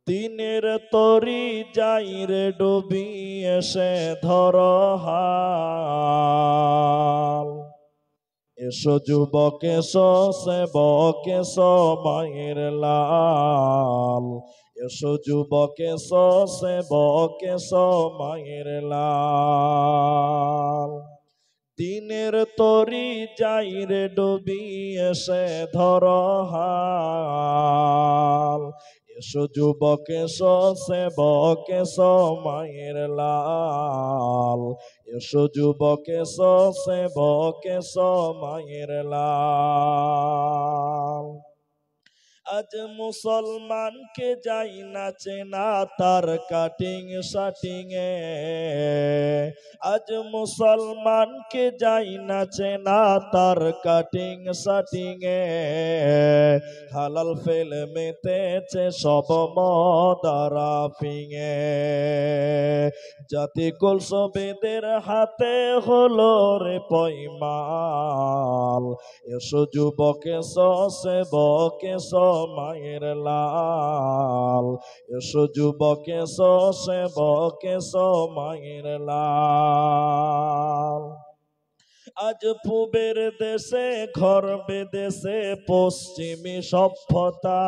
দিনের তরি যাই রে ডুবি এসে ধর হাল। এসো যুবক এসো সেবক এসো মায়ের লাল। এসো যুবক এসো সেবক এসো মায়ের লাল। দিনের তরি যাই রে ডুবি এসে ধর হাল। এসো যুবক এসো সেবক এসো মায়ের লাল। এসো যুবক এসো সেবক এসো মায়ের লাল। আজ মুসলমানকে যাই না চেনা তার কাটিং শাটিং এ। আজ মুসলমানকে যাই না চেনা তার কাটিং শাটিং এ। হালাল ফেল মেতেছে সব মদারা ফিঙে। জাতি কুলসবেদের হাতে হলো রে পয়মাল। এসো যুবক এসো সেবক এসো মায়ের লাল। এসো যুবক এসো সেবক এসো মায়ের লাল। আজ পূবের দেশে ঘর বেদেশে পশ্চিমী সভ্যতা।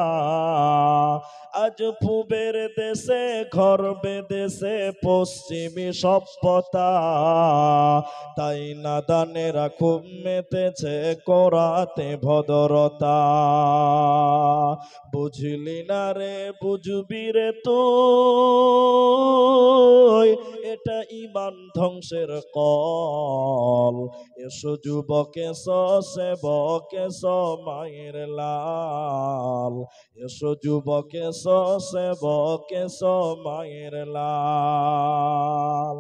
আজ পূবের দেশে ঘর বেদেশে পশ্চিমী সভ্যতা। তাই নাদানেরা খুব মেতেছে করাতে ভদ্রতা। বুঝলি না রে বুঝবি রে তুই, এটা ঈমান ধ্বংসের কল। এসো যুবক এসো সেবক এসো মায়ের লাল। এসো যুবক এসো সেবক এসো মায়ের লাল।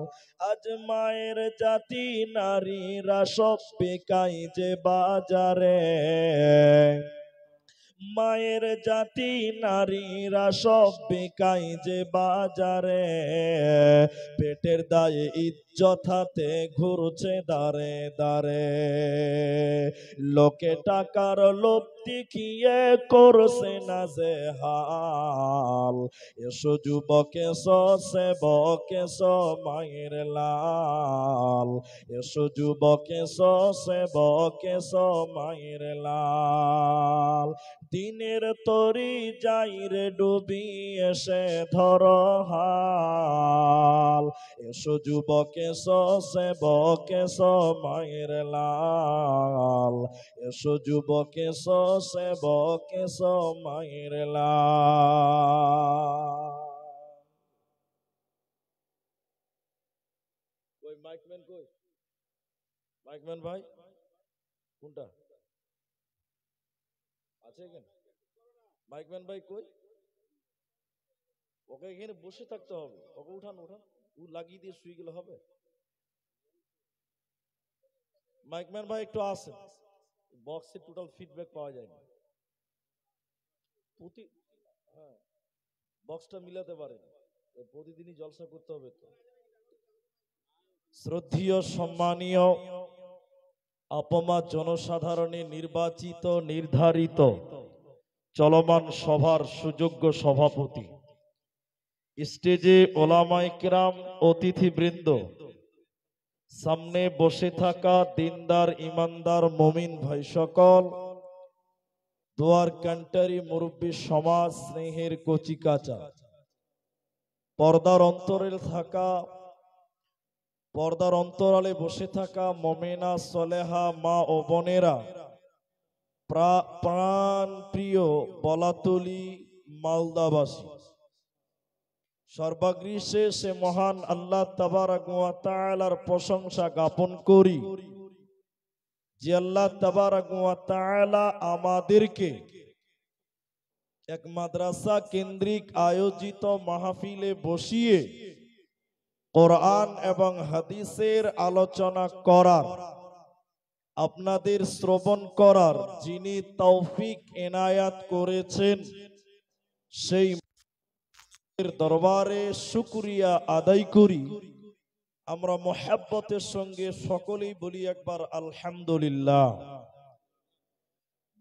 আজ মায়ের জাতি নারীরা সব বেকাই যে বাজারে। মায়ের জাতি নারীরা সব বেকাই যে বাজারে। পেটের দায়ে ইজ্জত হাতে ঘুরছে দাঁড়ে দাঁড়ে। লোকে টাকার লোভ দেখিয়ে করছে না যে হাল। এসো যুবক এসো সেবক এসো মায়ের লাল। এসো যুবক এসো সেবক এসো মায়ের লাল। দিনের তরি যাই রে ডুবি এসে ধর হাল। এসো যুবক এসো সেবক এসো মায়ের লাল। এসো যুবক এসো সেবক এসো মায়ের লাল। কই মাইকম্যান কই? মাইকম্যান ভাই কোনটা আছে এখানে? মাইকম্যান ভাই কই? ওকে এখানে বসে থাকতে হবে। ওকে উঠান উঠান, ও লাগিয়ে দিয়ে শুয়ে গেলে হবে? মাইকম্যান ভাই একটু আসেন, বক্সে টোটাল ফিডব্যাক পাওয়া যায়নি। প্রতি হ্যাঁ বক্সটা মিলাতে পারেন, প্রতিদিনই জলসা করতে হবে তো। শ্রদ্ধেয় সম্মানীয় আপমা জনসাধারণে নির্বাচিত নির্ধারিত চলমান সভার সুযোগ্য সভাপতি, স্টেজে ওলামায়ে কেরাম, অতিথিবৃন্দ, সামনে বসে থাকা দিনদার ইমানদার মুমিন ভাই সকল, দোয়ার কান্টারি মুরব্বী সমাজ, স্নেহের কচি কাঁচা, পর্দার অন্তরালে বসে থাকা মমেনা সলেহা মা ও বোনেরা, প্রাণ প্রিয় বলাতলি মালদাবাসী, সর্বাগ্রে সে মহান আল্লাহ তাবারক ওয়া তাআলার প্রশংসা জ্ঞাপন করি যে আল্লাহ তাবারক ওয়া তাআলা আমাদেরকে এক মাদ্রাসা কেন্দ্রিক আয়োজিত মাহফিলে বসিয়ে কোরআন এবং হাদিসের আলোচনা করার, আপনাদের শ্রবণ করার যিনি তৌফিক এনায়াত করেছেন, সেই দরবারে শুকরিয়া আদায় করি। আমরা মুহাব্বতের সঙ্গে সকলেই বলি একবার আলহামদুলিল্লাহ।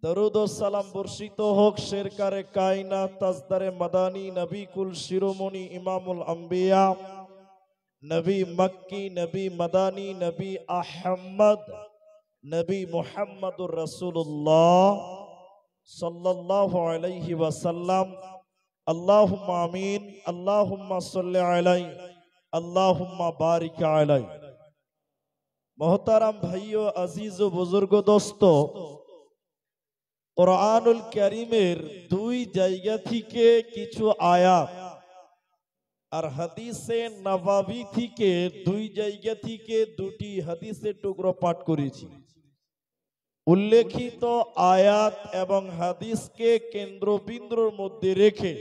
দরুদ ও সালাম বর্ষিত হোক শেরকারে কায়নাত তাজদারে মাদানী নবী কুল শিরোমণি ইমামুল আম্বিয়া নবী মক্কি নবী মাদানী নবী আহমদ নবী মুহাম্মদুর রাসূলুল্লাহ সাল্লাল্লাহু আলাইহি ওয়াসাল্লাম। আল্লাহুম্মা আমিন। আল্লাহুম্মা সাল্লি আলাইহি আল্লাহুম্মা বারিক আলাইহি। মোহতারাম ভাইও আজিজ ও বুজুর্গ দোস্ত, কুরআনুল কারীমের দুই জায়গা থেকে কিছু আয়াত আর হাদিসে নববী থেকে দুই জায়গা থেকে দুটি হাদিসের টুকরো পাঠ করেছি। উল্লেখিত আয়াত এবং হাদিসকে কেন্দ্রবিন্দুর মধ্যে রেখে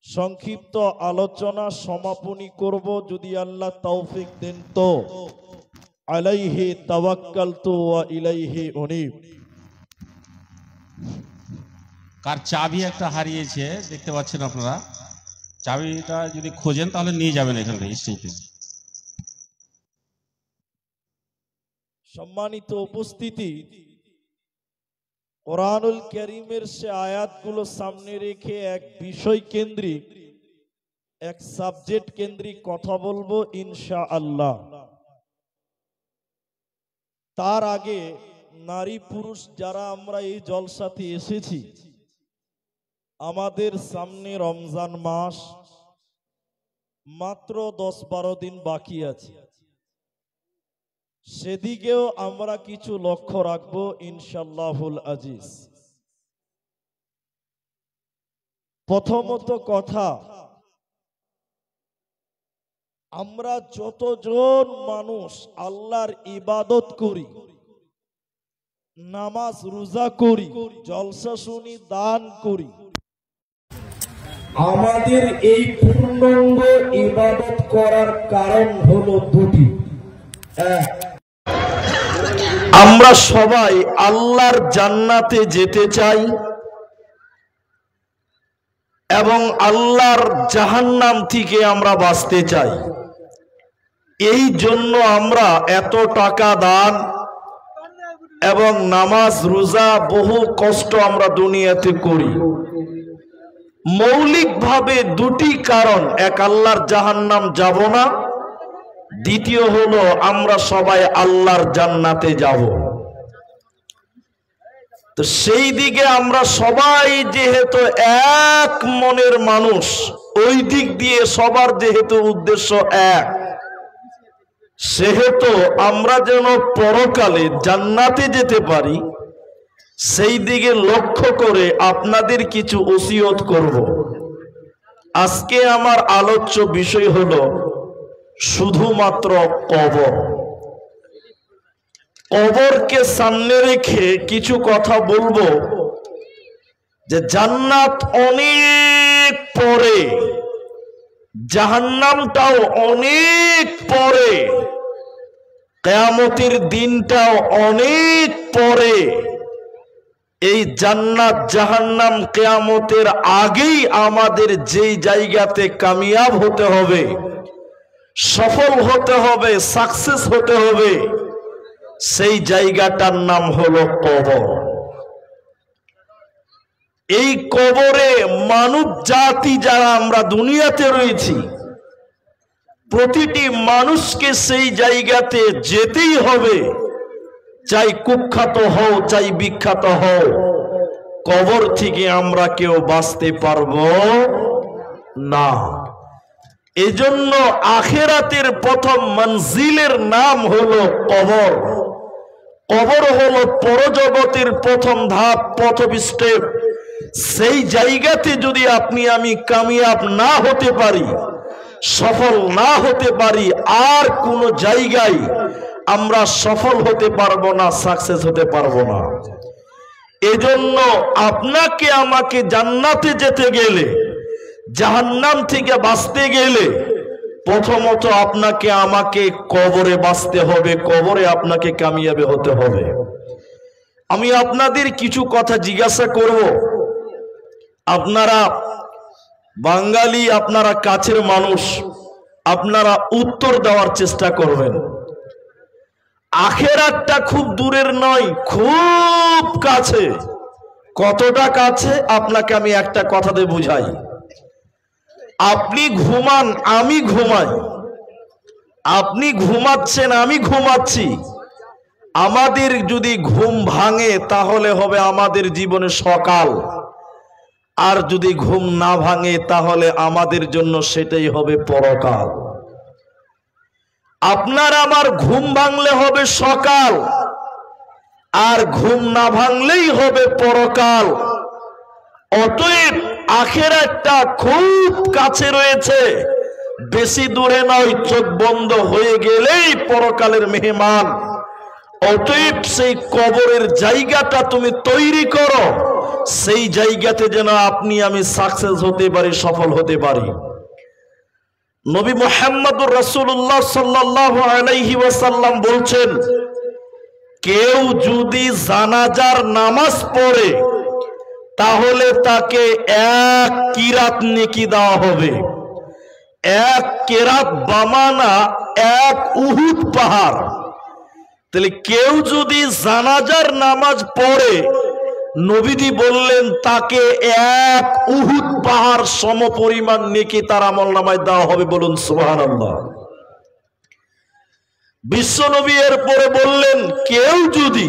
সংক্ষিপ্ত আলোচনা সমাপনী করব, যদি আল্লাহ তৌফিক দেন তো। আলাইহি তাওয়াক্কালতু ওয়া ইলাইহি উনীব। কার চাবি একটা হারিয়েছে দেখতে পাচ্ছেন আপনারা, চাবিটা যদি খোঁজেন তাহলে নিয়ে যাবেন এখান থেকে স্টেজে। সম্মানিত উপস্থিতি, কুরআনুল কারীমের সে আয়াতগুলো সামনে রেখে এক বিষয় কেন্দ্রিক, এক সাবজেক্ট কেন্দ্রিক কথা বলবো ইনশাআল্লাহ। তার আগে নারী পুরুষ যারা আমরা এই জলসাতে এসেছি, আমাদের সামনে রমজান মাস মাত্র 10-12 দিন বাকি আছে, সেদিকেও আমরা কিছু লক্ষ্য রাখবো ইনশাআল্লাহুল আজিজ। প্রথমত কথা, আমরা যতজন মানুষ আল্লাহর ইবাদত করি, নামাজ রোজা করি, জলসা শুনি, দান করি, আমাদের এই পূর্ণাঙ্গ ইবাদত করার কারণ হলো দুটি। আমরা সবাই আল্লাহর জান্নাতে যেতে চাই এবং আল্লাহর জাহান্নাম থেকে আমরা বাঁচতে চাই। এই জন্য আমরা এত টাকা দান এবং নামাজ রোজা বহু কষ্ট আমরা দুনিয়াতে করি। মৌলিকভাবে দুটি কারণ, এক আল্লাহর জাহান্নাম যাব না, দ্বিতীয় হলো আমরা সবাই আল্লাহর জান্নাতে যাব। তো সেই দিকে আমরা সবাই যেহেতু এক মনের মানুষ, ওই দিক দিয়ে সবার যেহেতু উদ্দেশ্য এক, সেহেতু আমরা যেন পরকালে জান্নাতে যেতে পারি, সেই দিকে লক্ষ্য করে আপনাদের কিছু ওসিয়ত করব। আজকে আমার আলোচ্য বিষয় হলো শুধুমাত্র কবর। কবরকে সামনে রেখে কিছু কথা বলবো যে জান্নাত অনেক পরে, জাহান্নামটাও অনেক পরে, কিয়ামতের দিনটাও অনেক পরে। এই জান্নাত জাহান্নাম কিয়ামতের আগেই আমাদের যেই জায়গাতে কামিয়াব হতে হবে, সফল হতে হবে, সাকসেস হতে হবে, সেই জায়গাটার নাম হলো কবর। এই কবরে মানব জাতি যারা আমরা দুনিয়াতে রয়েছি, প্রতিটি মানুষকে সেই জায়গাতে যেতেই হবে, চাই কুখ্যাত হও চাই বিখ্যাত হও, কবর থেকে আমরা কেউ বাঁচতে পারবো না। এজন্য আখিরাতের প্রথম মঞ্জিলের নাম হলো কবর। কবর হলো পরজগতের প্রথম ধাপ, প্রথম স্টেপ। সেই জায়গাতে যদি আপনি আমি কামিয়াব না হতে পারি, সফল না হতে পারি, আর কোন জায়গায় আমরা সফল হতে পারবো না, সাকসেস হতে পারবো না। এজন্য আপনাকে আমাকে জান্নাতে যেতে গেলে, জাহান্নাম থেকে বাঁচতে গেলে, প্রথমত আপনাকে আমাকে কবরে বাঁচতে হবে, কবরে আপনাকে কামিয়াবে হতে হবে। আমি আপনাদের কিছু কথা জিজ্ঞাসা করব, আপনারা বাঙালি, আপনারা কাছের মানুষ, আপনারা উত্তর দেওয়ার চেষ্টা করবেন। আখেরাতটা খুব দূরের নয়, খুব কাছে। কতটা কাছে আপনাকে আমি একটা কথা দিয়ে বুঝাই। আপনি ঘুমান, আমি ঘুমাই, আপনি ঘুমাচ্ছেন, আমি ঘুমাচ্ছি। আমাদের যদি ঘুম ভাঙে তাহলে হবে আমাদের জীবনে সকাল, আর যদি ঘুম না ভাঙে তাহলে আমাদের জন্য সেটাই হবে পরকাল। আপনার আমার ঘুম ভাঙলে হবে সকাল, আর ঘুম না ভাঙলেই হবে পরকাল। অতএব আখিরাতটা খুব কাছে রয়েছে, বেশি দূরে নয়। চোখ বন্ধ হয়ে গেলেই পরকালের মেহমান। অতএব সেই কবরের জায়গাটা তুমি তৈরি করো, সেই জায়গাতে যেন আপনি আমি সাকসেস হতে পারি, সফল হতে পারি। নবী মুহাম্মদুর রাসূলুল্লাহ সাল্লাল্লাহু আলাইহি ওয়াসাল্লাম বলছেন, কেউ যদি জানাজার নামাজ পড়ে তাহলে তাকে 1 কিরাত নেকি দেওয়া হবে। 1 কিরাত বামানা 1 উহুদ পাহাড়। তাহলে কেউ যদি জানাজার নামাজ পড়ে, নবীজি বললেন তাকে 1 উহুদ পাহাড় সমপরিমাণ নেকি তার আমলনামায় দেওয়া হবে। বলুন সুবহানাল্লাহ। বিশ্বনবী এরপরে বললেন, কেউ যদি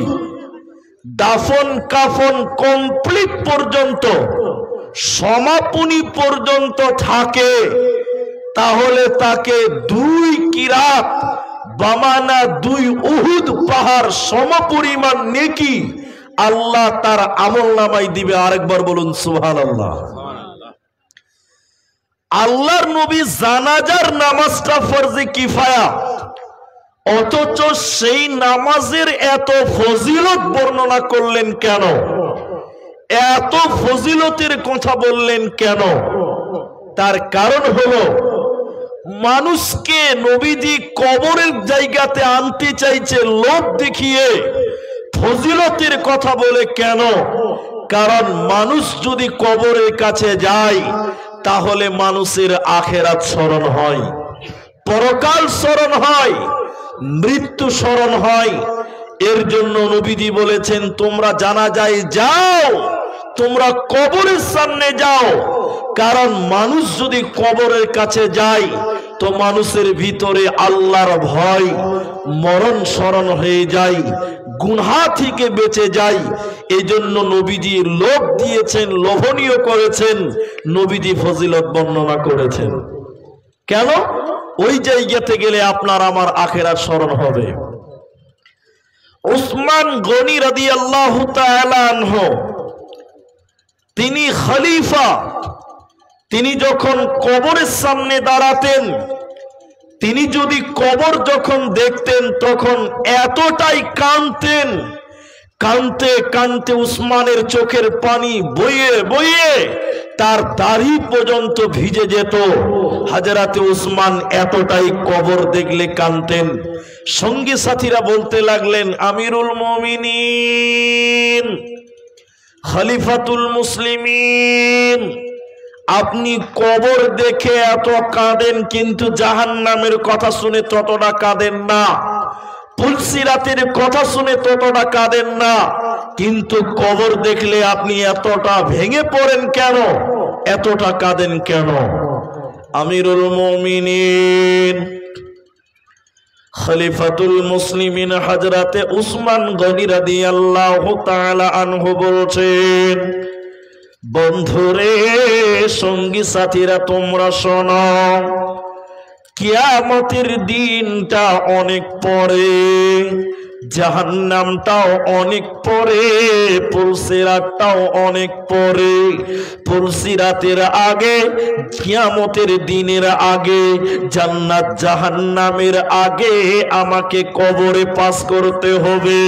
দাফন কাফন কমপ্লিট পর্যন্ত, সমাপনী পর্যন্ত থাকে তাহলে তাকে 2 কিরাত বামানা 2 উহুদ পাহাড় সমপরিমাণ নেকি আল্লাহ তার আমলনামায় দিবে। আরেকবার বলুন সুবহানাল্লাহ। আল্লাহর নবী জানাজার নামাজটা ফরজে কিফায়া, অথচ সেই নামাজের এত ফজিলত বর্ণনা করলেন কেন? এত ফজিলতের কথা বললেন কেন? তার কারণ হলো, মানুষকে নবীজি কবরের জায়গাতে আনতে চাইছে লোভ দেখিয়ে, ফজিলতের কথা বলে কেন? কারণ মানুষ যদি কবরের কাছে যায় তাহলে মানুষের আখিরাত স্মরণ হয়, পরকাল স্মরণ হয়, মৃত্যু স্মরণ হয়। এর জন্য নবীজি বলেছেন, তোমরা জানাজায় যাও, তোমরা কবরের সামনে যাও। কারণ মানুষ যদি কবরের কাছে যায় তো মানুষের ভিতরে আল্লাহর ভয়, মরণ স্মরণ হয়ে যায়, গুনাহ থেকে বেঁচে যায়। এই জন্য নবীজি লোভ দিয়েছেন, লোভনীয় করেছেন, নবীজি ফজিলত বর্ণনা করেছেন। কেন? ওই জায়গাতে গেলে আপনার আমার আখিরাত স্মরণ হবে। উসমান গনি রাদিয়াল্লাহু তাআলা আনহু, তিনি খলিফা। তিনি যখন কবরের সামনে দাঁড়াতেন, তিনি যদি কবর যখন দেখতেন তখন এতটাই কাঁদতেন, কাঁদতে কাঁদতে উসমানের চোখের পানি বইয়ে বইয়ে তার দাড়ি পর্যন্ত ভিজে যেত। হযরতে উসমান এতটাই কবর দেখলে কাঁদতেন। সঙ্গী সাথীরা বলতে লাগলেন, আমিরুল মুমিনিন, খলিফাতুল মুসলিমিন, আপনি কবর দেখে এত কাঁদেন কিন্তু জাহান্নামের কথা শুনে ততটা কাঁদেন না, পুলসিরাতের কথা শুনে ততটা কাঁদেন না, কিন্তু কবর দেখলে আপনি এতটা ভেঙে পড়েন কেন, এতটা কাঁদেন কেন? আমিরুল মুমিনিন খলিফাতুল মুসলিমিন হযরতে উসমান গনি রাদিয়াল্লাহু তাআলা আনহু বলছেন, বন্ধুরে, সঙ্গী সাথীরা, তোমরা শোনো, কিয়ামতের দিনটা অনেক পরে, জাহান্নামটাও অনেক পরে, পুলসিরাতটাও অনেক পরে। পুলসিরাতের আগে, কিয়ামতের দিনের আগে, জান্নাত জাহান্নামের আগে আমাকে কবরে পাস করতে হবে।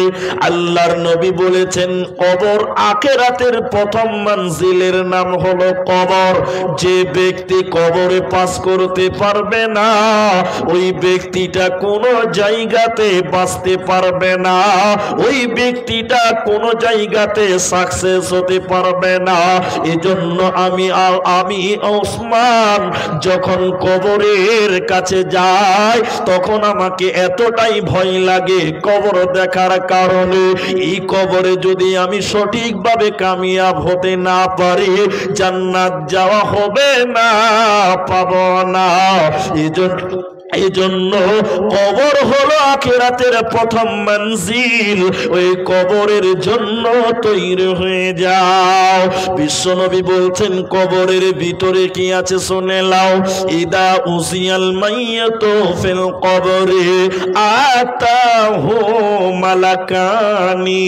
আল্লাহর নবী বলেছেন, কবর আখিরাতের প্রথম মঞ্জিলের নাম হলো কবর। যে ব্যক্তি কবরে পাস করতে পারবে না, ওই ব্যক্তিটা কোনো জায়গাতে বাঁচতে পারবে পারবে না, ওই ব্যক্তিটা কোনো জায়গাতে সাকসেস হতে পারবে না। এজন্য আমি ওসমান যখন কবরের কাছে যাই তখন আমাকে এতটাই ভয় লাগে কবর দেখার কারণে। এই কবরে যদি আমি সঠিকভাবে কামিয়াব হতে না পারি জান্নাত যাওয়া হবে না, পাবো না। এজন্য কবর হলো আখিরাতের প্রথম মঞ্জিল। ওই কবরের জন্য তৈরি হয়ে যাও। বিশ্বনবী বলছেন কবরের ভিতরে কি আছে শুনে নাও। ইদা উসিয়াল মাইয়াতু ফিল কবরি আতাহু মালাকানি।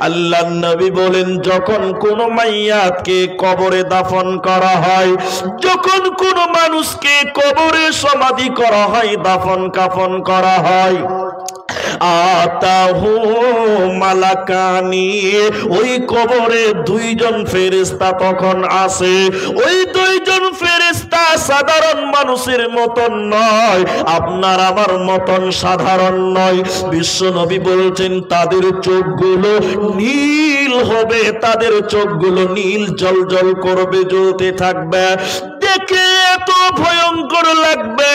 আল্লাহর নবী বলেন যখন কোন মাইয়াতকে কবরে দাফন করা হয়, যখন কোন মানুষকে কবরে সমাধি করা হয়, দাফন কাফন করা হয়, আতাহু মালাকানি, ওই কবরে দুইজন ফেরেশতা তখন আসে। ওই দুইজন ফেরেশতা সাধারণ মানুষের মতন নয়, আপনার আমার মতন সাধারণ নয়। বিশ্বনবী বলছেন তাদের চোখগুলো নীল হবে, তাদের চোখগুলো নীল জ্বলজ্বল করবে, জ্বলতে থাকবে, দেখে এত ভয়ঙ্কর লাগবে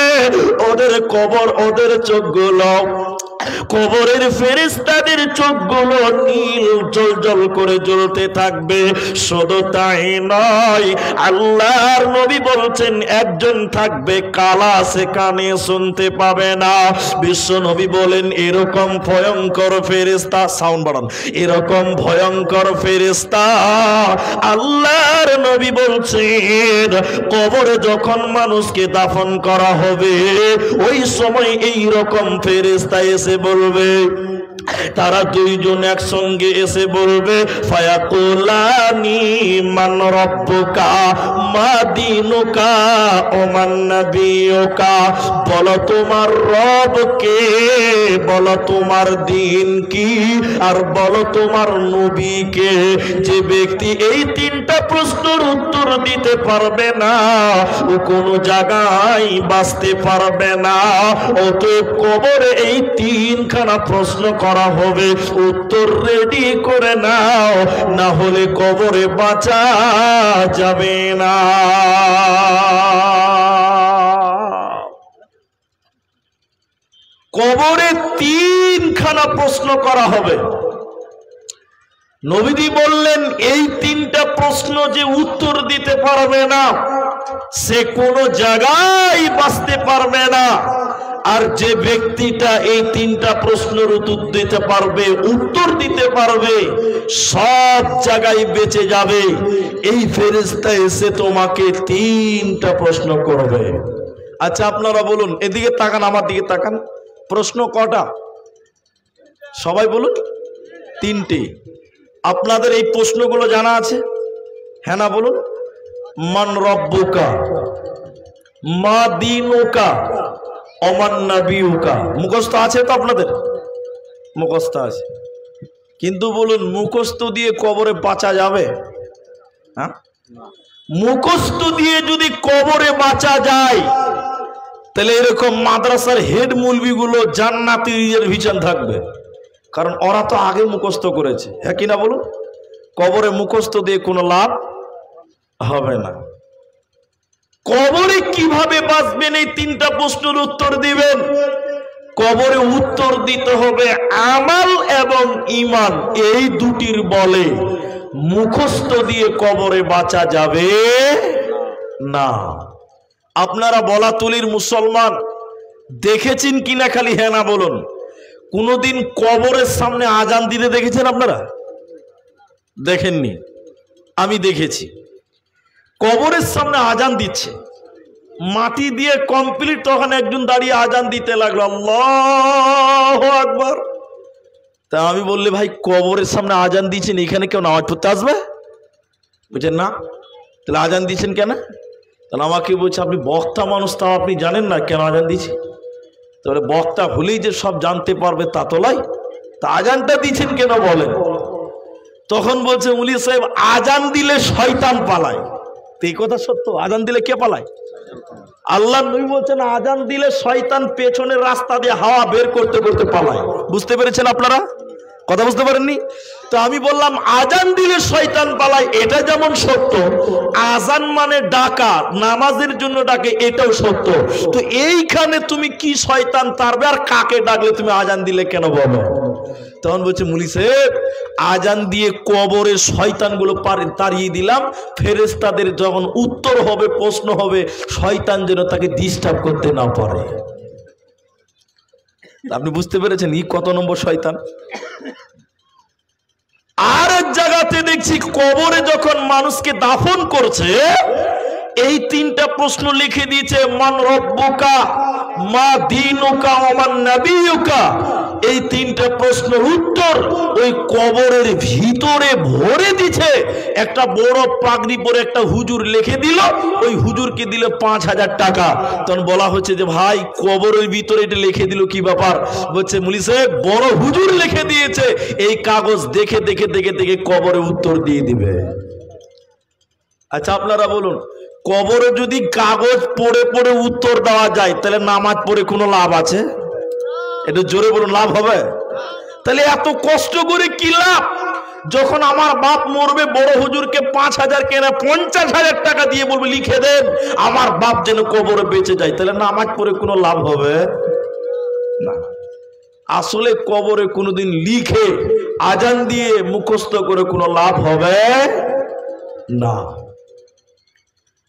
ওদের কবর, ওদের চোখগুলো, কবরের ফেরেশতাদের চোখগুলো নীল জ্বলজ্বল করে জ্বলতে থাকবে। শুধু তাই নয়, আল্লাহর নবী বলছেন একজন থাকবে কালা, সে কানে শুনতে পাবে না। বিশ্ব নবী বলেন এরকম ভয়ঙ্কর ফেরেশতা, সাউন্ড বাড়ান, এরকম ভয়ঙ্কর ফেরেশতা আল্লাহর নবী বলছেন কবরে যখন মানুষকে দাফন করা হবে ওই সময় এই রকম ফেরেশতা এসে বলবে, তারা দুইজন একসঙ্গে এসে বলবে ফায়াকুলানি মান রব্বুকা মা দীনুকা ও মান নবিয়ুকা, বলো তোমার রব কে, বলো তোমার দ্বীন কি, আর বলো তোমার নবী কে। যে ব্যক্তি এই তিনটা প্রশ্নের উত্তর দিতে পারবে না ও কোনো জায়গায় বাঁচতে পারবে না। অতএব কবরে এই তিনখানা প্রশ্ন করা হবে, উত্তর রেডি করে নাও, না হলে কবরে বাঁচা যাবে না। কবরে তিনখানা প্রশ্ন করা হবে। নবীজি বললেন এই তিনটা প্রশ্ন যে উত্তর দিতে পারবে না সে কোনো জায়গায় বাঁচতে পারবে না। আর যে ব্যক্তিটা এই তিনটা প্রশ্নের উত্তর দিতে পারবে, উত্তর দিতে পারবে, সব জায়গায় বেঁচে যাবে। এই ফেরেশতা এসে তোমাকে তিনটা প্রশ্ন করবে। আচ্ছা আপনারা বলুন, এদিকে তাকান, আমার দিকে তাকান, প্রশ্ন কটা? সবাই বলুন। তিনটি। আপনাদের এই প্রশ্নগুলো জানা আছে? হ্যাঁ না বলুন। মান রব্বুকা, মা দীনুকা, ওমান নবিয়ুকা। মুখস্থ আছে তো আপনাদের? মুখস্থ আছে, কিন্তু বলুন মুখস্থ দিয়ে কবরে বাঁচা যাবে? হ্যাঁ, মুখস্থ দিয়ে যদি কবরে বাঁচা যায় তাহলে এরকম মাদ্রাসার হেড মৌলবীগুলো জান্নাতি রিজার্ভেশন থাকবে, কারণ ওরা তো আগে মুখস্থ করেছে। হ্যাঁ কিনা বলুন? কবরে মুখস্থ দিয়ে কোনো লাভ হবে না। কবরে কিভাবে বাঁচবেন এই তিনটা প্রশ্নের উত্তর দিবেন। কবরে উত্তর দিতে হবে আমাল এবং ঈমান, এই দুটির বলে। মুখস্থ দিয়ে কবরে বাঁচা যাবে না। আপনারা বলাতলির মুসলমান দেখেছেন কিনা খালি হ্যাঁ না বলুন। কোনদিন কবরের সামনে আজান দিতে দেখেছেন আপনারা? দেখেননি? আমি দেখেছি। কবরের সামনে আজান দিচ্ছে, মাটি দিয়ে কমপ্লিট, তখন একজন দাঁড়িয়ে আজান দিতে লাগলো, আল্লাহু আকবার। তা আমি বললে ভাই কবরের সামনে আজান দিয়েছেন, এখানে কেউ নামাজ পড়তে আসবে? বুঝছেন না? তাহলে আজান দিয়েছেন কেন? তাহলে আমাকে বলছে আপনি বক্তা মানুষ, তাও আপনি জানেন না কেন আজান দিয়েছি? তাহলে বক্তা হলেই যে সব জানতে পারবে তা তো নয়। তা আজানটা দিয়েছেন কেন বলেন? তখন বলছে মুলি সাহেব আজান দিলে শয়তান পালায়। তো এই কথা সত্য? আজান দিলে কে পালায়? আল্লাহ নবী বলছেন আজান দিলে শয়তান পেছনের রাস্তা দিয়ে হাওয়া বের করতে করতে পালায়। বুঝতে পেরেছেন আপনারা? কথা বুঝতে পারেননি? তো আমি বললাম আজান দিলে শয়তান পালায়, এটা যেমন সত্য, আজান মানে ডাকা, নামাজের জন্য ডাকে, এটাও সত্য। তো এইখানে তুমি কি শয়তান তারবে আর কাকে ডাকলে তুমি আজান দিলে কেন বলো? তখন বলছে মুলি সাহেব আজান দিয়ে কবরের শয়তানগুলো তাড়িয়ে দিলাম, ফেরেশতাদের যখন উত্তর হবে, প্রশ্ন হবে, শয়তান যেন তাকে ডিস্টার্ব করতে না পারে। আপনি বুঝতে পেরেছেন ই কত নম্বর শয়তান? আর এক জায়গাতে দেখছি কবরে যখন মানুষকে দাফন করছে, এই তিনটা প্রশ্ন লিখে দিয়েছে, মান রব্বুকা, মা দীনুকা, ওয়া নবিয়ুকা। এই তিনটা প্রশ্নের উত্তর ওই কবরের ভিতরে ভরে দিছে। একটা বড় পাগড়ি পরে একটা হুজুর লিখে দিল, ওই হুজুরকে দিল 5000 টাকা। তখন বলা হচ্ছে যে ভাই কবরের ভিতরে এটা লিখে দিল, কি ব্যাপার? বলছে মুলি সাহেব বড় হুজুর লিখে দিয়েছে, এই কাগজ দেখে দেখে দেখে দেখে কবরে উত্তর দিয়ে দিবে। আচ্ছা আপনারা বলুন, কবরে যদি কাগজ পড়ে পড়ে উত্তর দেওয়া যায়, তাহলে নামাজ পড়ে কোনো লাভ আছে? একটু জোরে বলুন, লাভ হবে? তাহলে এত কষ্ট করে কি লাভ? যখন আমার বাপ মরবে, বড় হুজুরকে 5000 কেনা 50,000 টাকা দিয়ে বলবে লিখে দেন আমার বাপ যেন কবরে বেঁচে যায়, তাহলে নামাজ পড়ে কোনো লাভ হবে না। আসলে কবরে কোনোদিন লিখে আজান দিয়ে মুখস্থ করে কোনো লাভ হবে না।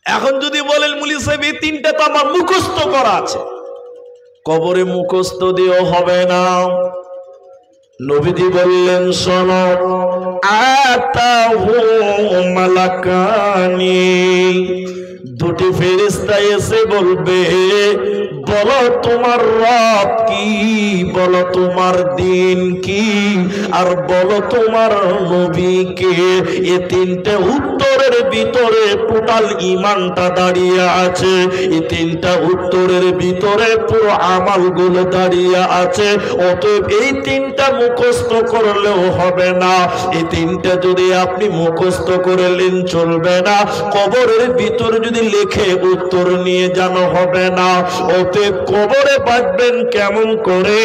এখন যদি বলেন মুলি সাহেব এই তিনটা তো আমার মুখস্থ করা আছে, কবরে মুখস্থ দিয়েও হবে না। নবীজি বললেন শোনো, আতাহু মালাকানি, দুটি ফেরেশতা এসে বলবে বলো তোমার রব কি, বলো তোমার দিন কি, আর বলো তোমার নবী কে। এই তিনটে উত্তরের ভিতরে টোটাল ঈমানটা দাঁড়িয়ে আছে, এই তিনটা উত্তরের ভিতরে পুরো আমলগুলো দাঁড়িয়ে আছে। অতএব এই তিনটা মুখস্থ করলেও হবে না, এই তিনটা যদি আপনি মুখস্থ করলেন চলবে না, কবরের ভিতরে যদি লিখে উত্তর নিয়ে জানো হবে না। অতএব কবরে বাঁচবেন কেমন করে?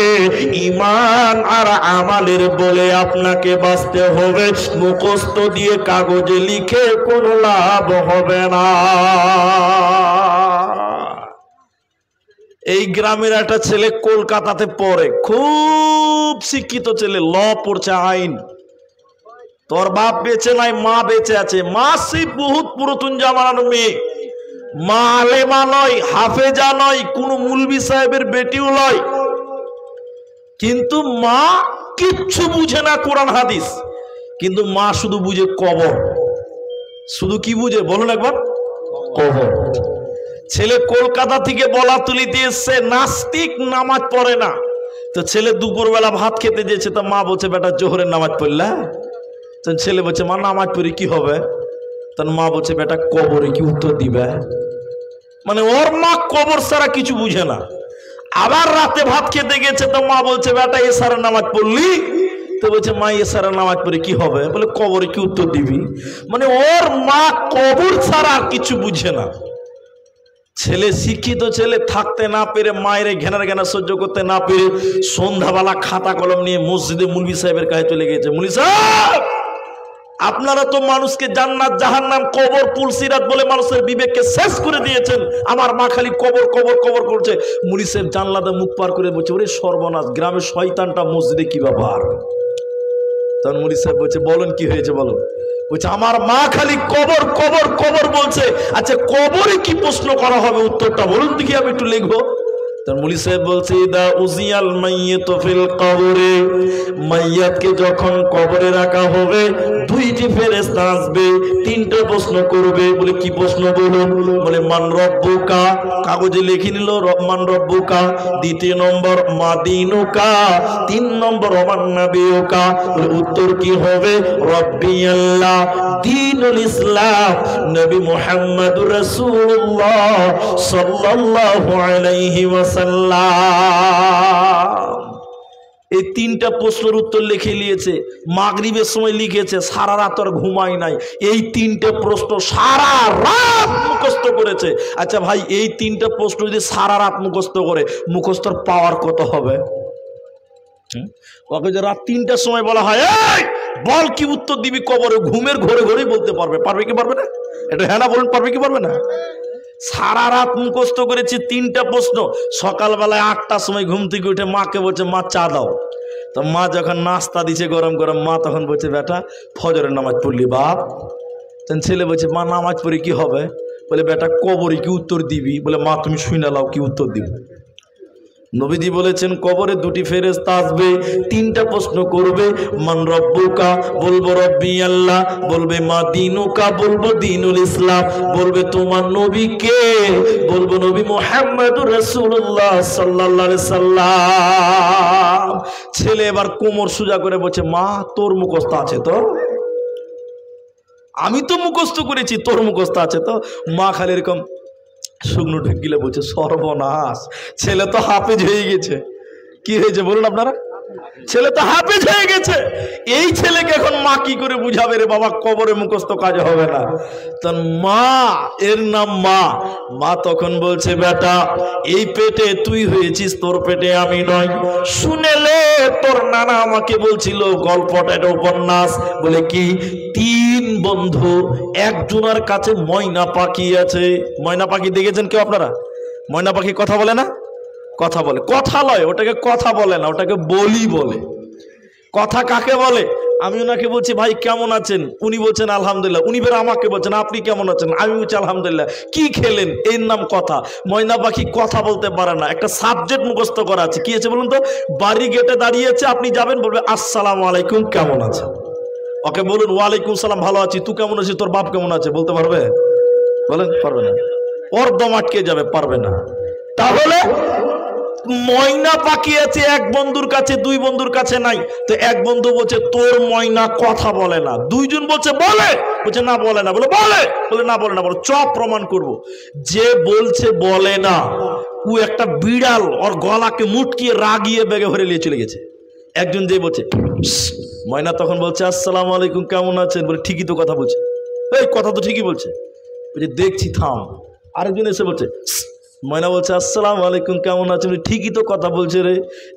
ঈমান আর আমালের বলে আপনাকে বাঁচতে হবে, মুখস্থ দিয়ে কাগজে লিখে কোনো লাভ হবে না। এই গ্রামের একটা ছেলে কলকাতাতে পড়ে, খুব শিক্ষিত ছেলে, ল পড়ছে, আইন। তোর বাপ বেঁচে নাই, মা বেঁচে আছে। মা সেই বহুত পুরাতন জামানার মেয়ে, মা আলেমা নয়, হাফেজা নয়, কোন মুলবি সাহেবের বেটিও নয়, কিন্তু মা কিচ্ছু বুঝে না কোরআন হাদিস, কিন্তু মা শুধু বুঝে কবর। শুধু কি বুঝে বলুন একবার? কবর। ছেলে কলকাতা থেকে বলা তুলিতে এসছে, নাস্তিক, নামাজ পড়ে না। তো ছেলে দুপুরবেলা ভাত খেতে যেছে, তো মা বলছে বেটা জোহরের নামাজ পড়লা? তখন ছেলে বলছে মা নামাজ পড়ি কি হবে? তখন মা বলছে বেটা কবরে কি উত্তর দিবে? মানে ওর মা কবর ছাড়া কিছু বুঝে না। আবার রাতে ভাত খেতে গেছে, তো মা বলছে বেটা এশারের নামাজ পড়লি? তো বলছে মা এশারের নামাজ পড়ে কি হবে? বলে কবরে কি উত্তর দিবি? মানে ওর মা কবর ছাড়া আর কিছু বুঝে না। ছেলে শিক্ষিত ছেলে, থাকতে না পেরে, মায়ের ঘেনার ঘেনা সহ্য করতে না পেরে সন্ধ্যাবেলা খাতা কলম নিয়ে মসজিদে মুলবি সাহেবের কাছে চলে গেছে। মুলবি সাহেব, আপনারা তো মানুষকে জান্নাত জাহান্নাম কবর পুলসিরাত বলে মানুষের বিবেককে শেষ করে দিয়েছেন, আমার মা খালি কবর কবর কবর করছে। মুলি সাহেব জানলাতে মুখ পার করে বলছে ওরে সর্বনাশ, গ্রামের শয়তানটা মসজিদে কি ব্যাপার? তখন মুলি সাহেব বলছে বলেন কি হয়েছে বলো? বলছে আমার মা খালি কবর কবর কবর বলছে। আচ্ছা কবরে কি প্রশ্ন করা হবে, উত্তরটা বলুন দেখি, আমি একটু লিখবো। তখন মুলি সাহেব বলছে ইদা উজিয়াল মাইয়িতু ফিল কবরে, মাইয়াতকে যখন কবরে রাখা হবে, দুইটি ফেরেশতা আসবে, তিনটা প্রশ্ন করবে। বলে কি প্রশ্ন বলুন? বলে মান রব্বুকা, কাগজে লিখে নিল মান রব্বুকা। দ্বিতীয় নম্বর মা দীনুকা, 3 নম্বর ওমান নবিয়ুকা। বলে উত্তর কি হবে? রব্বি আল্লাহ, দীনুল ইসলাম, নবী মুহাম্মদুর রাসূলুল্লাহ সাল্লাল্লাহু আলাইহি ওয়াসাল্লাম। এই তিনটা প্রশ্নের উত্তর লিখে নিয়েছে, মাগরিবের সময় লিখেছে, সারা রাত আর ঘুমাই নাই, এই তিনটে প্রশ্ন সারা রাত মুখস্থ করেছে। আচ্ছা ভাই, এই তিনটা প্রশ্ন যদি সারা রাত মুখস্থ করে, মুখস্থর পাওয়ার কত হবে? ওকে যে রাত 3টার সময় বলা হয়, এই বল কি উত্তর দিবি কবরে, ঘুমের ঘরে ঘরেই বলতে পারবে। পারবে কি পারবে না? এটা হ্যাঁ না বলুন, পারবে কি পারবে না? সারা রাত মুখস্থ করেছি তিনটা প্রশ্ন। সকালবেলায় 8টার সময় ঘুম থেকে উঠে মাকে বলছে, মা চা দাও। তো মা যখন নাস্তা দিছে গরম গরম, মা তখন বলছে, বেটা ফজরের নামাজ পড়লি বাপ? তখন ছেলে বলছে, মা নামাজ পড়ে কি হবে? বলে, বেটা কবরে কি উত্তর দিবি? বলে, মা তুমি শুনে নাও কি উত্তর দিবি। নবীজি বলেছেন, কবরে দুটি ফেরেশতা আসবে, তিনটা প্রশ্ন করবে। মান রব্বুকা, বলবো রব্বি আল্লাহ। বলবে মা দিনুকা, বলবো দিনুল ইসলাম। বলবে তোমার নবী কে? বলবো নবী মুহাম্মদুর রাসূলুল্লাহ সাল্লাল্লাহু আলাইহি সাল্লাম। ছেলে এবার কোমর সোজা করে বলছে, মা তোর মুখস্থ আছে তো? আমি তো মুখস্থ করেছি, তোর মুখস্থ আছে তো? মা খালি এরকম শুকনো ঢুকিলে বলছে, সর্বনাশ, ছেলে তো হাফেজ হয়ে গেছে। কি হয়েছে বলুন আপনারা? ছেলে তো হাফেজ হয়ে গেছে। এই ছেলেকে এখন মা কি করে বুঝাবে, রে বাবা কবরে মুখস্থ কাজ হবে না। তার মা, এর নাম মা। মা তখন বলছে, বেটা এই পেটে তুই হয়েছিস, তোর পেটে আমি নয়। শুনেলে তোর নানা আমাকে বলছিল গল্পটা, এটা উপন্যাস। বলে কি, 3 বন্ধু, একজনের কাছে ময়না পাখি আছে। ময়না পাখি দেখেছেন কেউ আপনারা? ময়না পাখি কথা বলে না? কথা বলে, কথা লয়, ওটাকে কথা বলে না, ওটাকে বলি বলে। কথা কাকে বলে? আমি ওনাকে বলছি, ভাই কেমন আছেন? উনি বলছেন আলহামদুলিল্লাহ। উনি বের আমাকে বলছেন, আপনি কেমন আছেন? আমি বলছি আলহামদুলিল্লাহ। কি খেলেন? এর নাম কথা। ময়না পাখি কথা বলতে পারে না, একটা সাবজেক্ট মুখস্থ করা আছে। কি আছে বলুন তো? বাড়ি গেটে দাঁড়িয়েছে, আপনি যাবেন, বলবে আসসালামু আলাইকুম, কেমন আছে? ওকে বলুন ওয়ালাইকুম সালাম, ভালো আছি, তুই কেমন আছিস, তোর বাপ কেমন আছে? বলতে পারবে? বলেন পারবে না, ওর দম আটকে যাবে, পারবে না। তাহলে ময়না পাখি আছে এক বন্ধুর কাছে, 2 বন্ধুর কাছে নাই। তো এক বন্ধু বলছে, তোর ময়না কথা বলে না। 2 জন বলছে, বলে? বলছে না বলে না। বলে বলে? বলে না বলে না। বলে চ প্রমাণ করব। যে বলছে বলে না, ও একটা বিড়াল, ওর গলাকে মুটকিয়ে রাগিয়ে বেগে ভরে নিয়ে চলে গেছে। একজন যে বলছে, ময়না তখন বলছে, আসসালামু আলাইকুম, কেমন আছেন? বলে ঠিকই তো কথা বলছে, এই কথা তো ঠিকই বলছে। বলছে দেখছি, থাম। আরেকজন এসে বলছে, ময়না বলছে, আসসালামু আলাইকুম, কেমন আছেন? ঠিকই তো কথা বলছে রে।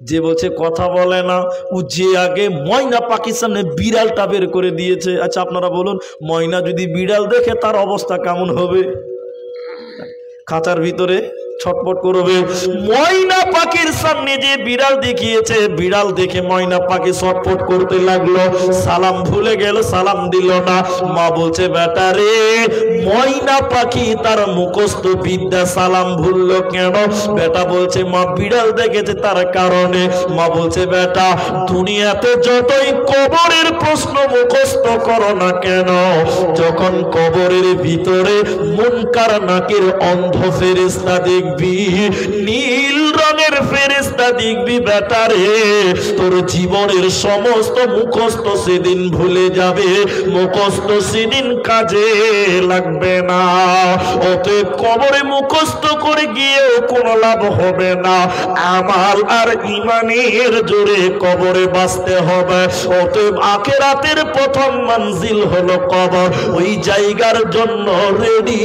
যে বলছে কথা বলে না, ও যে আগে ময়না পাখির সামনে বিড়ালটা বের করে দিয়েছে। আচ্ছা আপনারা বলুন, ময়না যদি বিড়াল দেখে তার অবস্থা কেমন হবে? খাঁচার ভিতরে ছটপট করবে। ময়না পাখির সামনে যে বিড়াল দেখিয়েছে, বিড়াল দেখে ময়না পাখি ছটপট করতে লাগলো। সালাম ভুলে গেল, সালাম দিল না। মা বলছে, বেটা রে, ময়না পাখি তার মুখস্থ বিদ্যা সালাম ভুললো কেন? বেটা বলছে, মা বিড়াল দেখেছে তার কারণে। মা বলছে, বেটা দুনিয়াতে যতই কবরের প্রশ্ন মুখস্থ করো না কেন, যখন কবরের ভিতরে মুনকার নাকির অন্ধ ফেরেশতা দেখবি, নীল রঙের ফেরেশতা দেখবি, বেটা রে তোর জীবনের সমস্ত মুখস্থ সেদিন ভুলে যাবে, মুখস্থ সেদিন কাজে লাগবে না। অতএব কবরে মুখস্থ করে গিয়েও কোনো লাভ হবে না। আমাল আর ইমানের জোরে কবরে বাঁচতে হবে। অতএব আখিরাতের প্রথম মঞ্জিল হলো কবর। ওই জায়গার জন্য রেডি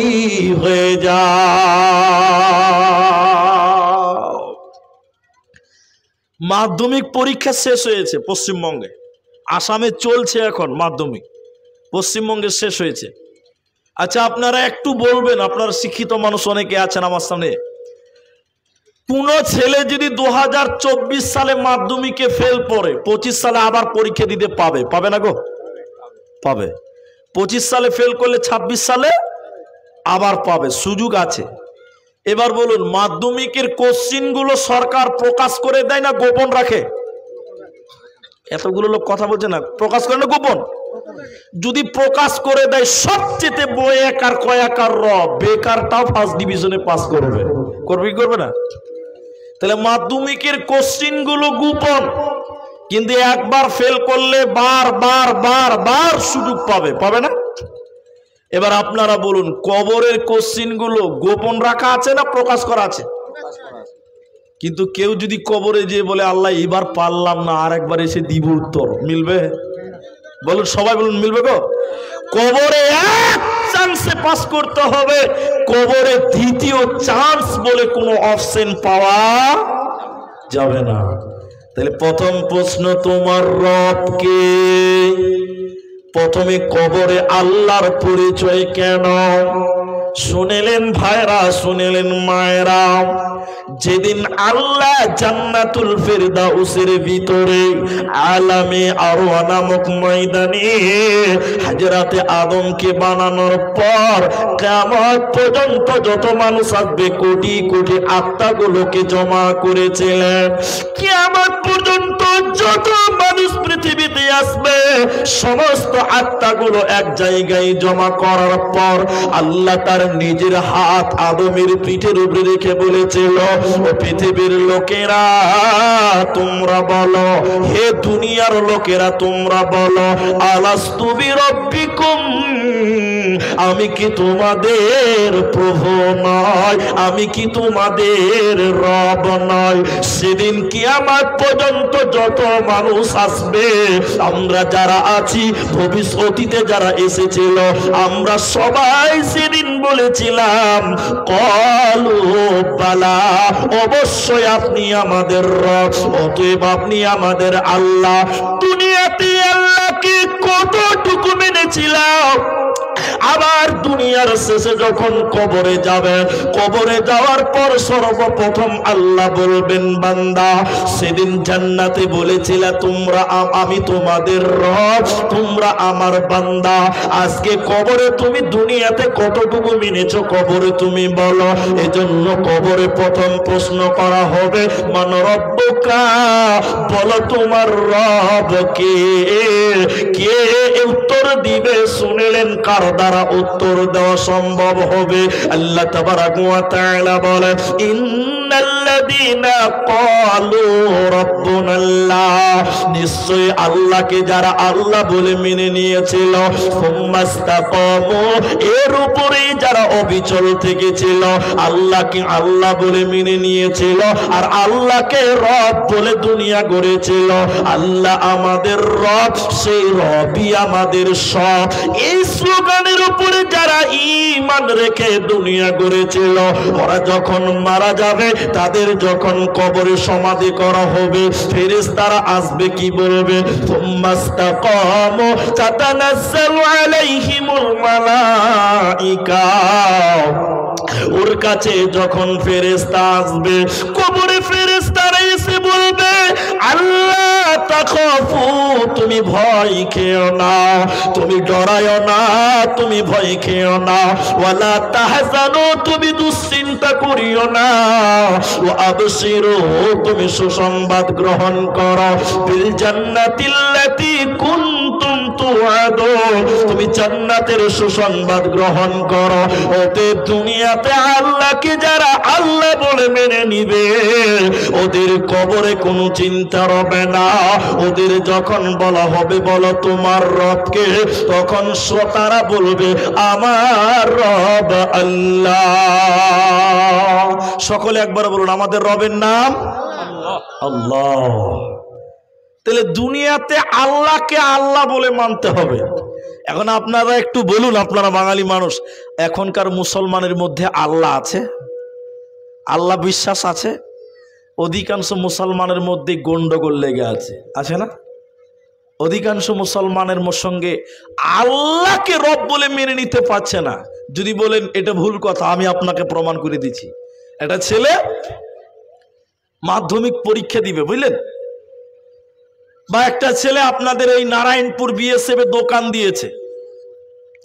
হয়ে যা। মাধ্যমিক পরীক্ষা শেষ হয়েছে পশ্চিমবঙ্গে, আসামে চলছে এখন মাধ্যমিক, পশ্চিমবঙ্গে শেষ হয়েছে। আচ্ছা আপনারা একটু বলবেন, আপনারা শিক্ষিত মানুষ অনেকে আছেন আমার সামনে, কোন ছেলে যদি 2024 সালে মাধ্যমিকে ফেল পড়ে, 25 সালে আবার পরীক্ষা দিতে পাবে? পাবে না গো? পাবে। 25 সালে ফেল করলে 26 সালে আবার পাবে, সুযোগ আছে। এবার বলুন, মাধ্যমিকের কোশ্চিনগুলো সরকার প্রকাশ করে দেয় না গোপন রাখে? এতগুলো লোক কথা বলছে না, প্রকাশ করে না গোপন? যদি প্রকাশ করে দেয়, সবচেয়ে বই একার কয়াকার র বেকারটাও ফার্স্ট ডিভিশনে পাস করবে। করবে কি করবে না? তাহলে মাধ্যমিকের কোশ্চিনগুলো গোপন, কিন্তু একবার ফেল করলে বার সুযোগ পাবে, পাবে না? এবার আপনারা বলুন, কবরের কোশ্চিনগুলো গোপন রাখা আছে না প্রকাশ করা আছে? কিন্তু কেউ যদি কবরে যেয়ে বলে আল্লাহ এবার পারলাম না, আর একবার এসে দিব উত্তর, মিলবে? বলুন, সবাই বলুন, মিলবে গো? কবরে এক চান্সে পাস করতে হবে, কবরে দ্বিতীয় চান্স বলে কোনো অপশন পাওয়া যাবে না। তাহলে প্রথম প্রশ্ন, তোমার রব কে? প্রথমে কবরে আল্লাহর পরিচয় কেন? শুনেলেন ভাইরা, শুনেলেন মায়েরা, যেদিন আল্লাহ জান্নাতুল ফেরদাউসের ভিতরে আলামে আরওয়াহ নামক ময়দানে হযরতে আদমকে বানানোর পর কিয়ামত পর্যন্ত যত মানুষ আসবে, কোটি কোটি আত্মাগুলোকে জমা করেছিলেন। কিয়ামত পর্যন্ত যত মানুষ পৃথিবীতে আসবে, সমস্ত আত্মাগুলো এক জায়গায় জমা করার পর আল্লাহ তার নিজের হাত আদমের পিঠের উপরে রেখে বলেছিল, ও পৃথিবীর লোকেরা তোমরা বলো, হে দুনিয়ার লোকেরা তোমরা বলো, আলাস্তু বিরাব্বিকুম, আমি কি তোমাদের প্রভু নয়? আমি কি তোমাদের রব নয়? সেদিন কিয়ামত পর্যন্ত যত মানুষ আসবে, আমরা যারা আছি, ভবিষ্যতে যারা এসেছিল, আমরা সবাই সেদিন বলেছিলাম ক্বালু বালা, অবশ্যই আপনি আমাদের রব, অতএব আপনি আমাদের আল্লাহ। দুনিয়াতে আল্লাহকে কতটুকু মেনেছিলাম, আবার দুনিয়ার শেষে যখন কবরে যাবে, কবরে যাওয়ার পর সর্বপ্রথম আল্লাহ বলবেন, বান্দা সেদিন জান্নাতে বলেছিলে তোমরা আমি তোমাদের রব, তোমরা আমার বান্দা, আজকে কবরে তুমি দুনিয়াতে কতটুকু মেনেছো, কবরে তুমি বলো। এজন্য কবরে প্রথম প্রশ্ন করা হবে, মান রব্বুকা, বলো তোমার রব কে? কে উত্তর দিবে? শুনলেন কার দ্বারা উত্তর দেওয়া সম্ভব হবে? আল্লাহ তাবারাকা ওয়া তাআলা বলেন, ইন্নাল্লাযীনা ক্বালু রাব্বুনাল্লাহ, নিশ্চয় আল্লাহকে যারা আল্লাহ বলে মেনে নিয়েছিল, সুম্মাস্তাকামু, এর উপরেই যারা অবিচল থেকেছিল, আল্লাহকে আল্লাহ বলে মেনে নিয়েছিল আর আল্লাহকে রব বলে দুনিয়া গড়েছিল। আল্লাহ আমাদের রব, সেই রবই আমাদের সব, এই স্লোগানের উপরে যারা ঈমান রেখে দুনিয়া গড়েছিল, ওরা যখন মারা যাবে, তাদের যখন কবরে সমাধি করা হবে, ফেরেশতারা আসবে, কি বলবে? সুম্মাস্তাকামু তাতানাজ্জালু আলাইহিমুল মালাইকা, ওর কাছে যখন ফেরেশতা আসবে, কবরে ফেরেশতারা এসে বলবে, আল্লাহ তাখাফু, তুমি ভয় খেও না, তুমি ডরায়ও না, তুমি ভয় খেও না, ওয়ালা তাহজানু, তুমি দুশ্চিন্তা করিও না, ওয়া আবশিরু, তুমি সুসংবাদ গ্রহণ করো, বিল জান্নাতিল্লাতী কুনতুম তুআদুন, তুমি জান্নাতের সুসংবাদ গ্রহণ করো। ওতে দুনিয়াতে আল্লাহকে যারা আল্লাহ বলে মেনে নিবে, ওদের কবরে কোনো চিন্তা হবে না। ওদের যখন বলা হবে বলো তোমার রবকে, তখন তারা বলবে আমার রব আল্লাহ। সকলে একবার বলুন, আমাদের রবের নাম আল্লাহ। তাহলে দুনিয়াতে আল্লাহকে আল্লাহ বলে মানতে হবে। এখন আপনারা একটু বলুন, আপনারা বাঙালি মানুষ, এখনকার মুসলমানের মধ্যে আল্লাহ আছে? আল্লাহ বিশ্বাস আছে? অধিকাংশ মুসলমানের মধ্যে গন্ডগোল লেগে আছে না? অধিকাংশ মুসলমানের সঙ্গে আল্লাহকে রব বলে মেনে নিতে পারছে না। যদি বলেন এটা ভুল কথা, আমি আপনাকে প্রমাণ করে দিচ্ছি। একটা ছেলে মাধ্যমিক পরীক্ষা দিবে, বুঝলেন, বা একটা ছেলে আপনাদের এই নারায়ণপুর বিএসএফ দোকান দিয়েছে,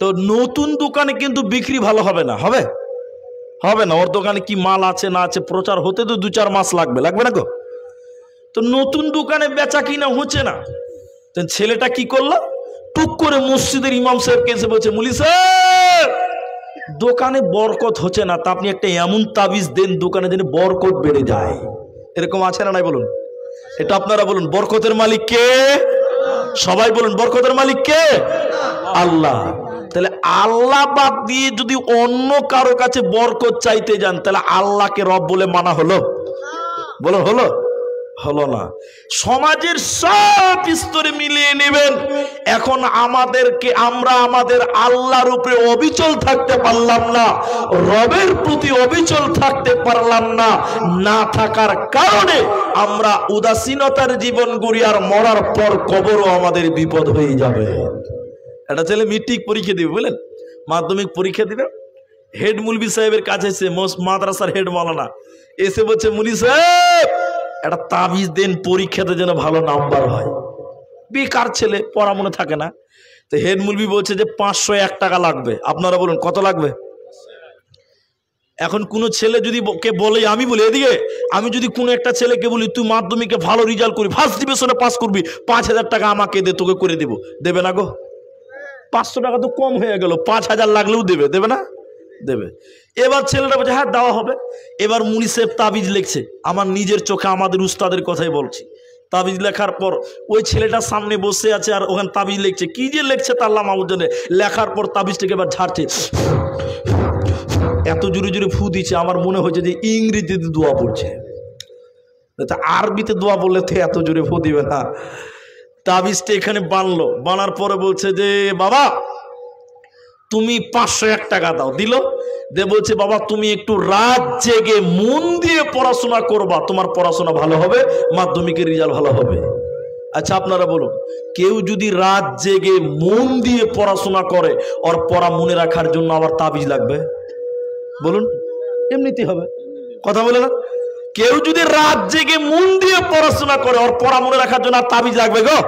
তো নতুন দোকানে কিন্তু বিক্রি ভালো হবে না। হবে না, ওর দোকানে কি মাল আছে না আছে প্রচার হতে তো 2-4 মাস লাগবে না গো। তো নতুন দোকানে বেচা কিনা হচ্ছে না, তো ছেলেটা কি করলো, টুক করে মসজিদের ইমাম সাহেবকে এসে বলছে, মুলি সাহেব দোকানে বরকত হচ্ছে না, তা আপনি একটা এমন তাবিজ দেন দোকানে যেন বরকত বেড়ে যায়। এরকম আছে না নাই বলুন? এটা আপনারা বলুন, বরকতের মালিক কে? সবাই বলুন, বরকতের মালিক কে? আল্লাহ। তাহলে আল্লাহ বাদ দিয়ে যদি অন্য কারো কাছে বরকত চাইতে যান, তাহলে আল্লাহকে রব বলে মানা হলো? বলো হলো? হলো না। সমাজের সব স্তরে মিলিয়ে নেবেন। এখন আমরা আমাদের আল্লাহর উপরে অবিচল থাকতে পারলাম না, রবের প্রতি অবিচল থাকতে পারলাম না। না থাকার কারণে আমরা উদাসীনতার জীবন গড়ি, আর মরার পর কবরও আমাদের বিপদ হয়ে যাবে। একটা ছেলে মেট্রিক পরীক্ষা দিবে, বুঝলেন, মাধ্যমিক পরীক্ষা দিবে, হেড মুলবি সাহেবের কাছে এসে, মাদ্রাসার হেড মাওলানা এসে বলছে, মুলি সাহেব একটা তাবিজ দেন, পরীক্ষাতে যেন ভালো নাম্বার হয়। বেকার ছেলে, পড়া মনে থাকে না। তো হেড মুলবি বলছে যে 501 টাকা লাগবে। আপনারা বলুন কত লাগবে? এখন কোনো ছেলে যদি কে বলে, আমি বলি এদিকে, আমি যদি কোনো একটা ছেলেকে বলি তুই মাধ্যমিকে ভালো রেজাল্ট করবি, ফার্স্ট ডিভিশনে পাস করবি, 5000 টাকা আমাকে দে, তোকে করে দেবো, দেবে না গো? 500 টাকা তো কম হয়ে গেল, 5000 লাগলেও দেবে না? দেবে। এবার ছেলেটা বলছে হ্যাঁ দেওয়া হবে। এবার মুনি সাহেব তাবিজ লিখছে, আমার নিজের চোখে, আমাদের উস্তাদের কথাই বলছি। তাবিজ লেখার পর ওই ছেলেটার সামনে বসে আছে, আর ওখানে তাবিজ লিখছে। কি যে লিখছে তার আল্লাহ মাহবুব জানে। লেখার পর তাবিজটাকে এবার ঝাড়ছে, এত জোরে জোরে ফু দিচ্ছে, আমার মনে হয়েছে যে ইংরেজিতে দোয়া পড়ছে। আরবিতে দোয়া বললে তো এত জোরে ফু দিবে না। তাবিজটা এখানে বানলো, বানার পরে বলছে যে বাবা তুমি 501 টাকা দাও। দিল, দে বলছে বাবা তুমি একটু রাত জেগে মন দিয়ে পড়াশোনা করবা, তোমার পড়াশোনা ভালো হবে, মাধ্যমিকের রেজাল্ট ভালো হবে। আচ্ছা আপনারা বলুন, কেউ যদি রাত জেগে মন দিয়ে পড়াশোনা করে, ওর পড়া মনে রাখার জন্য আবার তাবিজ লাগবে? বলুন, এমনিতেই হবে, কথা বলে না? কেউ যদি রাত জেগে মন দিয়ে পড়াশোনা করে, ওর পড়া মনে রাখার জন্য আর তাবিজ লাগবে গো?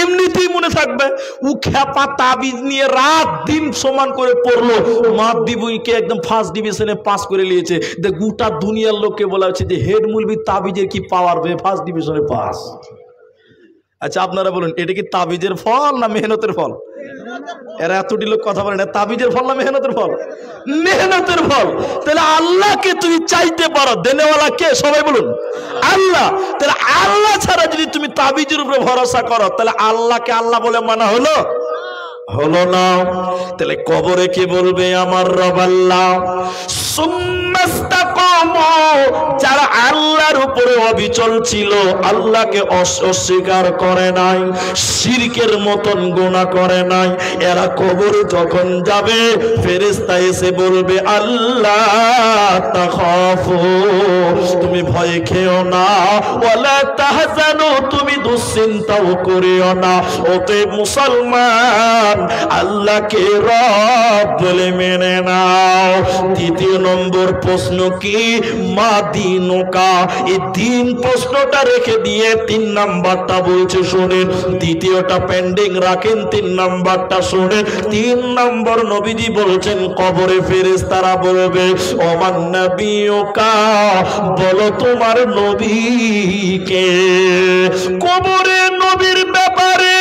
এমনিতেই মনে থাকবে। ও খেপা তাবিজ নিয়ে রাত দিন সমান করে পড়লো, মাধ্যমিকে একদম ফার্স্ট ডিভিশনে পাস করে নিয়েছে। গোটা দুনিয়ার লোককে বলা হচ্ছে যে হেড মুলবি তাবিজের কি পাওয়ার, ফার্স্ট ডিভিশনে পাস। আচ্ছা আপনারা বলুন, এটা কি তাবিজের ফল না মেহনতের ফল? এরা এতটি লোক কথা বলে না, তাবিজের ফল না মেহনতের ফল? মেহনতের ফল। তাহলে আল্লাহকে তুমি চাইতে পারো, দেনেওয়ালা কে? সবাই বলুন আল্লাহ। তাহলে আল্লাহ ছাড়া যদি তুমি তাবিজের উপরে ভরসা করো, তাহলে আল্লাহকে আল্লাহ বলে মানা হলো? হলো না। তাহলে কবরে কে বলবে আমার রব আল্লাহ? যারা আল্লাহর উপরে অবিচল ছিল, আল্লাহকে অস্বীকার করে নাই, শিরকের মতন গুনাহ করে নাই, এরা কবরে যখন যাবে, ফেরেশতা এসে বলবে আল্লাহ তাখাফু, তুমি ভয় খেও না, ওয়ালা তাহজানু, তুমি দুশ্চিন্তাও করিও না। ওতে মুসলমান, আল্লাহকে রব বলে মেনে নাও। দ্বিতীয় নম্বর প্রশ্ন কি? মা দিনুকা। এই দিন প্রশ্নটা রেখে দিয়ে 3 নাম্বারটা বলছে শুনেন, দ্বিতীয়টা পেন্ডিং রাখেন, 3 নাম্বারটা শুনেন। 3 নম্বর নবীজি বলছেন, কবরে ফেরেশতারা বলবে ওমান নবিয়ুকা, বলো তোমার নবী কে? কবরে নবীর ব্যাপারে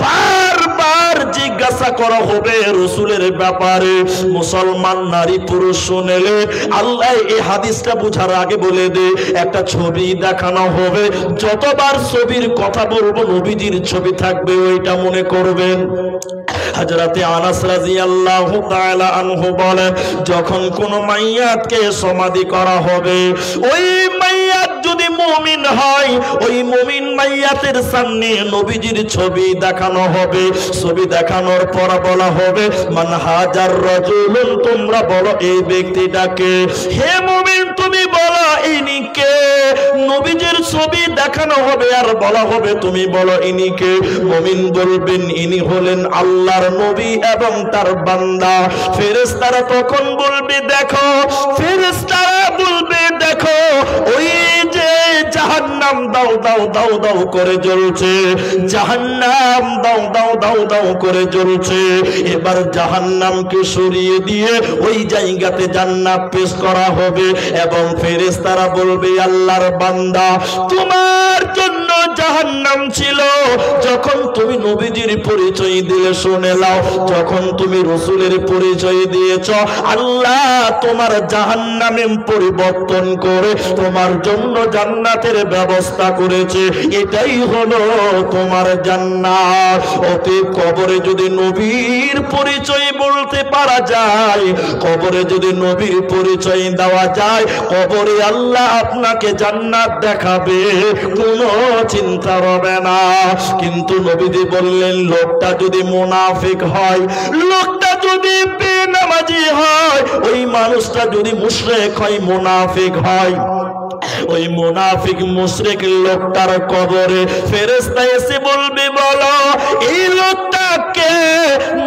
বারবার জিজ্ঞাসা করা হবে, রসুলের ব্যাপারে। মুসলমান নারী পুরুষ শুনেলে আল্লাহ এই হাদিসটা বোঝার আগে বলে দে, একটা ছবি দেখানো হবে, যতবার ছবির কথা বলবো নবীজির ছবি থাকবে, ওইটা মনে করবেন। হযরতে আনাস রাদিয়াল্লাহু তাআলা আনহু বলেন, যখন কোন মাইয়াতকে সমাধি করা হবে, ওই মাইয়াত যদি মুমিন হয়, ওই মুমিন মাইয়াতের সামনে নবীজির ছবি দেখানো হবে। ছবি দেখানোর পর বলা হবে মান হাজার রাজুলুন, তোমরা বলো এই ব্যক্তিটাকে। হে মুমিন তুমি বলো ইনি কে? নবীজির ছবি দেখানো হবে আর বলা হবে তুমি বলো ইনি কে? মুমিন বলবেন ইনি হলেন আল্লাহর নবী এবং তার বান্দা। ফেরেশতারা তখন বলবে দেখো, ফেরেশতারা বলবে দেখো, ওই যে জাহান্নাম দাও দাও দাও দাও করে জ্বলছে, জাহান্নাম দাও দাও দাও দাও করে জ্বলছে। এবার জাহান্নামকে সরিয়ে দিয়ে ওই জায়গাতে জান্নাত পেশ করা হবে এবং ফেরেশতারা বলবে আল্লাহর বান্দা, তোমার জন্য জাহান্নাম ছিল, যখন তুমি নবীজির পরিচয় দিলে শুনে নাও, যখন তুমি রাসূলের পরিচয় দিয়েছ, আল্লাহ তোমার জাহান্নামে পরিবর্তন করে তোমার জন্য জান্নাতের ব্যবস্থা ব্যবস্থা করেছে, এটাই হলো তোমার জান্নাত। অতএব কবরে যদি নবীর পরিচয় বলতে পারা যায়, কবরে যদি নবীর পরিচয় দেওয়া যায়, কবরে আল্লাহ আপনাকে জান্নাত দেখাবে, কোনো চিন্তা হবে না। কিন্তু নবীজি বললেন, লোকটা যদি মুনাফিক হয়, লোকটা যদি বেনামাজি হয়, ওই মানুষটা যদি মুশরিক হয়, মুনাফিক হয়, ওই মুনাফিক মুশরিক লোকটার কবরে ফেরেশতা এসে বলবে, বলো এই লোকটাকে।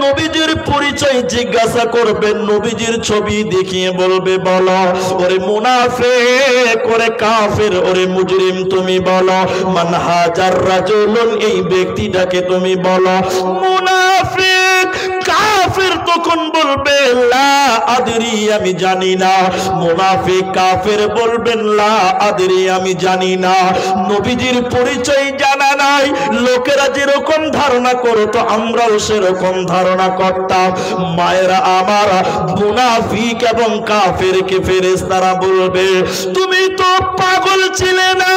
নবীজির পরিচয় জিজ্ঞাসা করবেন, নবীজির ছবি দেখিয়ে বলবে, বলো ওরে মুনাফিক, ওরে কাফের, ওরে মুজরিম তুমি বলো। মান হাজার রাজুলুন, এই ব্যক্তিটাকে তুমি বলো। মুনাফিক কাফের তখন বলবে, লা আদরি, আমি জানি না। মুনাফিক কাফের বলবেন, লা আদরি, আমি জানি না। নবীজির পরিচয় জানা নাই। লোকেরা যেরকম ধারণা করতো আমরাও সেরকম ধারণা করতাম। মায়েরা আমার, মুনাফিক এবং কাফেরকে ফেরেশতারা বলবে, তুমি তো পাগল ছিলে না,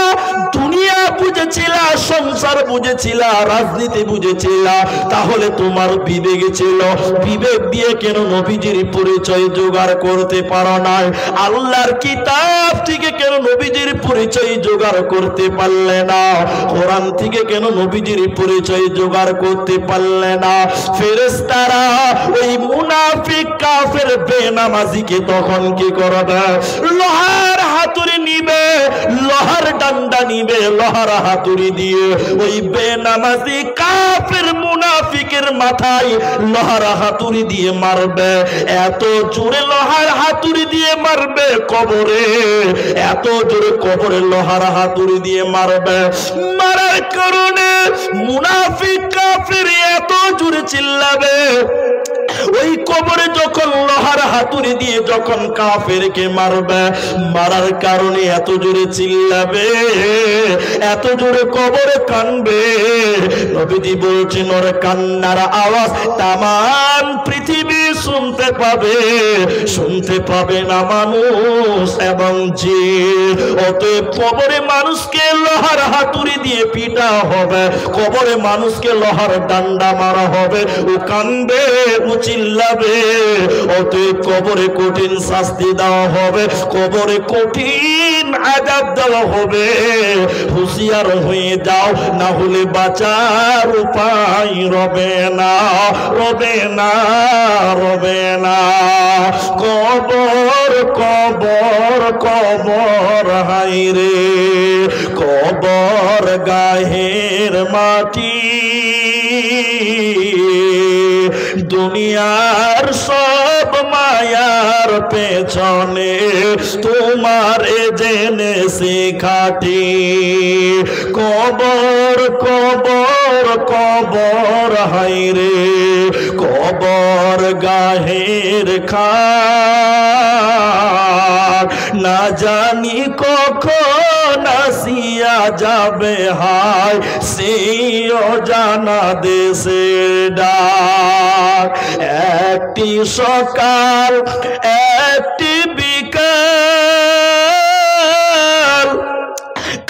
দুনিয়া বুঝেছিলা, সংসার বুঝেছিলা, রাজনীতি বুঝেছিলা, তাহলে তোমার বিবেক ছিল, বিবেক দিয়ে কেন নবীজির পরিচয় জোগাড় করতে পারো না? আল্লাহর কিতাব থেকে কেন নবীজির পরিচয় জোগাড় করতে পারলে না? কোরআন থেকে কেন নবীজির পরিচয় জোগাড় করতে পারলে না? ফেরেশতারা ওই মুনাফিক কাফের বেনামাজিকে তখন কি করবে? লোহার হাতুড়ি নিবে, লোহার ডান্ডা নিবে, লোহার হাতুড়ি দিয়ে ওই বেনামাজি কাফের মুনাফিকের মাথায় লোহার হাতুড়ি দিয়ে মারবে। এত জোরে লোহার হাতুড়ি দিয়ে মারবে কবরে, এত জোরে কবরে লোহার হাতুড়ি দিয়ে মারবে। মারার কারণে মুনাফিক কাফের এত জোরে চিল্লাবে, ওই কবরে যখন লোহার হাতুড়ি দিয়ে যখন কাফেরকে মারবে, মারার কারণে এত জোরে চিল্লাবে, এত জোরে কবরে কানবে। নবীজি বলছেন, ওর কান্নার আওয়াজ তামাম পৃথিবী শুনতে পাবে, শুনতে পাবে না মানুষ এবং জিন। অতএব কবরে মানুষকে লোহার হাতুড়ি দিয়ে পিটা হবে, কবরে মানুষকে লোহার ডান্ডা মারা হবে, ও কানবে, ও চিল্লাবে। অতএব কবরে কঠিন শাস্তি দেওয়া হবে, কবরে কঠিন আযাব দেওয়া হবে। হুঁশিয়ার হয়ে যাও, না হলে বাঁচার উপায় রবে না, রবে না, রবে না। কবর কবর কবর, হায় রে কবর গায়ের মাটি। দুনিয়ার সব মায়ার পেছনে তোমার জেনেছি খাটি। কবর কবর কবর, হায় রে কবর গাহের খার। না জানি কখন আসিয়া যাবে, হায় সেও জানা দেশের ডাক। একটি সকাল একটি বিকাল,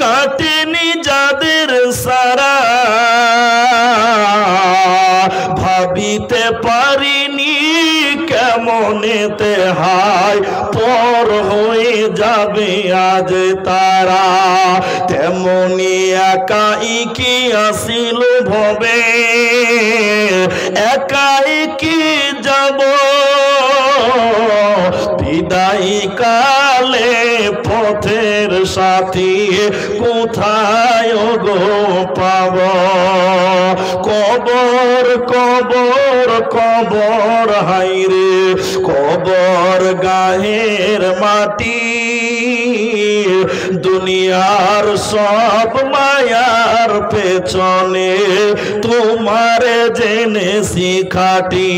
কাটেনি যাদের সারা, ভাবিতে পারিনি কেমনেতে হায় পর হয়ে যাবে আজ তারা। তেমনি একাই কি আসিল ভবে, একাই কি যাব বিদায় কালে। পথের সাথী কোথায় গো পাব? কবর কবর কবর, হায় রে কবর গায়ের মাটি। দুনিয়ার সব মায়ার পেছনে তোমার জেনেছি খাটি।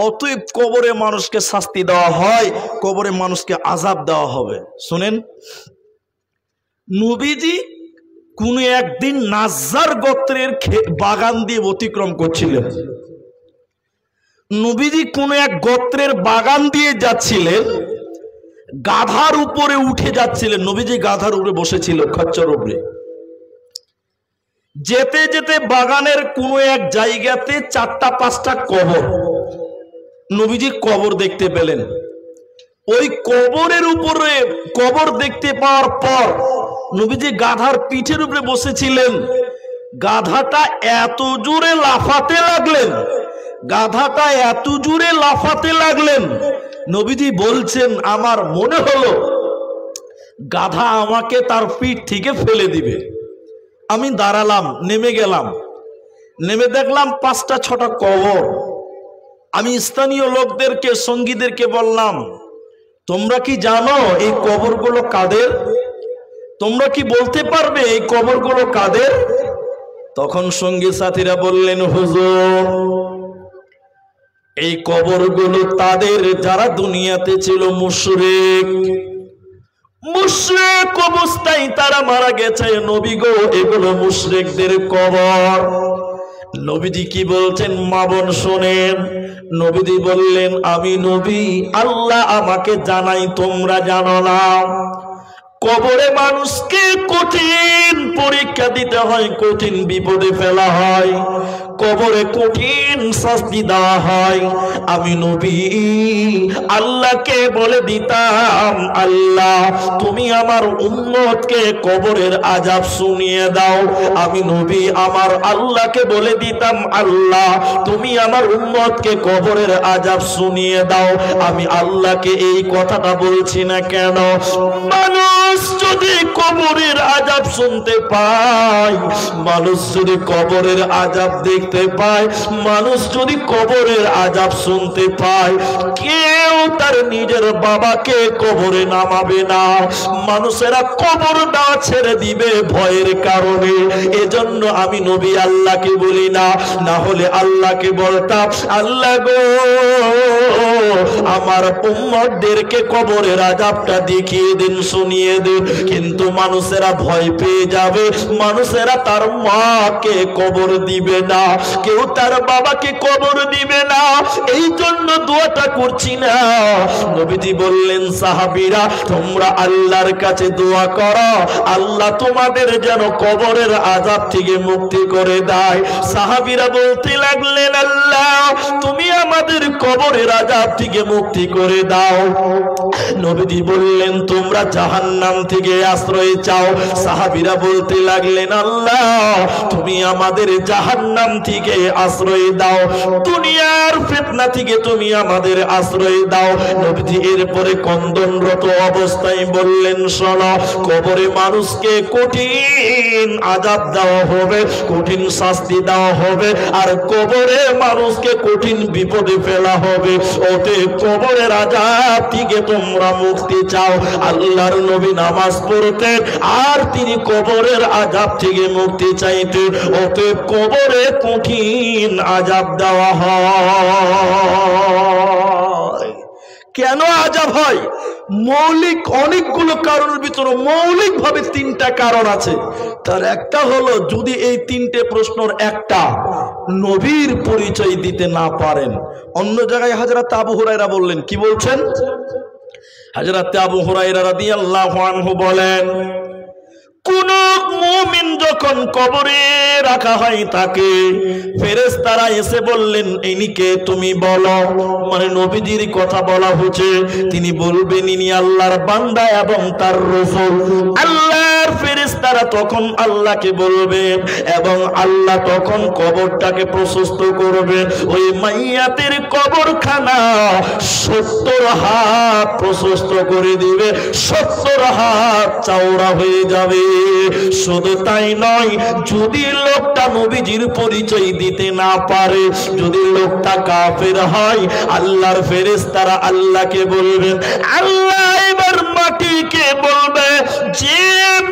অতএব কবরে মানুষকে শাস্তি দেওয়া হয়, কবরে মানুষকে আযাব দেওয়া হবে। শুনেন, নবীজি কোন একদিন নাজ্জার গোত্রের বাগান দিয়ে অতিক্রম করছিলেন। নবীজি কোন এক গোত্রের বাগান দিয়ে যাচ্ছিলেন, গাধার উপরে উঠে যাচ্ছিলেন, নবীজি গাধার উপরে বসেছিল খচ্চর উপরে। যেতে যেতে বাগানের কোনো এক জায়গাতে 4-5টা কবর, নবীজি কবর দেখতে পেলেন। ওই কবরের উপরে কবর দেখতে পাওয়ার পর নবীজি গাধার পিঠের উপরে বসেছিলেন। গাধাটা এত জোরে লাফাতে লাগলেন, গাধাটা এত জোরে লাফাতে লাগলেন, নবীজি বলছেন আমার মনে হলো গাধা আমাকে তার পিঠ থেকে ফেলে দিবে। আমি দাঁড়ালাম, নেমে গেলাম, নেমে দেখলাম 5টা-6টা কবর। আমি স্থানীয় লোকদেরকে, সঙ্গীদেরকে বললাম, তোমরা কি জানো এই কবরগুলো কাদের? তোমরা কি বলতে পারবে এই কবরগুলো কাদের? তখন সঙ্গী সাথীরা বললেন, হুজুর এই কবরগুলো তাদের যারা দুনিয়াতে ছিল মুশরিক, মুশরিক অবস্থায় তারা মারা গেছে। নবী গো, এগুলো মুশরিকদের কবর। নবীজি কি বলছেন মা বোন শোনেন। নবীজি বললেন, আমি নবী, আল্লাহ আমাকে জানাই তোমরা জানো না। কবরে মানুষকে কঠিন পরীক্ষা দিতে হয়, কঠিন বিপদে ফেলা হয়, কবরে কঠিন শাস্তি দেওয়া হয়। আমি নবী আল্লাহকে বলে দিতাম, আল্লাহ তুমি আমার উম্মতকে কবরের আযাব শুনিয়ে দাও। আমি নবী আমার আল্লাহকে বলে দিতাম, আল্লাহ তুমি আমার উম্মতকে কবরের আযাব শুনিয়ে দাও। আমি আল্লাহকে এই কথাটা বলছি না কেন? মানুষ যদি কবরের আযাব শুনতে পায়, মানুষ যদি কবরের আযাব দেখতে পায়, মানুষ যদি কবরের আযাব শুনতে পায়, কেউ তার নিজের বাবাকে কবরে নামাবে না। মানুষেরা কবরটা ছেড়ে দিবে ভয়ের কারণে। এজন্য আমি নবী আল্লাহকে বলি না, না হলে আল্লাহকে বলতাম, আল্লাহ গো আমার উম্মতদেরকে কবরের আযাবটা দেখিয়ে দিন, শুনিয়ে দিন। কিন্তু মানুষেরা ভয় পেয়ে যাবে, মানুষেরা তার মাকে কবর দিবে না, কেউ তার বাবাকে কবর দিবে না। এই জন্য দোয়াটা করছি না। নবীজি বললেন, সাহাবীরা তোমরা আল্লাহর কাছে দোয়া করো, আল্লাহ তোমাদের যেন কবরের আযাব থেকে মুক্তি করে দেয়। সাহাবীরা বলতে লাগলেন, আল্লাহ তুমি আমাদের কবরের আযাব থেকে মুক্তি করে দাও। নবীজি বললেন, তোমরা জাহান্নাম থেকে আশ্রয় চাও। সাহাবীরা বলতে লাগলেন, আল্লাহ তুমি আমাদের জাহান্নাম থেকে আশ্রয় দাও, দুনিয়ার ফিতনা থেকে তুমি আমাদের আশ্রয় দাও। নবীজি এরপরে কন্দনরত অবস্থায় বললেন, শোনো, কবরে মানুষকে কঠিন আযাব দেওয়া হবে, কঠিন শাস্তি দেওয়া হবে, আর কবরে মানুষকে কঠিন বিপদে ফেলা হবে। ওতে কবরের আযাব থেকে তোমরা মুক্তি চাও। আল্লাহর নবী নামাজ পড়তেন আর তিনি কবরের আযাব থেকে মুক্তি চাইতেন। ওতে কবরে কঠিন আযাব দেওয়া হয়। কেন আযাব হয়? মৌলিক অনেকগুলো কারণের ভিতরে মৌলিক ভাবে 3টা কারণ আছে। তার একটা হলো, যদি এই 3টে প্রশ্নের একটা নবীর পরিচয় দিতে না পারেন। অন্য জায়গায় হযরত আবু হুরায়রা বললেন, কি বলছেন? হযরত আবু হুরায়রা রাদিয়াল্লাহু আনহু বলেন, কোন মুমিন যখন কবরে রাখা হয় তাকে ফেরেশতারা এসে বললেন, ইনিকে তুমি বলো, মানে নবীজির কথা বলা হচ্ছে। তিনি বলবেন, ইনি আল্লাহর বান্দা এবং তার রাসূল। আল্লাহর ফেরেশতারা তখন আল্লাহকে বলবেন এবং আল্লাহ তখন কবরটাকে প্রশস্ত করবেন। ওই মাইয়াতের কবরখানা 70 হাত প্রশস্ত করে দিবে, 70 হাত চওড়া হয়ে যাবে। শুধু তাই নয়, যদি লোকটা নবীজির পরিচয় দিতে না পারে, যদি লোকটা কাফের হয়, আল্লাহর ফেরেশতারা আল্লাহকে বলবেন, আল্লাহ এবার মাটিকে বলবে, যে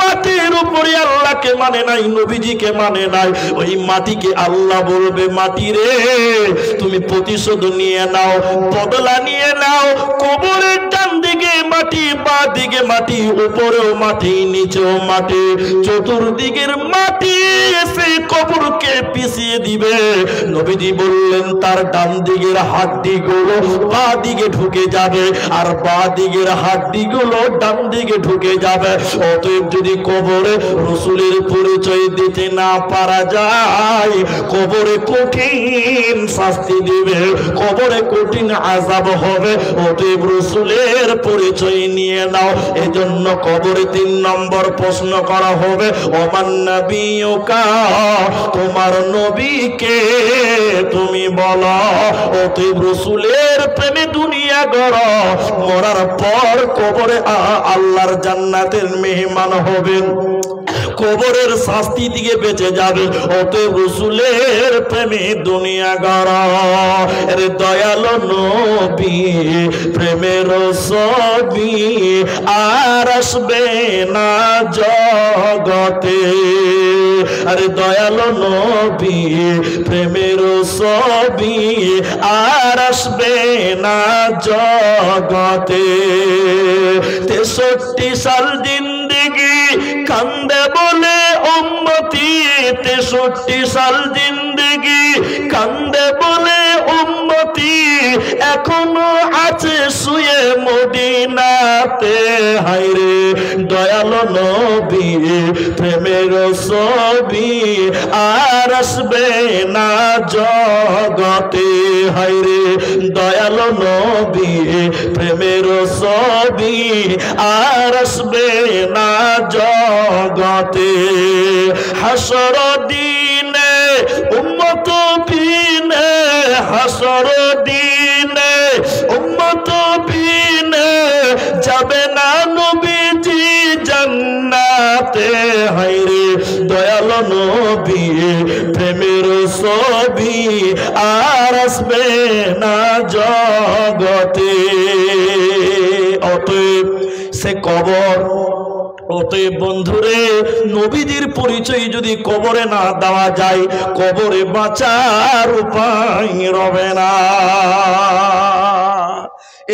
মাটির উপরে আল্লাহকে মানে নাই, নবীজিকে মানে নাই, ওই মাটিকে আল্লাহ বলবে, মাটি রে তুমি প্রতিশোধ নিয়ে নাও, বদলা নিয়ে নাও। কবরের ডান দিকে মাটি, বাম দিকে মাটি, উপরেও মাটি, নিচেও মাটি, চতুর্দিকের মাটি এসে কবরকে পিছিয়ে দিবে। নবীজি বললেন তার ডান দিকের হাড্ডিগুলো বাঁ দিকে ঢুকে যাবে, আর বাঁ দিকের হাড্ডিগুলো ডান দিকে ঢুকে যাবে। অতএব যদি কবরে রসুলের পরিচয় দিতে না পারা যায়, কবরে কঠিন শাস্তি দিবে, কবরে কঠিন আযাব হবে। অতএব রসুলের পরিচয় নিয়ে নাও। এজন্য কবরে 3 নম্বর প্রশ্ন করা হবে, ওমান নবিয়ুকা, তোমার নবীকে তুমি বলো। অতএব রসুলের প্রেমে দুনিয়া গড়ো, মরার পর কবরে আল্লাহর জান্নাতের মেহমান হবেন, কবরের শাস্তি থেকে বেঁচে যাবে। অতএব রসুলের প্রেমে দুনিয়া গড়ো। আরে দয়ালো নবী প্রেমের ছবি আর আসবে না জগতে। আরে দয়ালো নবী প্রেমের ছবি আর আসবে না জগতে। 63 সাল জিন্দেগি কান্দে বলে উম্মতি, 63 সাল জিন্দেগি কান্দে বলে উম্মতি, এখনো আছে শুয়ে মদিনাতে। হায়রে দয়ালো নবী প্রেমের ছবি আর আসবে না জগতে। হায়রে দয়ালো নবী প্রেমের ছবি আর আসবে না জগতে। হাসর দিনে উম্মত বিনে, হাসর দিনে উম্মত বিনে যাবে না নবীজি জান্নাতে। হায়রে দয়ালো নবী প্রেমের ছবি আর আসবে না জগতে। অতএব সে কবর, অতএব বন্ধুরে নবীজির পরিচয় যদি কবরে না দেওয়া যায়, কবরে বাঁচার উপায় রবে না।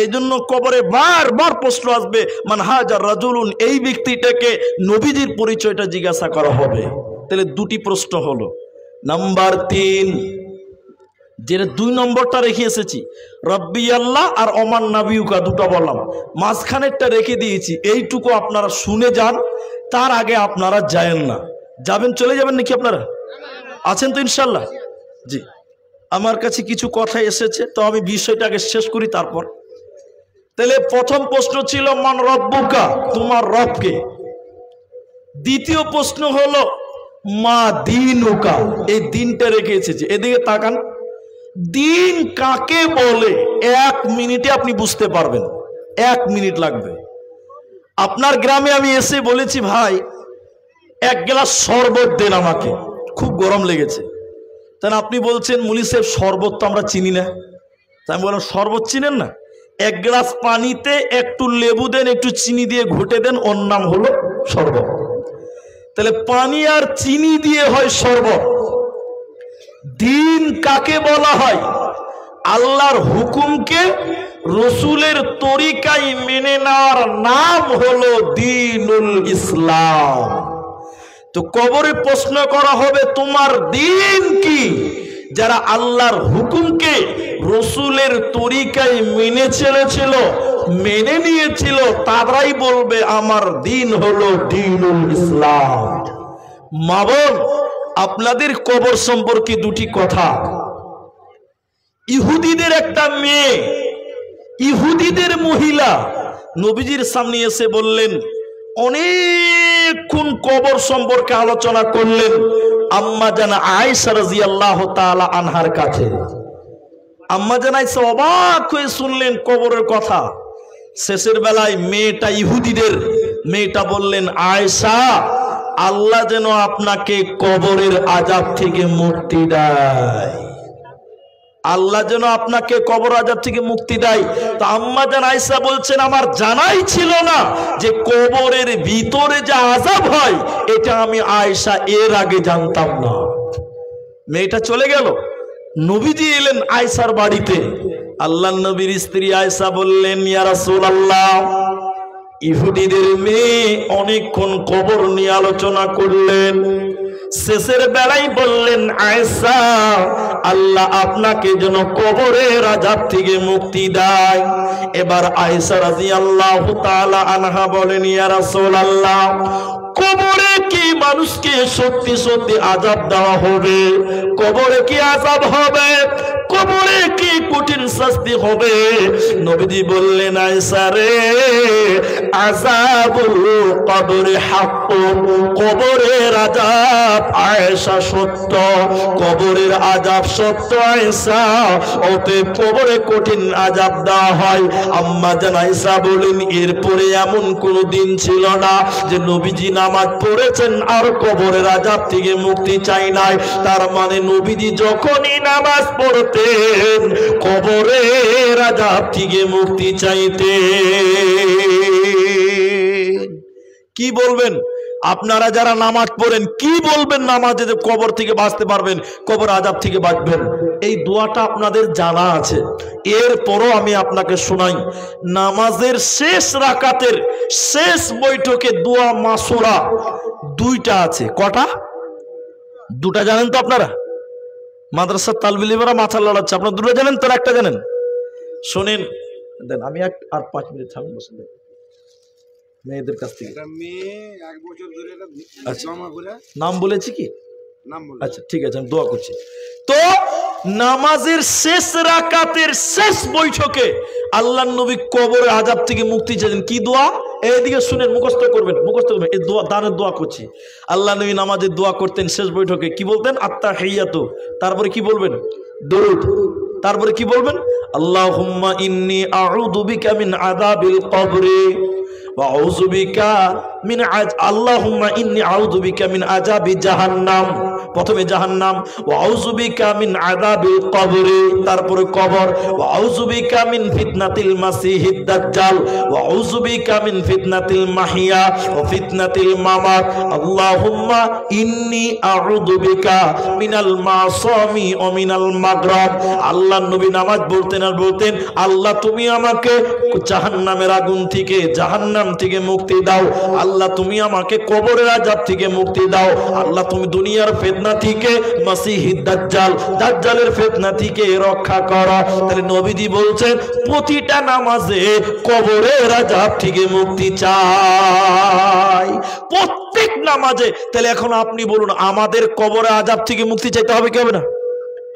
এই জন্য কবরে বারবার প্রশ্ন আসবে, মান হাজা রাজুলুন, এই ব্যক্তিটাকে নবীজির পরিচয়টা জিজ্ঞাসা করা হবে। তাহলে 2টি প্রশ্ন হলো। নাম্বার 3, যেটা 2 নম্বরটা রেখে এসেছি, রব্বি আল্লাহ আর ওমান নাবিয়ুকা, 2টা বললাম, মাঝখানেরটা রেখে দিয়েছি। এইটুকু আপনারা শুনে যান, তার আগে আপনারা যায়েন না। যাবেন, চলে যাবেন নাকি আপনারা? আছেন তো ইনশাল্লাহ? জি, আমার কাছে কিছু কথা এসেছে, তো আমি বিষয়টাকে শেষ করি তারপর। তাহলে প্রথম প্রশ্ন ছিল মান রব্বুকা, তোমার রবকে। দ্বিতীয় প্রশ্ন হলো মা দিনুকা, এই দিনটা রেখে এসেছে। এদিকে তাকান, দিন কাকে বলে 1 মিনিটে আপনি বুঝতে পারবেন। 1 মিনিট লাগবে। আপনার গ্রামে আমি এসে বলেছি, ভাই 1 গ্লাস শরবত দেন আমাকে, খুব গরম লেগেছে। তাই আপনি বলছেন মুলি সাহেব শরবত তো আমরা চিনি না। তাই আমি বললাম শরবত চিনেন না, 1 গ্লাস পানিতে একটু লেবু দেন, একটু চিনি দিয়ে ঘুটে দেন, ওর নাম হলো শরবত। তাহলে পানি আর চিনি দিয়ে হয় শরবত। দিন কাকে বলা হয়? আল্লাহর হুকুমকে রসুলের তরিকায় মেনে নেওয়ার নাম হলো দ্বীনুল ইসলাম। তো কবরে প্রশ্ন করা হবে তোমার দিন কি? যারা আল্লাহর হুকুমকে রসুলের তরিকায় মেনে চলেছিল, মেনে নিয়েছিল, তারাই বলবে আমার দিন হলো দ্বীনুল ইসলাম। মা বোন, আপনাদের কবর সম্পর্কে 2টি কথা। ইহুদিদের একটা মেয়ে, ইহুদিদের মহিলা নবীজির সামনে এসে বললেন, অনেকক্ষণ কবর সম্পর্কে আলোচনা করলেন আম্মা জান আয়েশা রাদিয়াল্লাহু তাআলা আনহার কাছে। আম্মা জান আয়েশা অবাক হয়ে শুনলেন কবরের কথা। শেষের বেলায় মেয়েটা, ইহুদিদের মেয়েটা বললেন, আয়েশা, আল্লাহ যেন আপনাকে কবরের আযাব থেকে মুক্তি দেয়, আল্লাহ যেন আপনাকে কবর আযাব থেকে মুক্তি দেয়। তো আম্মা জান আয়েশা বলছেন, আমার জানাই ছিল না যে কবরের ভিতরে যে আযাব হয়, এটা আমি আয়েশা এর আগে জানতাম না। মেয়েটা চলে গেল, নবীজি এলেন আয়েশার বাড়িতে। আল্লাহর নবীর স্ত্রী আয়েশা বললেন, ইয়া রাসূলুল্লাহ, ইহুদিদের মেয়ে অনেকক্ষণ কবর নিয়ে আলোচনা করলেন। শেষের বেলায় বললেন, আয়েশা, আল্লাহ আপনাকে যেন কবরের আযাব থেকে মুক্তি দেয়। এবার আয়েশা রাদিয়াল্লাহু তাআলা আনহা বলেন, ইয়া রাসূলুল্লাহ, কবরে কি মানুষকে সত্যি সত্যি আযাব দেওয়া হবে? কবরে কি আযাব হবে? কবরে কি কঠিন শাস্তি হবে? নবীজি বললেন, আয়েশা রে, আযাবুল কবরে হাক্কুন, কবরের আযাব আয়েশা সত্য, কবরের আযাব সত্য আয়েশা, অতএব কবরে কঠিন আযাব দেওয়া হয়। আম্মা জান আয়েশা বলেন, এরপরে এমন কোনো দিন ছিল না যে নবীজি নামাজ পড়েছেন আর কবরের আযাব থেকে মুক্তি চাই নাই। তার মানে নবীজি যখনই নামাজ পড়তেন কবরের আযাব থেকে মুক্তি চাইতেন। কি বলবেন আপনারা যারা নামাজ পড়েন, কি বলবেন নামাজে যে কবর থেকে বাঁচতে পারবেন, কবর আযাব থেকে বাঁচবেন? এই দোয়াটা আপনাদের জানা আছে, এরপরও আমি আপনাকে শোনাই। নামাজের শেষ রাকাতের শেষ বৈঠকে দোয়া মাসুরা দুইটা আছে। কটা? দুটা জানেন তো আপনারা? মাদ্রাসার তালবিল ইলমেরা মাথা লড়াচ্ছে। আপনারা দুটো জানেন তো, একটা জানেন? শোনেন, দেন আমি আর 5 মিনিট থামুন বসে মেয়েদের কাছ থেকে। নাম বলেছি কি? আচ্ছা ঠিক আছে, আমি দোয়া করছি। তো নামাজের শেষ রাকাতের শেষ বৈঠকে আল্লাহর নবী কবরের আযাব থেকে মুক্তি চাইলেন। কি দোয়া? এইদিকে শুনেন, মুখস্থ করবেন, মুখস্থ করবেন। এই দোয়া, দানের দোয়া করছি। আল্লাহ নবী নামাজের দোয়া করতেন শেষ বৈঠকে। কি বলতেন? আত্তাহিয়াতু। তারপরে কি বলবেন? দরুদ। তারপরে কি বলবেন? আল্লাহুম্মা ইন্নী আউযু বিকা মিন আযাবিল কবরি ওয়া আউযু বিকা মিন আল্লাহুম্মা ইন্নী আউযু বিকা মিন আযাবি জাহান্নাম। প্রথমে জাহান্নাম, ওয়া আউযু বিকা মিন আযাবিল কবরি, তারপরে কবর, ওয়া আউযু বিকা মিন ফিতনাতিল মাসিহিদ দাজ্জাল, ওয়া আউযু বিকা মিন ফিতনাতিল মাহিয়া ওয়া ফিতনাতিল মামাত। আল্লাহুম্মা ইন্নী আউযু বিকা মিনাল মাসামি ওয়া মিনাল মাগরাব। আল্লাহর নবী নামাজ পড়তেন আর বলতেন, আল্লাহ তুমি আমাকে জাহান্নামের আগুন থেকে, জাহান্নাম থেকে মুক্তি দাও। আল্লাহ তুমি আমাকে কবরের আযাব থেকে মুক্তি দাও। আল্লাহ তুমি দুনিয়ার ফিতনা থেকে, মাসিহিদ দাজ্জাল, দাজ্জালের ফিতনা থেকে রক্ষা করো। তাহলে নবীজি বলছেন প্রতিটা নামাজে কবরের আযাব থেকে মুক্তি চাই, প্রত্যেক নামাজে। তাহলে এখন আপনি বলুন, আমাদের কবরের আযাব থেকে মুক্তি চাইতে হবে কি হবে না?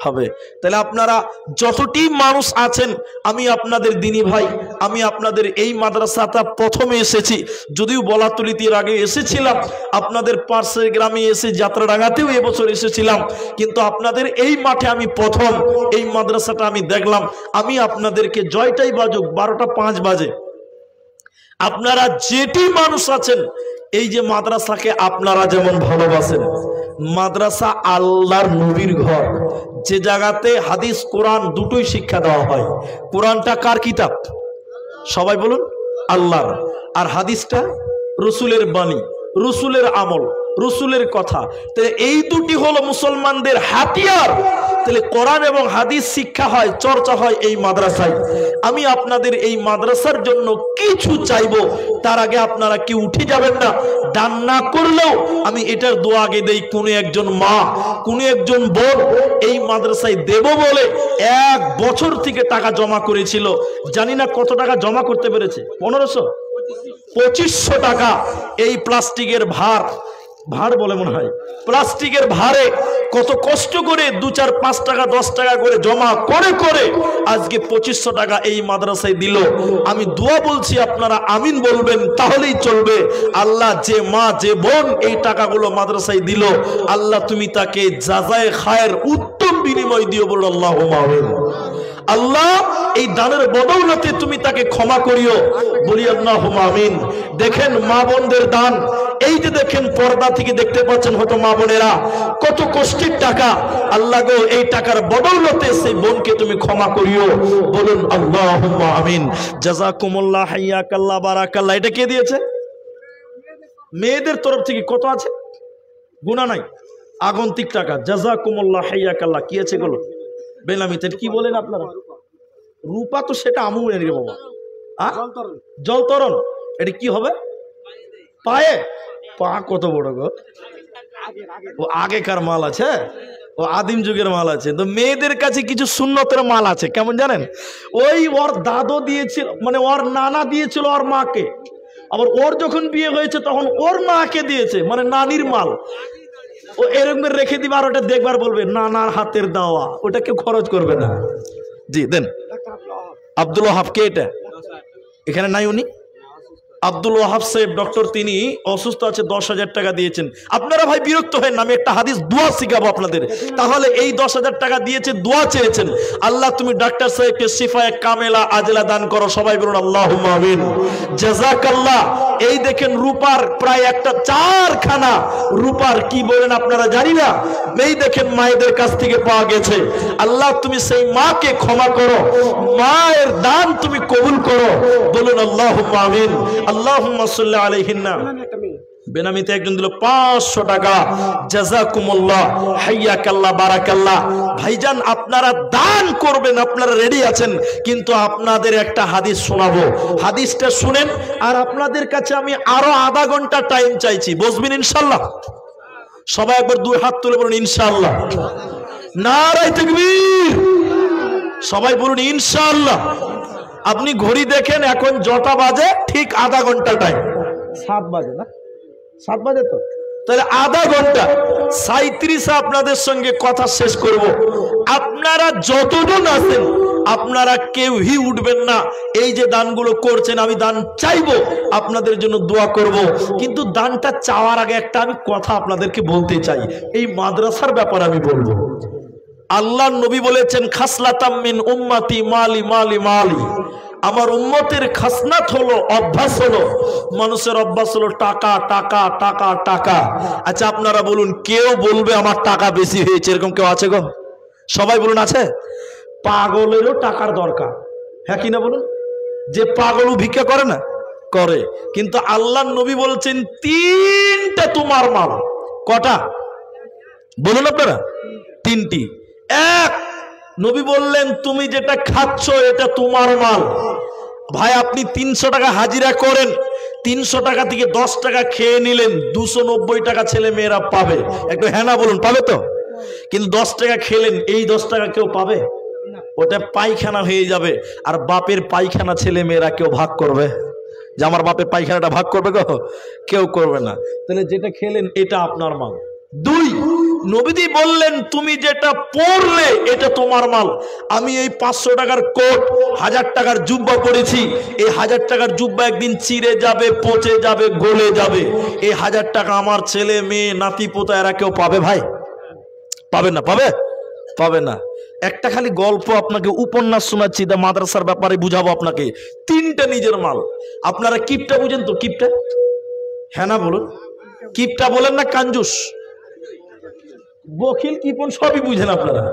হবে। তাহলে আপনারা যতটি মানুষ আছেন, আমি আপনাদের দিনী ভাই, আমি আপনাদের এই মাদ্রাসাটা প্রথমে এসেছি, যদিও বলাতলিতে এর আগে এসেছিলাম, আপনাদের পাশের গ্রামে এসে যাত্রাডাঙ্গাতেও এবছর এসেছিলাম, কিন্তু আপনাদের এই মাঠে আমি প্রথম এই মাদ্রাসাটা আমি দেখলাম। আমি আপনাদেরকে জয়টাই বাজুক 12টা 5 বাজে, আপনারা যেটি মানুষ আছেন, এই যে মাদ্রাসাকে আপনারা যেমন ভালোবাসেন, মাদ্রাসা আল্লাহর নবীর ঘর, যে জায়গাতে হাদিস কোরআন দুটোই শিক্ষা দেওয়া হয়। কোরআনটা কার কিতাব? সবাই বলুন, আল্লাহর। আর হাদিসটা রসুলের বাণী, রসুলের আমল, রসুলের কথা। তাহলে এই দুটি হলো মুসলমানদের হাতিয়ার। তাহলে কোরআন এবং হাদিস শিক্ষা হয়, চর্চা হয় এই মাদ্রাসায়। আমি আপনাদের এই মাদ্রাসার জন্য কিছু চাইবো, তার আগে আপনারা কেউ উঠে যাবেন না। দান না করলেও আমি এটার দোয়া আগে দেই, কোনো একজন মা, কোনো একজন বোন এই মাদ্রাসায় দেব বলে 1 বছর থেকে টাকা জমা করেছিল। জানি না কত টাকা জমা করতে পেরেছে, 1500, 2500 টাকা। এই প্লাস্টিকের ভার বলে মনে হয়, প্লাস্টিকের ভারে কত কষ্ট করে 2, 4, 5 টাকা 10 টাকা করে জমা করে করে আজকে 2500 টাকা এই মাদ্রাসায় দিল। আমি দোয়া বলছি, আপনারা আমিন বলবেন, তাহলেই চলবে। আল্লাহ যে মা, যে বোন এই টাকাগুলো মাদ্রাসায় দিল, আল্লাহ তুমি তাকে জাযায়ে খায়ের উত্তম বিনিময় দিও, বলো আল্লাহুম্মা আমিন। আল্লাহ এই দানের বদৌলতে তুমি তাকে ক্ষমা করিও, বলি আল্লাহুম্মা আমিন। দেখেন মা বোনদের দান, এই যে দেখেন পর্দা থেকে দেখতে পাচ্ছেন হয়তো মা বোনেরা কত কষ্টের টাকা। আল্লাহ গো, এই টাকার বদৌলতে সেই বোনকে তুমি ক্ষমা করিও, বলুন আল্লাহুম্মা আমিন। জাযাকুমুল্লাহ, হাইয়াকাল্লাহ, বারাকাল্লাহ। এটা কে দিয়েছে? মেয়েদের তরফ থেকে কত আছে গুণা নাই, আগন্তিক টাকা। জাযাকুমুল্লাহ, হাইয়াকাল্লাহ। কি আছে গুলো? বেনামিতে কি বলেন আপনারা? রূপা তো সেটা আমু এনে বাবা, জলতরণ। এটা কি হবে? পায়ে। পা কত বড় গো? ও আগেকার মাল আছে, ও আদিম যুগের মাল আছে। তো মেয়েদের কাছে কিছু সুন্নতের মাল আছে, কেমন জানেন? ওই ওর দাদু দিয়েছিল, মানে ওর নানা দিয়েছিল ওর মাকে, আবার ওর যখন বিয়ে হয়েছে তখন ওর মাকে দিয়েছে, মানে নানির মাল। ও এরকম রেখে দিবে আর ওটা দেখবার বলবে নানার হাতের দেওয়া, ওটা কেউ খরচ করবে না। জি দেন। আব্দুল ওয়াহাব কে এটা? এখানে নাই উনি? আব্দুল ওয়াহাব সাহেব ডক্টর, তিনি অসুস্থ আছে, 10,000 টাকা দিয়েছেন। আপনারা ভাই বিরক্ত হয় না, আমি একটা হাদিস দোয়া শিখাবো আপনাদের। তাহলে এই 10,000 টাকা দিয়েছে, দোয়া চেয়েছেন, আল্লাহ তুমি ডাক্তার সাহেবকে শিফায়ে কামেলা আজলা দান করো। সবাই বলুন আল্লাহুম্মা আমিন। জাযাকাল্লাহ। এই দেখেন রূপার প্রায় একটা 4খানা রূপার, কি বলেন আপনারা জানি না, এই দেখেন মায়েদের কাছ থেকে পাওয়া গেছে। আল্লাহ তুমি সেই মাকে ক্ষমা করো, মায়ের দান তুমি কবুল করো। বলুন আল্লাহুম্মা আমিন। আল্লাহুম্মা সাল্লি আলাইহিন্না। বেনামিতে একজন দিল 500 টাকা। জাযাকুমুল্লাহ, হাইয়াকাল্লাহ, বারাকাল্লাহ। ভাইজান আপনারা দান করবেন, আপনারা রেডি আছেন, কিন্তু আপনাদের একটা হাদিস শোনাবো, হাদিসটা শুনেন। আর আপনাদের কাছে আমি আরো আধা ঘন্টা টাইম চাইছি, বসবেন ইনশাআল্লাহ? সবাই একবার 2 হাত তুলে বলুন ইনশাআল্লাহ। নারায়ে তাকবীর। সবাই বলুন ইনশাআল্লাহ। আপনি ঘড়ি দেখেন এখন যটা বাজে, ঠিক আধা ঘন্টা টাইম। 7 বাজে না? 7 বাজে তো, তাহলে আধা ঘন্টা 37 আপনাদের সঙ্গে কথা শেষ করব। আপনারা যতজন আছেন আপনারা কেউই উঠবেন না। এই যে দানগুলো করছেন, আমি দান চাইবো, আপনাদের জন্য দোয়া করব, কিন্তু দানটা চাওয়ার আগে একটা আমি কথা আপনাদেরকে বলতে চাই। এই মাদ্রাসার ব্যাপারে আমি বলবো। আল্লাহর নবী বলেছেন খাসলাতাম মিন উম্মতি মালি মালি মালি। আমার উম্মতের খাসনাত হলো, অভ্যাস হলো, মানুষের অভ্যাস হলো টাকা টাকা টাকা টাকা। আচ্ছা আপনারা বলুন, কেউ বলবে আমার টাকা বেশি হয়েছে, এরকম কেউ আছে গো? সবাই বলুন আছে? পাগলেরও টাকার দরকার, হ্যাঁ কি না বলুন? যে পাগলও ভিক্ষা করে না? করে। কিন্তু আল্লাহর নবী বলছেন 3টা তোমার মাল। কটা বলুন আপনারা? 3টি। এক, নবী বললেন তুমি যেটা খাচ্ছ এটা তোমার মাল। ভাই আপনি 300 টাকা হাজিরা করেন, 300 টাকা থেকে 10 টাকা খেয়ে নিলেন, 290 টাকা ছেলে মেয়েরা পাবে। একটু হ্যাঁ না বলুন, পাবে তো? কিন্তু 10 টাকা খেলেন, এই 10 টাকা কেউ পাবে? ওটা পায়খানা হয়ে যাবে। আর বাপের পায়খানা ছেলে মেয়েরা কেউ ভাগ করবে? যে আমার বাপের পায়খানাটা ভাগ করবে গো? কেউ করবে না। তাহলে যেটা খেলেন এটা আপনার মাল। 2, নবীজি বললেন তুমি যেটা পরলে এটা তোমার মাল। আমি এই 500 টাকার কোট, 1000 টাকার জুব্বা পরেছি, এই 1000 টাকার জুব্বা একদিন চিরে যাবে, পচে যাবে, গলে যাবে। এই 1000 টাকা আমার ছেলে মেয়ে নাতি পোতা এরা কেউ পাবে ভাই? পাবে না। পাবে? পাবে না। একটা খালি গল্প আপনাকে উপন্যাস শোনাচ্ছি, দা মাদ্রাসার ব্যাপারে বুঝাবো আপনাকে। 3টা নিজের মাল। আপনারা কিপটা বুঝেন তো? কিপটা, হ্যাঁ না বলুন? কিপটা বলেন না কাঞ্জুস, বকিল, কিপন সবই বুঝেন আপনারা।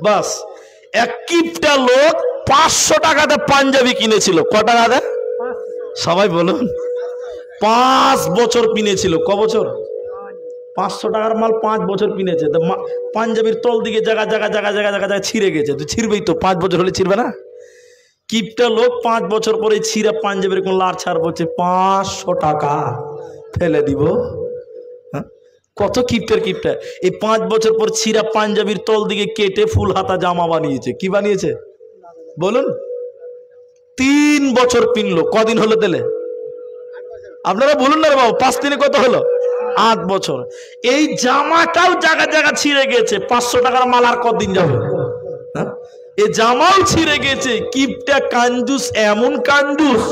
বাস, এক কিপটা লোক 500 টাকাতে পাঞ্জাবি কিনেছিল। ক টাকাতে? সবাই বলুন। 5 বছর কিনেছিল। ক বছর? 500 টাকার মাল 5 বছর কিনেছে। পাঞ্জাবির তল দিকে জায়গা জায়গা জায়গা জায়গা জায়গা জায়গা ছিঁড়ে গেছে। তো ছিঁড়বেই তো, 5 বছর হলে ছিঁড়বে না? কিপটা লোক 5 বছর পরে ছিঁড়া পাঞ্জাবির কোন লার ছাড় বলছে 500 টাকা ফেলে দিব। কত কিপটার কিপটা! এই 5 বছর পর ছিঁড়া পাঞ্জাবির তল দিকে কেটে ফুল হাতা জামা বানিয়েছে। কি বানিয়েছে বলুন? 3 বছর পিনলো। কদিন হলো তেলে? আপনারা বলুন না রে বাবু, 5 দিনে কত হলো? 8 বছর। এই জামাটাও জায়গা জায়গা ছিঁড়ে গেছে। 500 টাকার মাল আর কতদিন যাবে? এই জামাও ছিঁড়ে গেছে। কিপটা কাঞ্জুস, এমন কাঞ্জুস,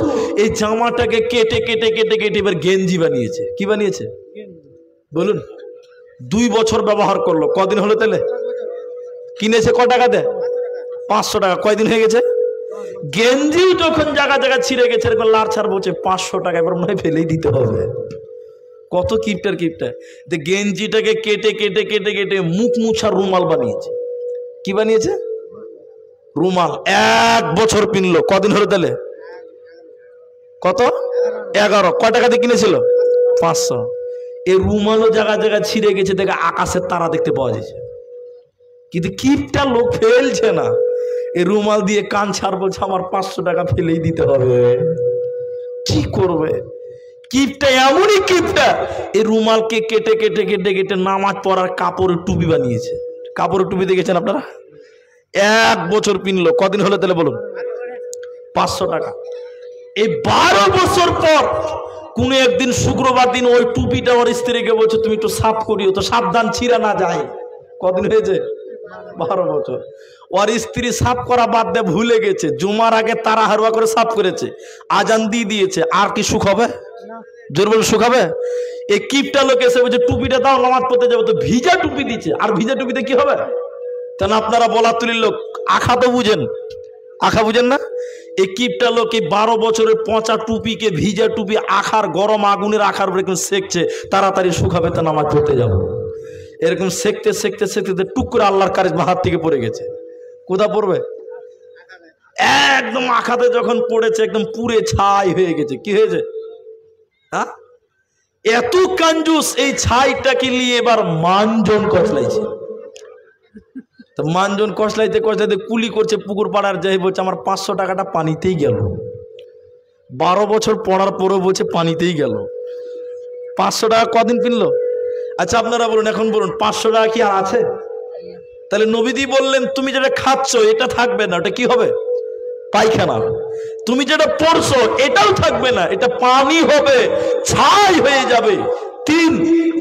এই জামাটাকে কেটে কেটে কেটে কেটে এবার গেঞ্জি বানিয়েছে। কি বানিয়েছে বলুন? 2 বছর ব্যবহার করলো। কদিন হলো তেলে? কিনেছে ক টাকাতে? 500 টাকা। কয়দিন হয়ে গেছে? গেঞ্জি তখন জায়গা জায়গা ছিঁড়ে গেছে, এরকম লার ছাড় বলছে 500 টাকা, এবার মনে ফেলেই দিতে হবে। কত কিপটার কিপটা! গেঞ্জিটাকে কেটে কেটে কেটে কেটে মুখ মুছার রুমাল বানিয়েছে। কি বানিয়েছে? রুমাল। 1 বছর পিনলো। কদিন হলো তাহলে? কত? 11। ক টাকাতে কিনেছিল? 500। এই রুমালও জায়গা জায়গা ছিঁড়ে গেছে, দেখে আকাশের তারা দেখতে পাওয়া যাচ্ছে। কিন্তু কিপটা লোক ফেলছে না, এই রুমাল দিয়ে কান ছাড় বলছে আমার 500 টাকা ফেলেই দিতে হবে। কি করবে? কিপটা এমনই কিপটা, এই রুমালকে কেটে কেটে কেটে কেটে নামাজ পড়ার কাপড়ের টুপি বানিয়েছে। কাপড়ের টুপি দেখেছেন আপনারা? 1 বছর পিনলো। কদিন হলো তাহলে বলুন? 500 টাকা। এই 12 বছর পর কোন একদিন শুক্রবার দিন ওই টুপিটা ওর স্ত্রীকে বলছে তুমি একটু সাফ করিও তো, সাবধান ছিঁড়া না যায়। কদিন হয়েছে? 12 বছর। ওর স্ত্রী সাফ করা বাদ দিয়ে ভুলে গেছে, জুমার আগে তারা হারুয়া করে সাফ করেছে, আজান দিয়ে দিয়েছে। আর কি সুখ হবে? জোর বলে সুখ হবে? এই কিপটা লোক এসে বলছে টুপিটা দাও, নামাজ পড়তে যাবো, তো ভিজা টুপি দিচ্ছে। আর ভিজা টুপিতে কি হবে? কেন আপনারা বলা তুলির লোক, আখা তো বুঝেন, আখা বুঝেন না? এই কিপটা লোক এই 12 বছরের পচা টুপিকে ভিজা টুপি আখার গরম আগুনের আখার উপরে সেঁকছে, তাড়াতাড়ি শুকাবে তো নামাজ পড়তে যাবো। এরকম সেঁকতে সেঁকতে সেঁকতে টুক করে আল্লাহর কারিশমা হাত থেকে পড়ে গেছে। কোথা পড়বে? একদম আখাতে যখন পড়েছে একদম পুরে ছাই হয়ে গেছে। কি হয়েছে? হ্যাঁ, এত কাঞ্জুস, এই ছাইটাকে নিয়ে এবার মানজন কচলাইছে। তো মানজন কচলাইতে কচলাইতে কুলি করছে পুকুর পাড়ার, যাই বলছে আমার 500 টাকাটা পানিতেই গেল। 12 বছর পড়ার পরও বলছে পানিতেই গেল। 500 টাকা কদিন পিনলো? আচ্ছা আপনারা বলুন, এখন বলুন 500 টাকা কি আর আছে? তাহলে নবীজি বললেন তুমি যেটা খাচ্ছ এটা থাকবে না, ওটা কি হবে? পায়খানা। তুমি যেটা পড়ছো এটাও থাকবে না, এটা পানি হবে, ছাই হয়ে যাবে। 3,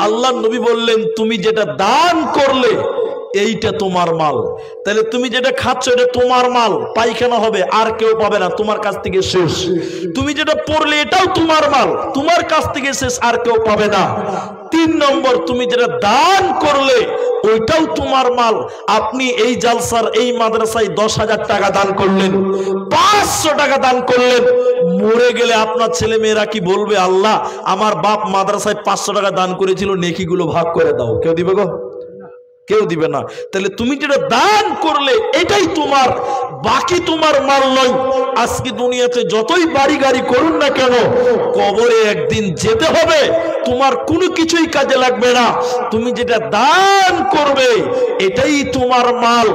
আল্লাহ নবী বললেন তুমি যেটা দান করলে এইটা তোমার মাল। তাহলে তুমি যেটা খাচ্ছ এটা তোমার মাল, পায়খানা হবে, আর কেউ পাবে না, তোমার কাছ থেকে শেষ। তুমি যেটা পড়লে এটাও তোমার মাল, তোমার কাছ থেকে শেষ, আর কেউ পাবে না। 3 নম্বর, তুমি যেটা দান করলে ওইটাও তোমার মাল। আপনি এই জালসার এই মাদ্রাসায় 10,000 টাকা দান করলেন, 500 টাকা দান করলেন, মরে গেলে আপনার ছেলে মেয়েরা কি বলবে? আল্লাহ আমার বাপ মাদ্রাসায় 500 টাকা দান করেছিল, নেকিগুলো ভাগ করে দাও। কেউ দিবে গো? কেউ দিবে না। তাহলে তুমি যেটা দান করলে এটাই তোমার, বাকি তোমার মাল নয়। আজকে দুনিয়াতে যতই বাড়ি গাড়ি করুন না কেন, কবরে একদিন যেতে হবে, তোমার কোনো কিছুই কাজে লাগবে না। তুমি যেটা দান করবে এটাই তোমার মাল।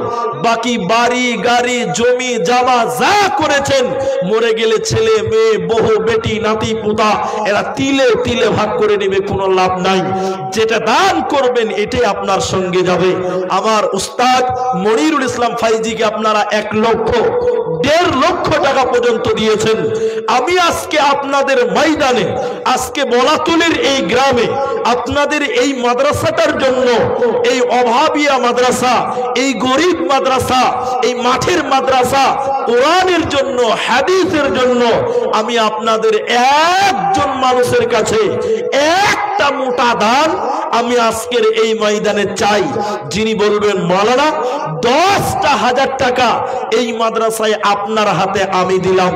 বাকি বাড়ি গাড়ি জমি জামা যা করেছেন, মরে গেলে ছেলে মেয়ে বহু বেটি নাতি পুতা এরা তিলে তিলে ভাগ করে নেবে, কোনো লাভ নাই। যেটা দান করবেন এটাই আপনার সঙ্গে যাবে। আমার উস্তাদ মনিরুল ইসলাম ফাইজিকে আপনারা 1 লক্ষ 1.5 লক্ষ টাকা পর্যন্ত দিয়েছেন। আমি আজকে আপনাদের ময়দানে, আজকে বলাতুলির এই গ্রামে আপনাদের এই মাদ্রাসাটার জন্য, এই অভাবিয়া মাদ্রাসা, এই গরিব মাদ্রাসা, এই মাঠের মাদ্রাসা, কোরআনের জন্য, হাদিসের জন্য আমি আপনাদের একজন মানুষের কাছে একটা মোটা দান আমি আজকের এই ময়দানে চাই, যিনি বলবেন মাওলানা 10,000 টাকা এই মাদ্রাসায় আপনার হাতে আমি দিলাম।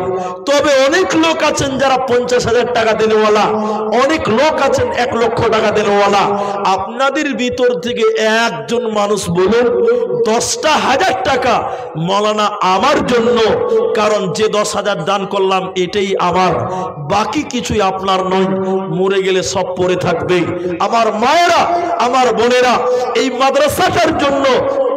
তবে অনেক লোক আছেন যারা 50,000 টাকা দেনেওয়ালা, অনেক লোক আছেন 1 লক্ষ টাকা দেনেওয়ালা। আপনাদের ভিতর থেকে একজন মানুষ বলুন 10,000 টাকা মাওলানা আমার জন্য, কারণ যে 10,000 দান করলাম এটাই আমার, বাকি কিছুই আপনার নয়, মরে গেলে সব পড়ে থাকবে। আমার মায়েরা, আমার বোনেরা, এই মাদ্রাসাটার জন্য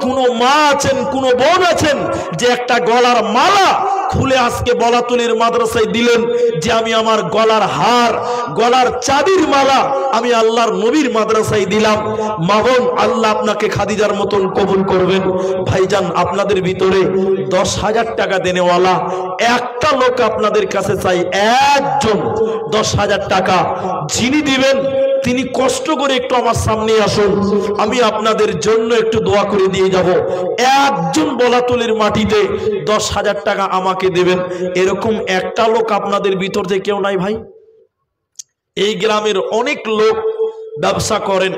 কোন মা আছেন, কোন বোন আছেন যে একটা গলার মালা খুলে আজকে বলাতুলির মাদ্রাসায় দিলেন, যে আমি আমার গলার হার, গলার চাবির মালা আমি আল্লাহর নবীর মাদ্রাসায় দিলাম। মা বোন, আল্লাহ আপনাকে খাদিজার মতন কবুল করবেন। ভাইজান, আপনাদের ভিতরে 10,000 টাকা দেনেওয়ালা একটা লোক আপনাদের কাছে চাই, একজন 10,000 টাকা যিনি দিবেন তিনি কষ্ট করে একটু আমার সামনে আসুন, আমি আপনাদের জন্য একটু দোয়া করে দিয়ে যাব। একজন বলাতুলির মাটিতে 10,000 টাকা আমাকে দেবেন, এরকম একটা লোক আপনাদের ভিতর থেকে কেউ নাই ভাই? এই গ্রামের অনেক লোক ব্যবসা করেন,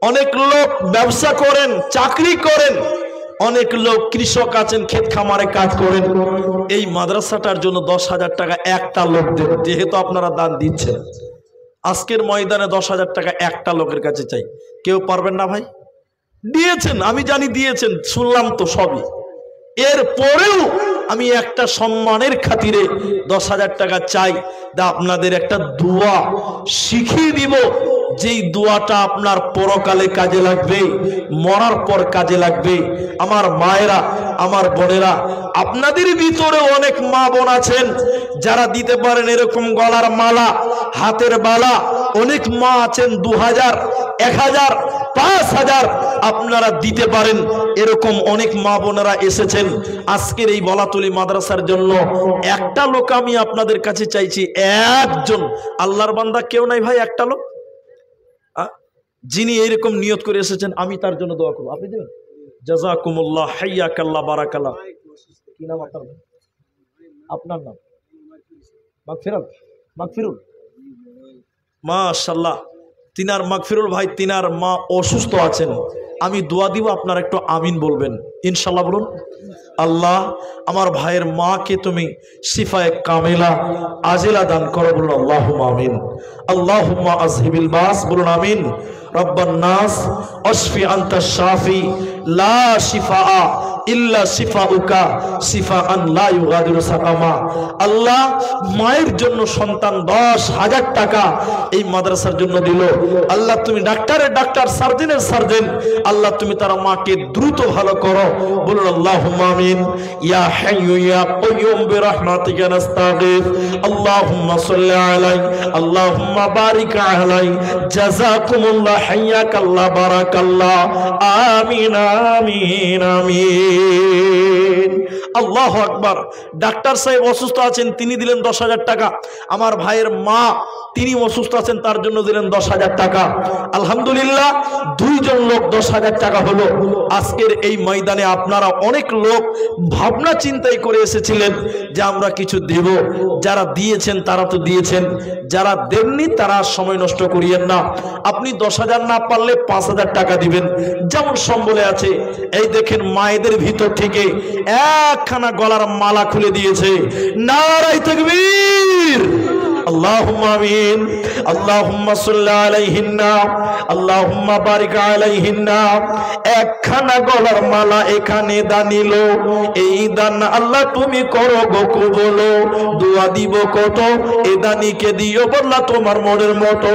অনেক লোক ব্যবসা করেন, চাকরি করেন, অনেক লোক কৃষক আছেন, ক্ষেত খামারে কাজ করেন। এই মাদ্রাসাটার জন্য 10,000 টাকা একটা লোক দেন, যেহেতু আপনারা দান দিচ্ছেন। আজকের ময়দানে 10,000 টাকা একটা লোকের কাছে চাই। কেউ পারবেন না ভাই? দিয়েছেন, আমি জানি দিয়েছেন, শুনলাম তো সবই। এরপরেও আমি একটা সম্মানের খাতিরে 10,000 টাকা চাই। আপনাদের একটা দোয়া শিখিয়ে দিব, যেই দোয়াটা আপনার পরকালে কাজে লাগবে, মরার পর কাজে লাগবে। আমার মায়েরা, আমার বোনেরা, আপনাদের ভিতরে অনেক মা বোন আছেন যারা দিতে পারেন এরকম গলার মালা, হাতের বালা। অনেক মা আছেন 2000, 1000, 5000 আপনারা দিতে পারেন। এরকম অনেক মা বোনেরা এসেছেন আজকের এই বলাতলি মাদ্রাসার জন্য। একটা লোক আমি আপনাদের কাছে চাইছি, একজন আল্লাহর বান্দা কেউ নাই ভাই, একটা লোক যিনি এইরকম নিয়ত করে এসেছেন আমি তার জন্য দোয়া করব, আপনি দেবেন? জাযাকুমুল্লাহ, হাইয়াকাল্লাহ, বারাকাল্লাহ। কি নাম আপনার? আপনার নাম? মাগফিরুল। মাশাআল্লাহ, তিনার মাগফিরুল ভাই, তিনার মা অসুস্থ আছেন। আমি দোয়া দিব, আপনারা একটু আমিন বলবেন ইনশাআল্লাহ। বলুন, আল্লাহ আমার ভাইয়ের মাকে তুমি শিফায়ে কামিলা আজিলা দান করো। বলুন আল্লাহুম্মা আমিন। আল্লাহুম্মা আযহিবিল বাস। বলুন আমিন। রব্বান নাস আশফি আনতা শাফি লা শিফা ইল্লা শিফাউকা শিফাআন লা ইউগাদিরু সাকামা। আল্লাহ মায়ের জন্য সন্তান 10,000 টাকা এই মাদ্রাসার জন্য দিল। আল্লাহ তুমি ডাক্তারের ডাক্তার, সার্জনের সার্জন, আল্লাহ তুমি তার মাকে দ্রুত ভালো করো। বলুন আল্লাহুম্মা আমিন। ইয়া হাইয়্যু ইয়া কাইয়্যুম বিরহমাতিকা নাস্তাগীথ। আল্লাহুম্মা সাল্লি আলাইহি, আল্লাহুম্মা বারিক আলাইহি। জাযাকুমুল্লাহ, হাইয়াকাল্লাহ, বারাকাল্লাহ। আমিন আমিন আমিন। আল্লাহু আকবার। ডাক্তার সাহেব অসুস্থ আছেন, তিনি দিলেন 10,000 টাকা। আমার ভাইয়ের মা তিনি অসুস্থ আছেন, তার জন্য দিলেন 10,000 টাকা। আলহামদুলিল্লাহ, দুইজন লোক 10,000 টাকা হলো। আজকের এই ময়দানে আপনারা অনেক লোক ভাবনা চিন্তাই করে এসেছিলেন যে আমরা কিছু দেব। যারা দিয়েছেন তারা তো দিয়েছেন, যারা দেননি তারা সময় নষ্ট করিয়েন না। আপনি 10,000 না পারলে 5,000 টাকা দিবেন, যেমন সম্বলে আছে। এই দেখেন মায়েদের ভিতর থেকে একখানা গলার মালা খুলে দিয়েছে। নারায়ে তাকবীর। আল্লাহুম্মা আমিন। আল্লাহুম্মা সাল্লি আলাইহিন্না, আল্লাহুম্মা বারিক আলাইহিন্না। একখানা গলার মালা এখানে দানিল, এই দান আল্লাহ তুমি করো গো কবুল। দোয়া দিব কত, এই দানিকে দিও বল্লা তোমার মনের মতো।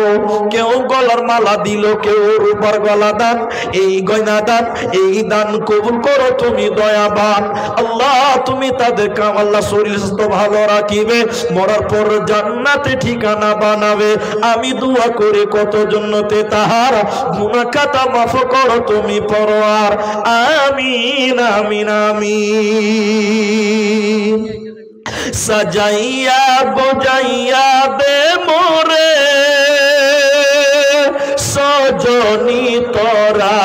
কেউ গলার মালা দিল, কেউ রূপার গলা দান, এই গয়না দান, এই দান কবুল করো তুমি দয়াবান। আল্লাহ তুমি তাদের কাম আল্লাহ শরীর স্বাস্থ্য ভালো রাখিবে, মরার পর জান্নাতে ঠিকানা বানাবে। আমি দোয়া করে কত জন্নতে তাহার গুনাহ খাতা মাফ করো তুমি পরওয়ার। আমিন আমিন আমিন। সাজাইয়া গোজাইয়া দে মোরে সজনী তোরা,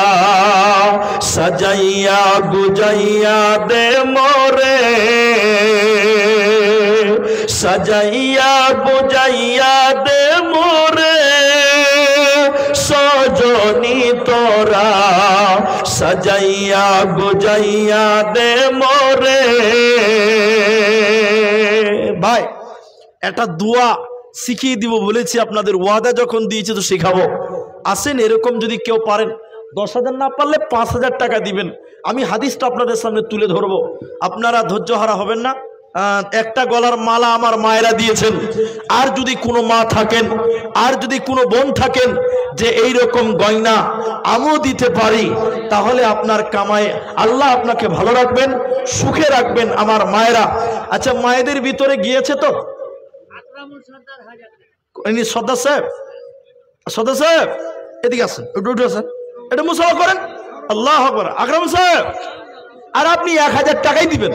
সাজাইয়া গুজাইয়া দে মোরে, সাজাইয়া বুঝাইয়া দে মোরে সজনী তোরা, সাজাইয়া বুঝাইয়া দে মোরে। ভাই একটা দোয়া শিখিয়ে দিব বলেছি আপনাদের, ওয়াদা যখন দিয়েছি তো শেখাবো। আসেন, এরকম যদি কেউ পারেন 10,000 না পারলে 5,000 টাকা দিবেন। আমি হাদিসটা আপনাদের সামনে তুলে ধরবো, আপনারা ধৈর্যহারা হবেন না। একটা গলার মালা আমার মায়েরা দিয়েছেন। আর যদি কোনো মা থাকেন, আর যদি কোনো বোন থাকেন যে এই রকম গয়না আমিও দিতে পারি, তাহলে আপনার কামাই আল্লাহ আপনাকে ভালো রাখবেন, সুখে রাখবেন আমার মায়েরা। আচ্ছা, মায়েদের ভিতরে গিয়েছে তো সর্দার সাহেব, সর্দার সাহেব এদিকে আসেন, একটু আসেন, এটা মুসাফা করেন। আল্লাহু আকবার। আকরাম সাহেব, আর আপনি 1000 টাকাই দিবেন,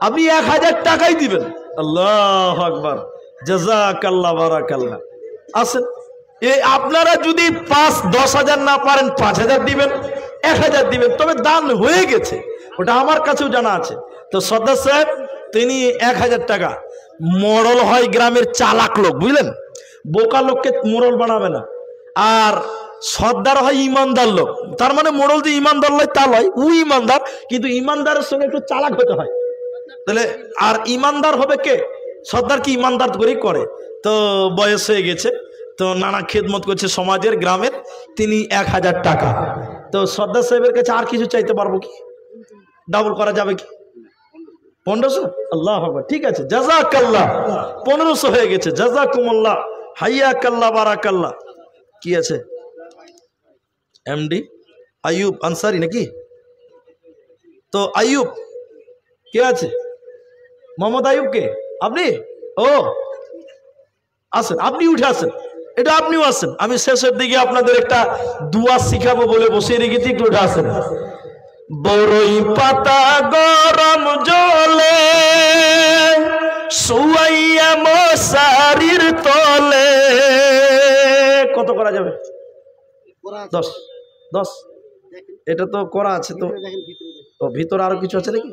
আপনি 1000 টাকাই দিবেন। আল্লাহু আকবার। জাযাকাল্লাহ, বারাকাল্লাহ। আসেন, এই আপনারা যদি 5-10,000 না পারেন 5,000 দিবেন, 1000 দিবেন, তবে দান হয়ে গেছে, ওটা আমার কাছেও জানা আছে। তো সর্দার সাহেব তিনি 1000 টাকা। মোড়ল হয় গ্রামের চালাক লোক, বুঝলেন, বোকা লোককে মোড়ল বানাবে না। আর সর্দার হয় ইমানদার লোক। তার মানে মোড়ল যে ইমানদার লয় তা লয়, ও ইমানদার, কিন্তু ইমানদারের সঙ্গে একটু চালাক হতে হয়। তাহলে আর ইমানদার হবে কে? সর্দার কি ইমানদার করেই করে। তো বয়স হয়ে গেছে, তো নানা খেদমত করছে সমাজের, গ্রামের। তিনি 1000 টাকা। তো সর্দার সাহেবের কাছে আর কিছু চাইতে পারবো কি? ডাবল করা যাবে কি? 1500? আল্লাহু আকবার। ঠিক আছে, জাযাকাল্লাহ, 1500 হয়ে গেছে। জাযাকুমুল্লাহ, হাইয়াকাল্লাহ, বারাকাল্লাহ। কি আছে? এমডি আইয়ুব আনসারি নাকি? তো আইয়ুব কে আছে? মোহাম্মদ আইয়ুব কে? আপনি? ও আসেন, আপনি উঠে আসেন, এটা আপনিও আসেন। আমি শেষের দিকে আপনাদের একটা দুয়া শিখাবো বলে বসিয়ে রেখেছি, একটু উঠে আসেন। বড়ই পাতা গরম জলে শুয়াইয়া মশারির তলে। কত করা যাবে? 10 10। এটা তো করা আছে তো, ভিতরে আরো কিছু আছে নাকি?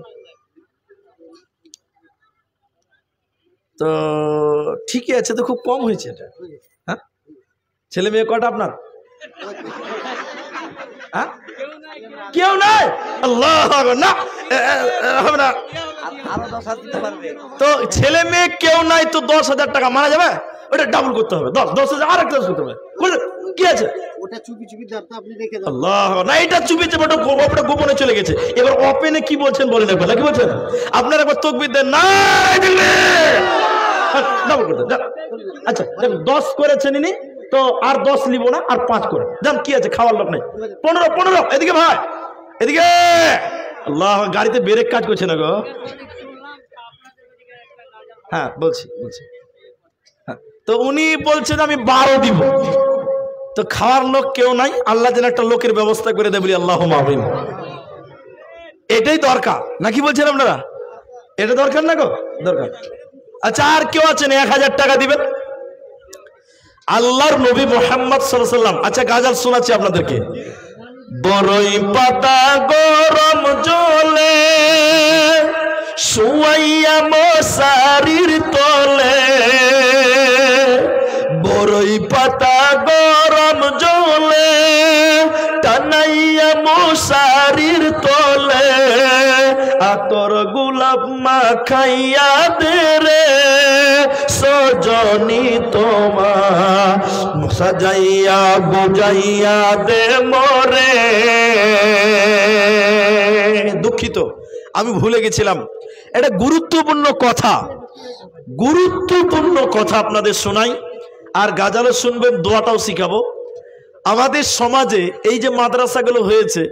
তো ঠিকই আছে, তো খুব কম হয়েছে এটা। হ্যাঁ, ছেলে মেয়ে কটা আপনার? হ্যাঁ, কেউ নাই? আল্লাহ না, হবে না। তো ছেলে মেয়ে কেউ নাই, তো 10,000 টাকা মারা যাবে? ওটা ডাবল করতে হবে, 10,000 আর একটা করতে হবে। কি আছে? আল্লাহ না, এটা চুপি চুপি ওটা গোপনে চলে গেছে। এবার ওপেনে কি বলছেন বলেন একবার, কি বলছেন আপনারা? একবার তাকবীর দেন না। ডাবল করতে। আচ্ছা 10 করেছেন ইনি, তো আর 10 নিব না, আর 5 করে যান। কি আছে, খাওয়ার লোক নেই। 15। এদিকে ভাই, এদিকে। আল্লাহ, গাড়িতে ব্রেক কাজ করছে না গো। হ্যাঁ বলছি। হ্যাঁ, তো উনি বলছেন আমি 12 দিব। তো খাওয়ার লোক কেউ নাই, আল্লাহ যেন একটা লোকের ব্যবস্থা করে দেয়, বলি আল্লাহুম্মা আমিন। এটাই দরকার নাকি বলছেন আপনারা? এটা দরকার না গো? দরকার। আচ্ছা, আর কেউ আছেন 1000 টাকা দিবেন? আল্লাহর নবী মুহাম্মদ সাল্লাল্লাহু আলাইহি ওয়াসাল্লাম। আচ্ছা, গাজাল শোনাচ্ছি আপনাদেরকে। বড়ই পাতা গরম জলে শুয়াইয়া মশারির তলে। বড়ই পাতা গরম জলে টানাইয়া মশারির তলে। আতর গোলাপ মাখাইয়া দে রে সজনী তোমার, সাজাইয়া বুঝাইয়া দে মরে। দুঃখিত, আমি ভুলে গেছিলাম। এটা গুরুত্বপূর্ণ কথা আপনাদের শোনাই, আর গাজালও শুনবেন, দোয়াটাও শিখাবো। আমাদের সমাজে এই যে মাদ্রাসাগুলো হয়েছে,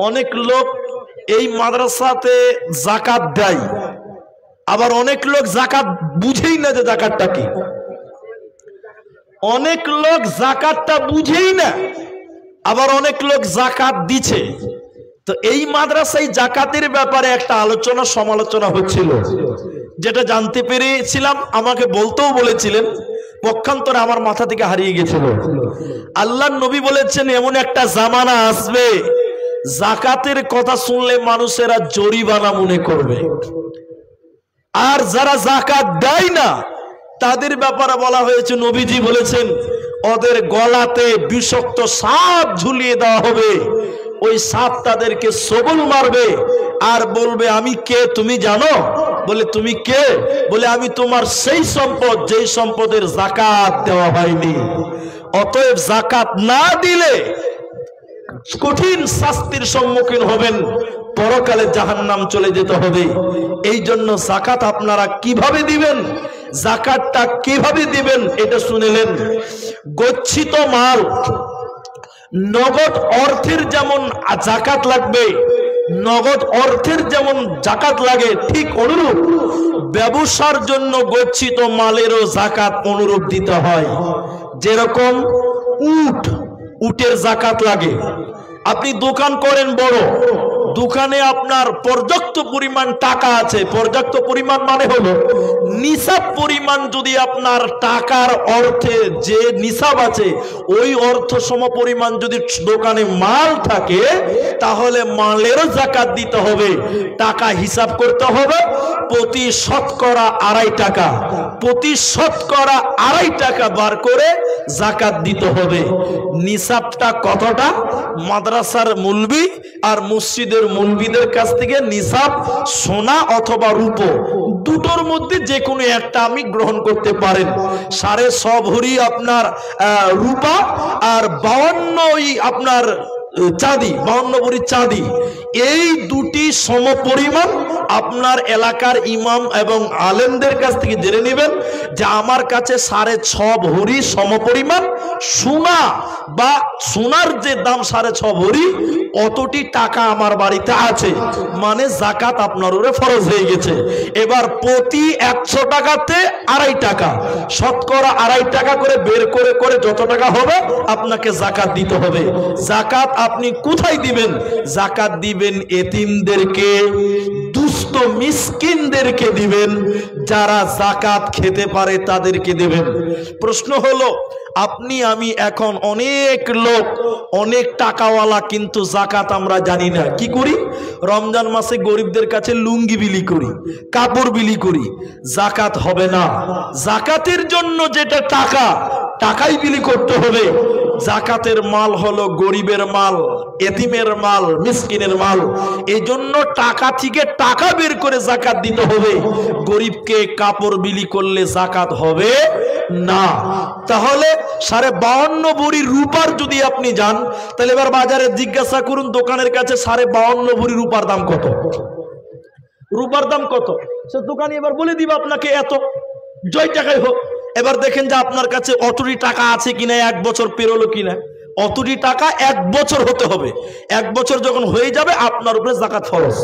অনেক লোক এই মাদ্রাসাতে যাকাত দেয়, আবার অনেক লোক যাকাত বুঝেই না যে যাকাতটা কি। অনেক লোক যাকাতটা বুঝেই না, আবার অনেক লোক যাকাত দিচ্ছে। তো এই মাদ্রাসায় যাকাতের ব্যাপারে একটা আলোচনা সমালোচনা হচ্ছিল, যেটা জানতে পেরেছিলাম, আমাকে বলতেও বলেছিলেন, পক্ষান্তরে আমার মাথা থেকে হারিয়ে গেছিল। আল্লাহর নবী বলেছেন এমন একটা জামানা আসবে, যাকাতের কথা শুনলে মানুষেরা জরিমানা মনে করবে, আর যারা যাকাত দেয় না তাদের ব্যাপারে বলা হয়েছে, নবীজি বলেছেন ওদের গলাতে বিষাক্ত সাপ ঝুলিয়ে দেওয়া হবে। ওই সাপ তাদেরকে সবল মারবে আর বলবে আমি কে তুমি জানো? বলে তুমি কে? বলে আমি তোমার সেই সম্পদ যেই সম্পদের যাকাত দেওয়া হয়নি। অতএব যাকাত না দিলে কঠিন শাস্তির সম্মুখীন হবেন, পরকালে জাহান্নাম চলে যেতে হবে। এই জন্য যাকাত আপনারা কিভাবে দিবেন, যাকাতটা কিভাবে দিবেন এটা শুনেলেন। গচ্ছিত মাল, নগদ অর্থের যেমন যাকাত লাগবে, নগদ অর্থের যেমন যাকাত লাগে, ঠিক অনুরূপ ব্যবসার জন্য গচ্ছিত মালেরও যাকাত অনুরূপ দিতে হয়। যেরকম উটের যাকাত লাগে। আপনি দোকান করেন বড়, দোকানে আপনার পর্যাপ্ত পরিমাণ টাকা আছে, পর্যাপ্ত পরিমাণ মানে হলো নিসাব পরিমাণ, যদি আপনার টাকার অর্থে যে নিসাব আছে ওই অর্থ সম পরিমাণ যদি দোকানে মাল থাকে, তাহলে মালেরও যাকাত দিতে হবে। টাকা হিসাব করতে হবে, প্রতি শতকরা 2.5 টাকা, প্রতি শতকরা 2.5 টাকা বার করে যাকাত দিতে হবে। নিসাবটা কতটা? মাদ্রাসার মুলবি আর মসজিদের মুলবিদের কাছ থেকে নিসাব সোনা অথবা রূপো দুটোর মধ্যে যে কোনো একটা আমি গ্রহণ করতে পারেন। 6.5 ভরি আপনার রূপা আর 52 আপনার চাঁদি, 52 ভরি চাঁদি, এই দুটি সমপরিমাণ আপনার এলাকার ইমাম এবং আলেমদের কাছ থেকে জেনে নেবেন যে আমার কাছে 6.5 ভরি সমপরিমাণ সোনা, বা সোনার যে দাম 6.5 ভরি অতটি টাকা আমার বাড়িতে আছে, মানে যাকাত আপনার উপরে ফরজ হয়ে গেছে। এবার প্রতি 100 টাকাতে 2.5 টাকা, শতকরা 2.5 টাকা করে বের করে করে যত টাকা হবে আপনাকে যাকাত দিতে হবে। যাকাত আপনি কোথায় দিবেন? যাকাত দিবেন এতিমদেরকে, দুস্থ মিসকিনদেরকে দিবেন, যারা যাকাত খেতে পারে তাদেরকে দিবেন। প্রশ্ন হলো, আপনি আমি এখন অনেক লোক অনেক টাকাওয়ালা, কিন্তু যাকাত আমরা জানি না। কি করি? রমজান মাসে গরিবদের কাছে লুঙ্গি বিলি করি, কাপড় বিলি করি। যাকাত হবে না। যাকাতের জন্য যেটা টাকা, টাকাই বিলি করতে হবে। যাকাতের মাল হলো গরিবের মাল, এতিমের মাল, মিসকিনের মাল। এই জন্য টাকা থেকে টাকা বের করে যাকাত দিতে হবে। গরিবকে কাপড় বিলি করলে যাকাত হবে না। তাহলে 52.5 ভরি রূপার যদি আপনি যান, তাহলে এবার বাজারে জিজ্ঞাসা করুন দোকানের কাছে 52.5 ভরি রূপার দাম কত? রূপার দাম কত? সে দোকানি এবার বলে দিবে আপনাকে এত, জয় টাকাই হোক। এবার দেখেন যে আপনার কাছে অতটি টাকা আছে কিনা, 1 বছর পেরোলো কিনা। অতটি টাকা 1 বছর হতে হবে। 1 বছর যখন হয়ে যাবে আপনার উপরে যাকাত ফরজ।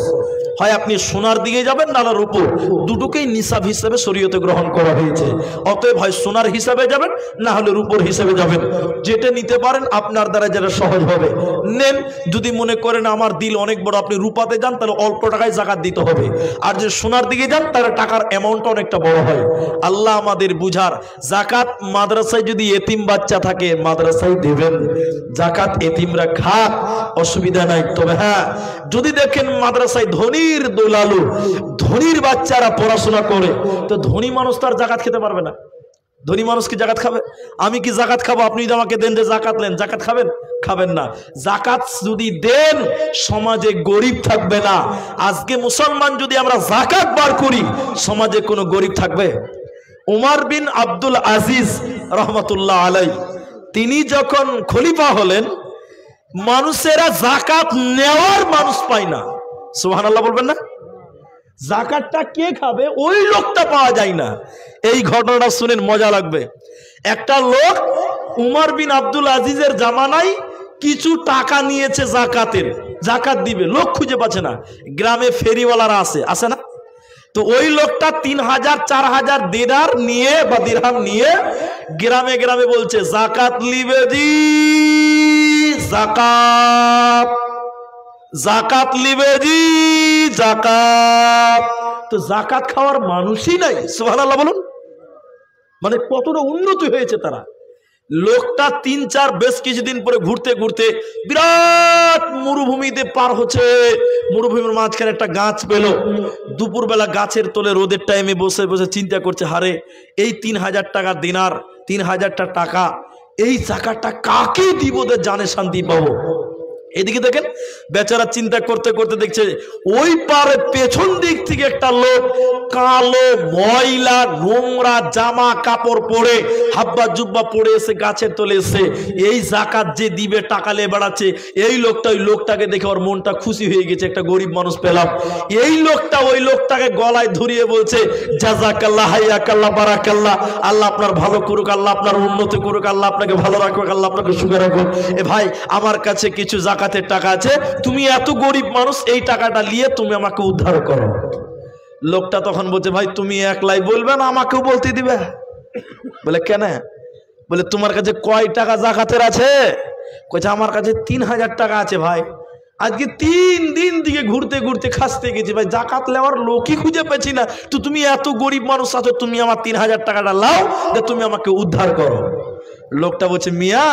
হয় আপনি সোনার দিকে যাবেন, নাহলে রূপো, দুটোকেই নিসাব হিসেবে শরীয়তে গ্রহণ করা হয়েছে। অতএব হয় সোনার হিসাবে যাবেন, না হলে রূপোর হিসাবে যাবেন। যেটা নিতে পারেন আপনার দ্বারা যেটা সহজ হবে নেন। যদি মনে করেন আমার দিল অনেক বড়, আপনি রূপাতে যান, তাহলে অল্প টাকায় যাকাত দিতে হবে। আর যদি সোনার দিকে যান, তাহলে টাকার অ্যামাউন্টটা অনেকটা বড় হয়। আল্লাহ আমাদের বুঝার। যাকাত মাদ্রাসায় যদি এতিম বাচ্চা থাকে মাদ্রাসায় দেবেন। যাকাত এতিমরা খাক, অসুবিধা নাই। তবে হ্যাঁ, যদি দেখেন মাদ্রাসায় ধনীর দোলালু, ধনীর বাচ্চারা পড়াশোনা করে, তো ধনী মানুষ তার যাকাত খেতে পারবে না। ধনী মানুষ কি যাকাত খাবে? আমি কি যাকাত খাবো? আপনি যদি আমাকে দেন যে যাকাত নেন, যাকাত খাবেন? খাবেন না। যাকাত যদি দেন, সমাজে গরিব থাকবে না। আজকে মুসলমান যদি আমরা যাকাত বার করি, সমাজে কোনো গরিব থাকবে? উমর বিন আব্দুল আজিজ রহমতুল্লাহ আলাই, তিনি যখন খলিফা হলেন, মানুষেরা যাকাত নেওয়ার মানুষ পায় না। সুবহানাল্লাহ বলবেন না? যাকাতটা কে খাবে ওই লোকটা পাওয়া যায় না। এই ঘটনাটা শুনেন, মজা লাগবে। একটা লোক উমর বিন আব্দুল আজিজের জামানায় কিছু টাকা নিয়েছে যাকাতের, যাকাত দিবে, লোক খুঁজে পাচ্ছে না। গ্রামে ফেরিওয়ালারা আসে না? তো ওই লোকটা 3000 4000 দিনার নিয়ে বা দিরহাম নিয়ে গ্রামে গ্রামে বলছে, যাকাত লিবে জি, যাকাত, যাকাত লিবে জি, যাকাত। তো যাকাত খাওয়ার মানুষই নাই। সুবহানাল্লাহ বলুন। মানে কতটা উন্নতি হয়েছে তারা। লোকটা 3-4 বেশ কিছুদিন পরে ঘুরতে ঘুরতে বিরাট মরুভূমিতে পার হচ্ছে। মরুভূমির মাঝখানে একটা গাছ পেল। দুপুরবেলা গাছের তলে রোদের টাইমে বসে বসে চিন্তা করছে, হারে এই 3000 টাকা দিনার, 3000 টাকা, এই টাকাটা কাকে দিব যে জানে শান্তি পাবো। এদিকে দেখেন বেচারা চিন্তা করতে করতে দেখছে ওই পারে পেছন দিক থেকে একটা লোক কালো ময়লা নোংরা জামা কাপড় পরে, হাব্বা জুব্বা পরে এসে গাছের তলে এসে এই যাকাত যে দিবে টাকা নিয়ে বেড়াচ্ছে। এই লোকটা ওই লোকটাকে দেখে ওর মনটা খুশি হয়ে গেছে, একটা গরিব মানুষ পেলাম। এই লোকটা ওই লোকটাকে গলায় ধরিয়ে বলছে, জাযাকাল্লাহ, হাইয়াকাল্লাহ, বারাকাল্লাহ, আল্লাহ আপনার ভালো করুক, আল্লাহ আপনার উন্নতি করুক, আল্লাহ আপনাকে ভালো রাখুক, আল্লাহ আপনাকে সুখে রাখুক। এ ভাই, আমার কাছে কিছু যাকাতের টাকা আছে, তুমি এত গরিব মানুষ, এই টাকাটা নিয়ে তুমি আমাকে উদ্ধার করো। লোকটা তখন বলছে, ভাই তুমি একলাই বলবে না, আমাকেও বলতে দিবে? বলে কেন? বলে তোমার কাছে কয় টাকা যাকাতের আছে? কইছে আমার কাছে 3000 টাকা আছে ভাই। আজকে 3 দিন দিকে ঘুরতে ঘুরতে খাসতে গেছি ভাই, যাকাত নেওয়ার লোকই খুঁজে পেছি না। তো তুমি এত গরিব মানুষ আছো, তুমি আমার 3000 টাকাটা লাও, যে তুমি আমাকে উদ্ধার করো। লোকটা বলছে, মিয়া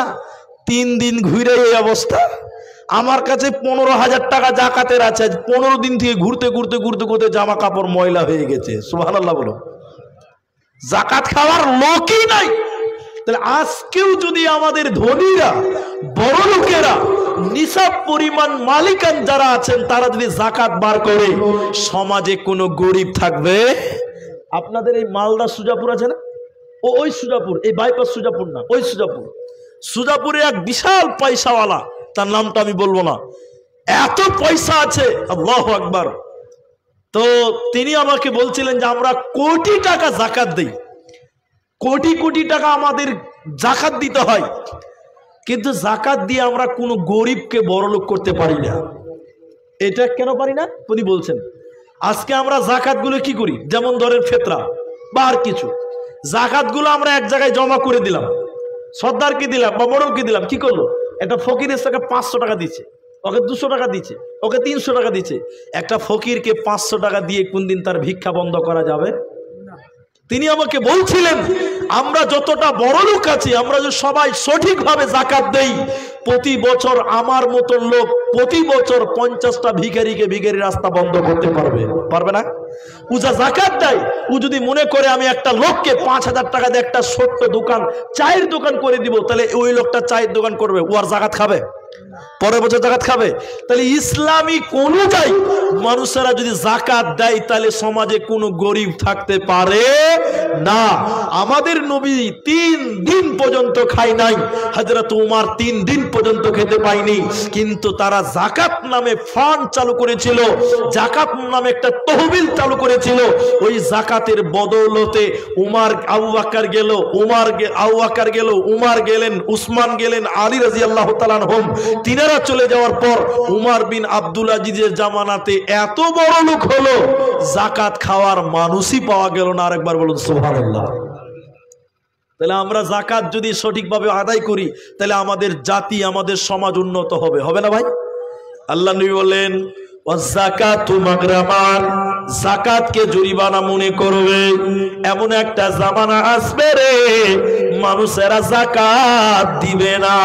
3 দিন ঘুরে এই অবস্থা, আমার কাছে 15,000 টাকা যাকাতের আছে। 15 দিন থেকে ঘুরতে ঘুরতে ঘুরতে ঘুরতে জামা কাপড় ময়লা হয়ে গেছে। সুবহানাল্লাহ বলো। যাকাত খাওয়ার লোকই নাই। তাহলে আজকেও যদি আমাদের ধনীরা, বড় লোকেরা, নিসাব পরিমাণ মালিকান যারা আছেন, তারা যদি যাকাত বার করে, সমাজে কোনো গরিব থাকবে? আপনাদের এই মালদা সুজাপুর আছে না, ওই সুজাপুর, এই বাইপাস সুজাপুর না, ওই সুজাপুর, সুজাপুরে এক বিশাল পয়সাওয়ালা, তার নামটা আমি বলবো না, এত পয়সা আছে, আল্লাহু আকবার। তো তিনি আমাকে বলছিলেন যে আমরা কোটি টাকা যাকাত দেই, কোটি কোটি টাকা আমাদের যাকাত দিতে হয়, কিন্তু যাকাত দিয়ে আমরা কোনো গরিবকে বড়লোক করতে পারি না। এটা কেন পারি না উনি বলছেন, আজকে আমরা যাকাতগুলো কি করি, যেমন ধরেন ফিতরা বা আর কিছু, যাকাতগুলো আমরা এক জায়গায় জমা করে দিলাম, সর্দারকে দিলাম বা মোড়লকে দিলাম, কি করলো, একটা ফকিরের টাকা 500 টাকা দিচ্ছে, ওকে 200 টাকা দিচ্ছে, ওকে 300 টাকা দিচ্ছে। একটা ফকিরকে 500 টাকা দিয়ে কোনদিন তার ভিক্ষা বন্ধ করা যাবে? তিনি আমাকে বলছিলেন আমরা যতটা বড় লোক আছি, আমরা যদি সবাই সঠিকভাবে যাকাত দেই, প্রতি বছর আমার মতন লোক প্রতি বছর 50টা ভিখারিকে ভিখারি রাস্তা বন্ধ করতে পারবে, পারবে না? ও যা যাকাত দেয়, ও যদি মনে করে আমি একটা লোককে 5000 টাকা দিয়ে একটা ছোট্ট দোকান, চায়ের দোকান করে দিব, তাহলে ওই লোকটা চায়ের দোকান করবে, ও আর যাকাত খাবে? পরের বছর যাকাত খাবে? তাহলে ইসলামিক অনুযায়ী মানুষেরা যদি যাকাত দেয়, তাহলে সমাজে কোনো গরিব থাকতে পারে না। আমাদের নবী 3 দিন পর্যন্ত খায় নাই, হযরত উমর 3 দিন পর্যন্ত খেতে পায়নি, কিন্তু তারা যাকাত নামে ফান্ড চালু করেছিল, যাকাত নামে একটা তহবিল চালু করেছিল। ওই যাকাতের বদৌলতে উমর, আবু বকর গেল, আবু বকর গেল, উমর গেলেন, উসমান গেলেন, আলী রাদিয়াল্লাহু তাআলা আনহুম, তিনারা চলে যাওয়ার পর উমর বিন আব্দুল আজিজের জামানাতে এত বড় লোক হলো, যাকাত খাওয়ার মানুষই পাওয়া গেল না। আরেকবার বলুন সুবহানাল্লাহ। তাহলে আমরা যাকাত যদি সঠিকভাবে আদায় করি, তাহলে আমাদের জাতি, আমাদের সমাজ উন্নত হবে, হবে না ভাই? আল্লাহ নবী বলেন ওয়াযাকাতু মাগরামান, যাকাতকে জরিমানা মনে করবে। এমন একটা জামানা আসবে রে, মানুষেরা যাকাত দিবে না,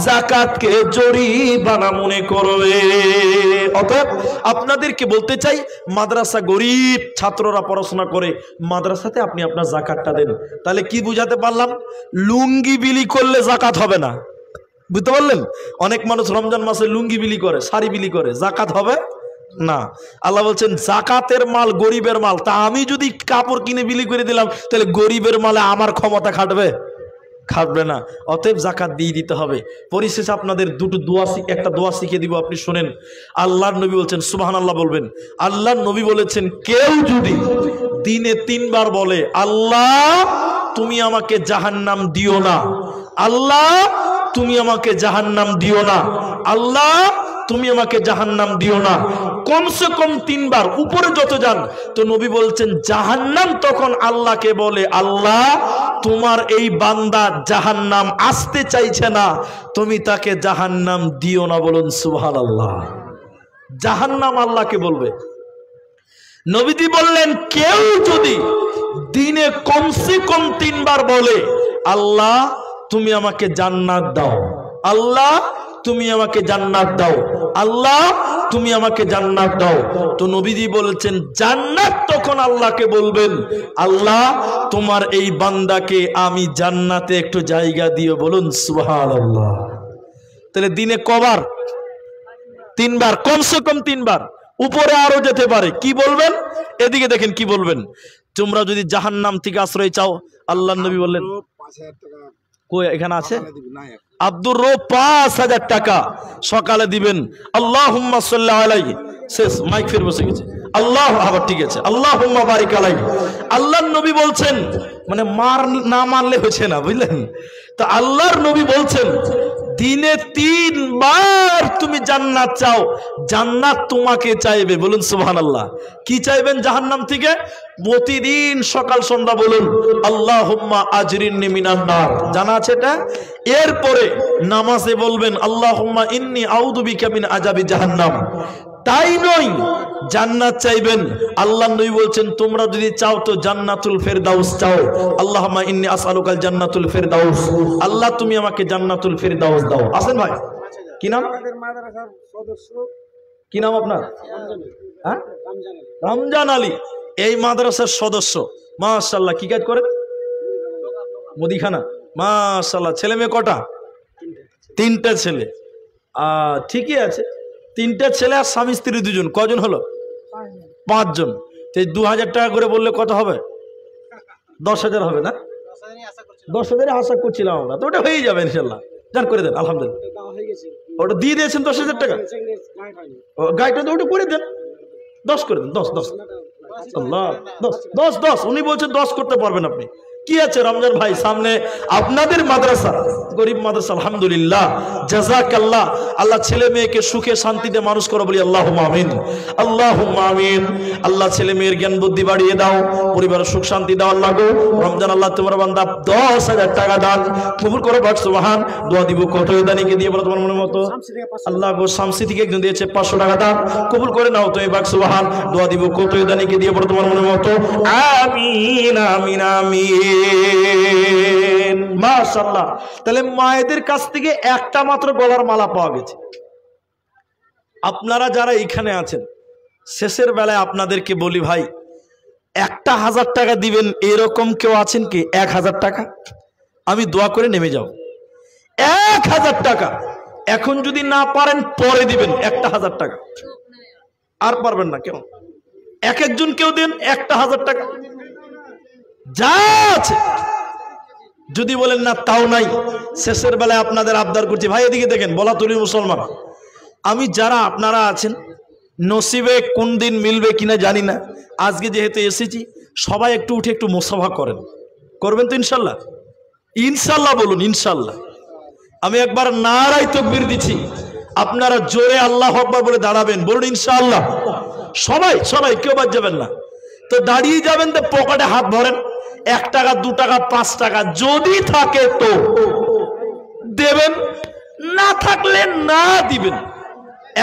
যাকাতকে জরিমানা মনে করবে। অতএব আপনাদেরকে বলতে চাই, মাদ্রাসা গরিব ছাত্ররা পড়াশোনা করে, মাদ্রাসাতে আপনি আপনার যাকাতটা দেন। তাহলে কি বুঝাতে পারলাম? লুঙ্গি বিলি করলে যাকাত হবে না, বুঝতে পারলেন? অনেক মানুষ রমজান মাসে লুঙ্গি বিলি করে, শাড়ি বিলি করে, যাকাত হবে না। আল্লাহ বলছেন যাকাতের মাল গরিবের মাল। তা আমি যদি কাপড় কিনে বিলি করে দিলাম, তাহলে গরিবের মালে আমার ক্ষমতা খাটবে? খাটবে না। অতএব যাকাত দিয়ে দিতে হবে। পরিশেষে আপনাদের একটা দোয়া শিখিয়ে দিব, আপনি শুনেন। আল্লাহর নবী বলছেন, সুবহানাল্লাহ বলবেন। আল্লাহর নবী বলেছেন, কেউ যদি দিনে 3 বার বলে আল্লাহ তুমি আমাকে জাহান্নাম দিও না, আল্লাহ তুমি আমাকে জাহান্নাম দিও না, আল্লাহ তুমি আমাকে জাহান্নাম দিও না, কমসে কম 3 বার, উপরে যত যান, তো নবী বলছেন জাহান্নাম তখন আল্লাহকে বলে, আল্লাহ তোমার এই বান্দা জাহান্নাম আসতে চাইছে না, তুমি তাকে জাহান্নাম দিও না। বলুন সুবহানাল্লাহ। জাহান্নাম আল্লাহকে বলবে। নবীজি বললেন কেউ যদি দিনে কমসে কম 3 বার বলে আল্লাহ তুমি আমাকে জান্নাত দাও, আল্লাহ তুমি আমাকে জান্নাত দাও, আল্লাহ তুমি আমাকে জান্নাত দাও, তো নবীজি বলেছেন জান্নাত তখন আল্লাহকে বলবেন, আল্লাহ তোমার এই বান্দাকে আমি জান্নাতে একটু জায়গা দিও। বলুন সুবহানাল্লাহ। তাহলে দিনে কবার? 3 বার, কমসে কম 3 বার, উপরে আরো যেতে পারে। কি বলবেন? এদিকে দেখেন কি বলবেন। তোমরা যদি জাহান্নাম থেকে আশ্রয় চাও, আল্লাহর নবী বললেন, কই এখানে আছে? আব্দুর রব 5000 টাকা সকালে দিবেন। আল্লাহুম্মা সাল্লি আলাইহি, শেষ, মাইক ফের বসে গেছে। আল্লাহ, আবার ঠিক আছে, আল্লাহুম্মা বারিক আলাইহি। আল্লাহর নবী বলছেন, মানে না মানলে হচ্ছে না, বুঝলেন? তো আল্লাহর নবী বলছেন দিনে 3 বার তুমি জান্নাত চাও, জান্নাত তোমাকে চাইবে। বলুন সুবহানাল্লাহ। কি চাইবেন জাহান্নাম থেকে? প্রতিদিন সকাল সন্ধ্যা বলুন আল্লাহুম্মা আজরিননি মিনান নার, জানা আছে এটা? এরপরে নামাজে বলবেন আল্লাহুম্মা ইন্নী আউযু বিকা মিন আযাবি জাহান্নাম। তাই নয়, জান্নাত চাইবেন। আল্লাহর নবী বলছেন তোমরা যদি চাও তো জান্নাতুল ফেরদাউস চাও। আল্লাহুম্মা ইন্নী আসআলুকাল জান্নাতুল ফেরদাউস, আল্লাহ তুমি আমাকে জান্নাতুল ফেরদাউস দাও। আসেন ভাই, কি নাম? কি নাম আপনার? হ্যাঁ, রমজান আলী। এই মাদ্রাসার সদস্য, মাশাআল্লাহ। কি কাজ করেন? মুদিখানা, মাশাআল্লাহ। ছেলে মেয়ে কটা? 3টে ছেলে। ঠিকই আছে, 3টে ছেলে আর স্বামী স্ত্রী 2 জন। কজন হলো? 5 জন। 2000 টাকা করে বললে কত হবে? 10,000 হবে না? 10,000 আশা করছিলাম আমরা, তো ওটা হয়ে যাবে ইনশাল্লাহ। যান করে দেন, আলহামদুলিল্লাহ। ওটা দিয়ে দিয়েছেন 10,000 টাকা, গাইটা তো ওটা করে দেন, 10 করে দেন, 10 আল্লাহ 10 উনি বলছেন 10 করতে পারবেন আপনি। কি আছে রমজান ভাই, সামনে আপনাদের মাদ্রাসা, গরিব মাদ্রাসা, আলহামদুলিল্লাহ, জাযাকাল্লাহ। আল্লাহ ছেলে মেয়েকে সুখে শান্তিতে মানুষ করো, বলি আল্লাহুম্মা আমিন, আল্লাহুম্মা আমিন। আল্লাহ ছেলে মেয়ের জ্ঞান বুদ্ধি বাড়িয়ে দাও, পরিবারের সুখ শান্তি দাও আল্লাহ গো। রমজান আল্লাহ তোমার বান্দা 10,000 টাকা দান কবুল করো, বাক সুবহান। দোয়া দিব কত দানিকে দিয়ে বলো তোমার মনের মতো। আল্লাহ গো শামসি থেকে একজন দিয়েছে 500 টাকা দান কবুল করে নাও তুমি, বাক সুবহান। দোয়া দিব কত দানিকে দিয়ে বলো তোমার মনের মতো। আমিন আমিন আমিন, মাশাআল্লাহ। তাহলে মায়েদের কাছ থেকে একটা মাত্র গলার মালা পাওয়া গেছে। আপনারা যারা এখানে আছেন, শেষের বেলায় আপনাদেরকে বলি ভাই, 1,000 টাকা দিবেন, এরকম কেউ আছেন কি? 1,000 টাকা আমি দোয়া করে নেমে যাও। 1,000 টাকা এখন যদি না পারেন পরে দিবেন, 1,000 টাকা আর পারবেন না কেউ। এক একজন কেউ দেন 1,000 টাকা যা আছে। যদি বলেন না তাও নাই, শেষের বেলায় আপনাদের আবদার করছি ভাই, এদিকে দেখেন, বলা তুলি মুসলমান, আমি যারা আপনারা আছেন, নসিবে কোন দিন মিলবে কিনা জানি না, আজকে যেহেতু এসেছি, সবাই একটু উঠে একটু মুসাফা করেন, করবেন তো ইনশাল্লাহ? ইনশাল্লাহ বলুন, ইনশাল্লাহ। আমি একবার নারায়ে তাকবীর দিচ্ছি, আপনারা জোরে আল্লাহু আকবার বলে দাঁড়াবেন, বলুন ইনশাআল্লাহ। সবাই সবাই, কেউ বাদ যাবেন না। তো দাঁড়িয়ে যাবেন, তো পকেটে হাত ভরেন, 1 টাকা 2 টাকা 5 টাকা যদি থাকে তো দেবেন, না থাকলে না দিবেন।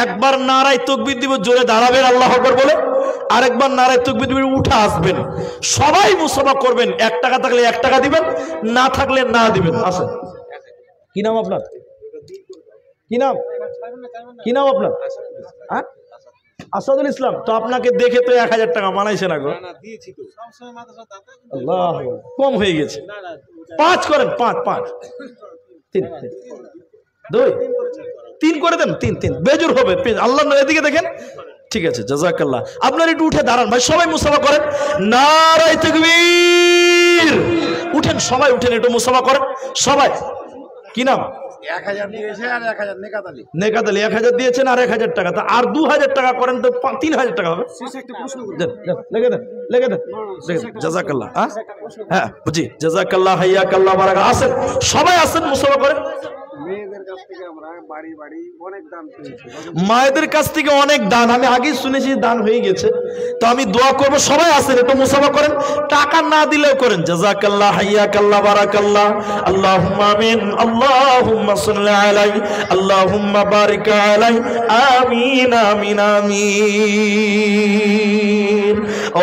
একবার নারায়ে তাকবীর দিব, জোরে দাঁড়াবেন আল্লাহু আকবার বলে, আরেকবার নারায়ে তাকবীর দিবেন, উঠে আসবেন, সবাই মুসাফা করবেন। 1 টাকা থাকলে 1 টাকা দিবেন, না থাকলে না দিবেন। আসেন, কি নাম আপনার? কি নাম? কি নাম আপনার? হ্যাঁ, আসাদুল ইসলাম। তো আপনাকে দেখে তো 1,000 টাকা মানাইছে না গো, আল্লাহ কম হয়ে গেছে। 5 করেন, 5 3 2 3 করে দেন, 3 বেজুর হবে আল্লাহ। এদিকে দেখেন, ঠিক আছে, জাযাকাল্লাহ। আপনারা একটু উঠে দাঁড়ান ভাই, সবাই মুসাফা করেন, নারায়ে তাকবীর। উঠেন সবাই, উঠেন, একটু মুসাফা করেন সবাই। কি নাম? 1,000 দিয়েছে আর 1,000 নেকাত আলী। নেকাত আলী 1,000 দিয়েছেন আর 1,000 টাকা, তা আর 2,000 টাকা করেন তো 3,000 টাকা হবে। লেগে দেন, লেগে দেন, জাযাকাল্লাহ। হ্যাঁ বুঝি, জাযাকাল্লাহ, হাইয়াকাল্লাহ, বারাকা। আসেন সবাই, আসেন, মুসাফা করেন। মেয়েদের কাছ থেকে আমরা বাড়ি বাড়ি অনেক দান পেয়েছি, মায়েদের কাছ থেকে অনেক দান আমি আগেই শুনেছি, দান হয়ে গেছে। তো আমি দোয়া করব, সবাই আসেন, একটু মুসাফা করেন, টাকা না দিলেও করেন। জাযাকাল্লাহ, হাইয়াকাল্লাহ, বারাকাল্লাহ। আল্লাহুম্মা আমিন, আল্লাহুম্মা সাল্লি আলাইহি, আল্লাহুম্মা বারিক আলাইহি, আমিন আমিন আমিন।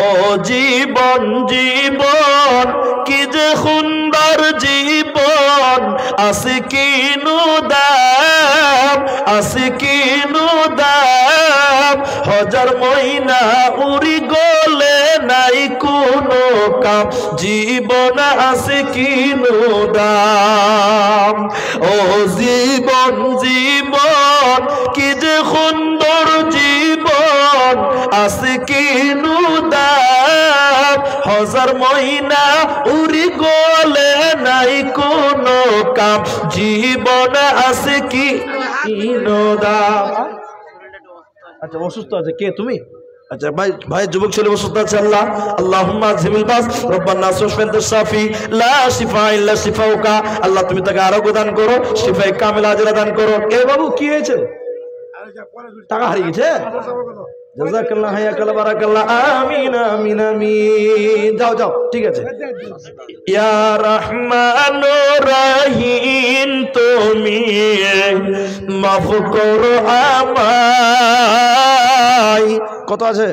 ও জীবন জীবন কি যে সুন্দর জীবন, আছে কিনু দাম, আছে কিনু দাম, 1000 ময়না উড়ি গলে নাই কোনো কাম, জীবন আছে কিনু দাম। ও জীবন জীবন কি যে সুন্দর জীবন, আছে কিনু দাম, 1000 ময়না উড়ি গলে নাই কোনো কাম, জীবন আছে কি দাম। আচ্ছা, অসুস্থ আছে কে? তুমি? আচ্ছা ভাই, ভাই যুবক ছেলে অসুস্থ আছে। আল্লাহ, আল্লাহুম্মা আযহিবিল বাস, রব্বানা সুফিয়ান শাফি, লা শিফা ইল্লা শিফাউকা। আল্লাহ তুমি তাকে আরোগ্য দান করো, শিফায়ে কামিল আজরা দান করো। এ বাবু কি হয়েছে? টাকা হারিয়ে গেছে? জাযাকাল্লাহ, হায়াকাল্লাহ, বারাকাল্লাহ, আমিন আমিন আমিন। যাও যাও, ঠিক আছে। ইয়া রহমানুর রহিম, তুমি মাফ করো আমায়। কত আছে?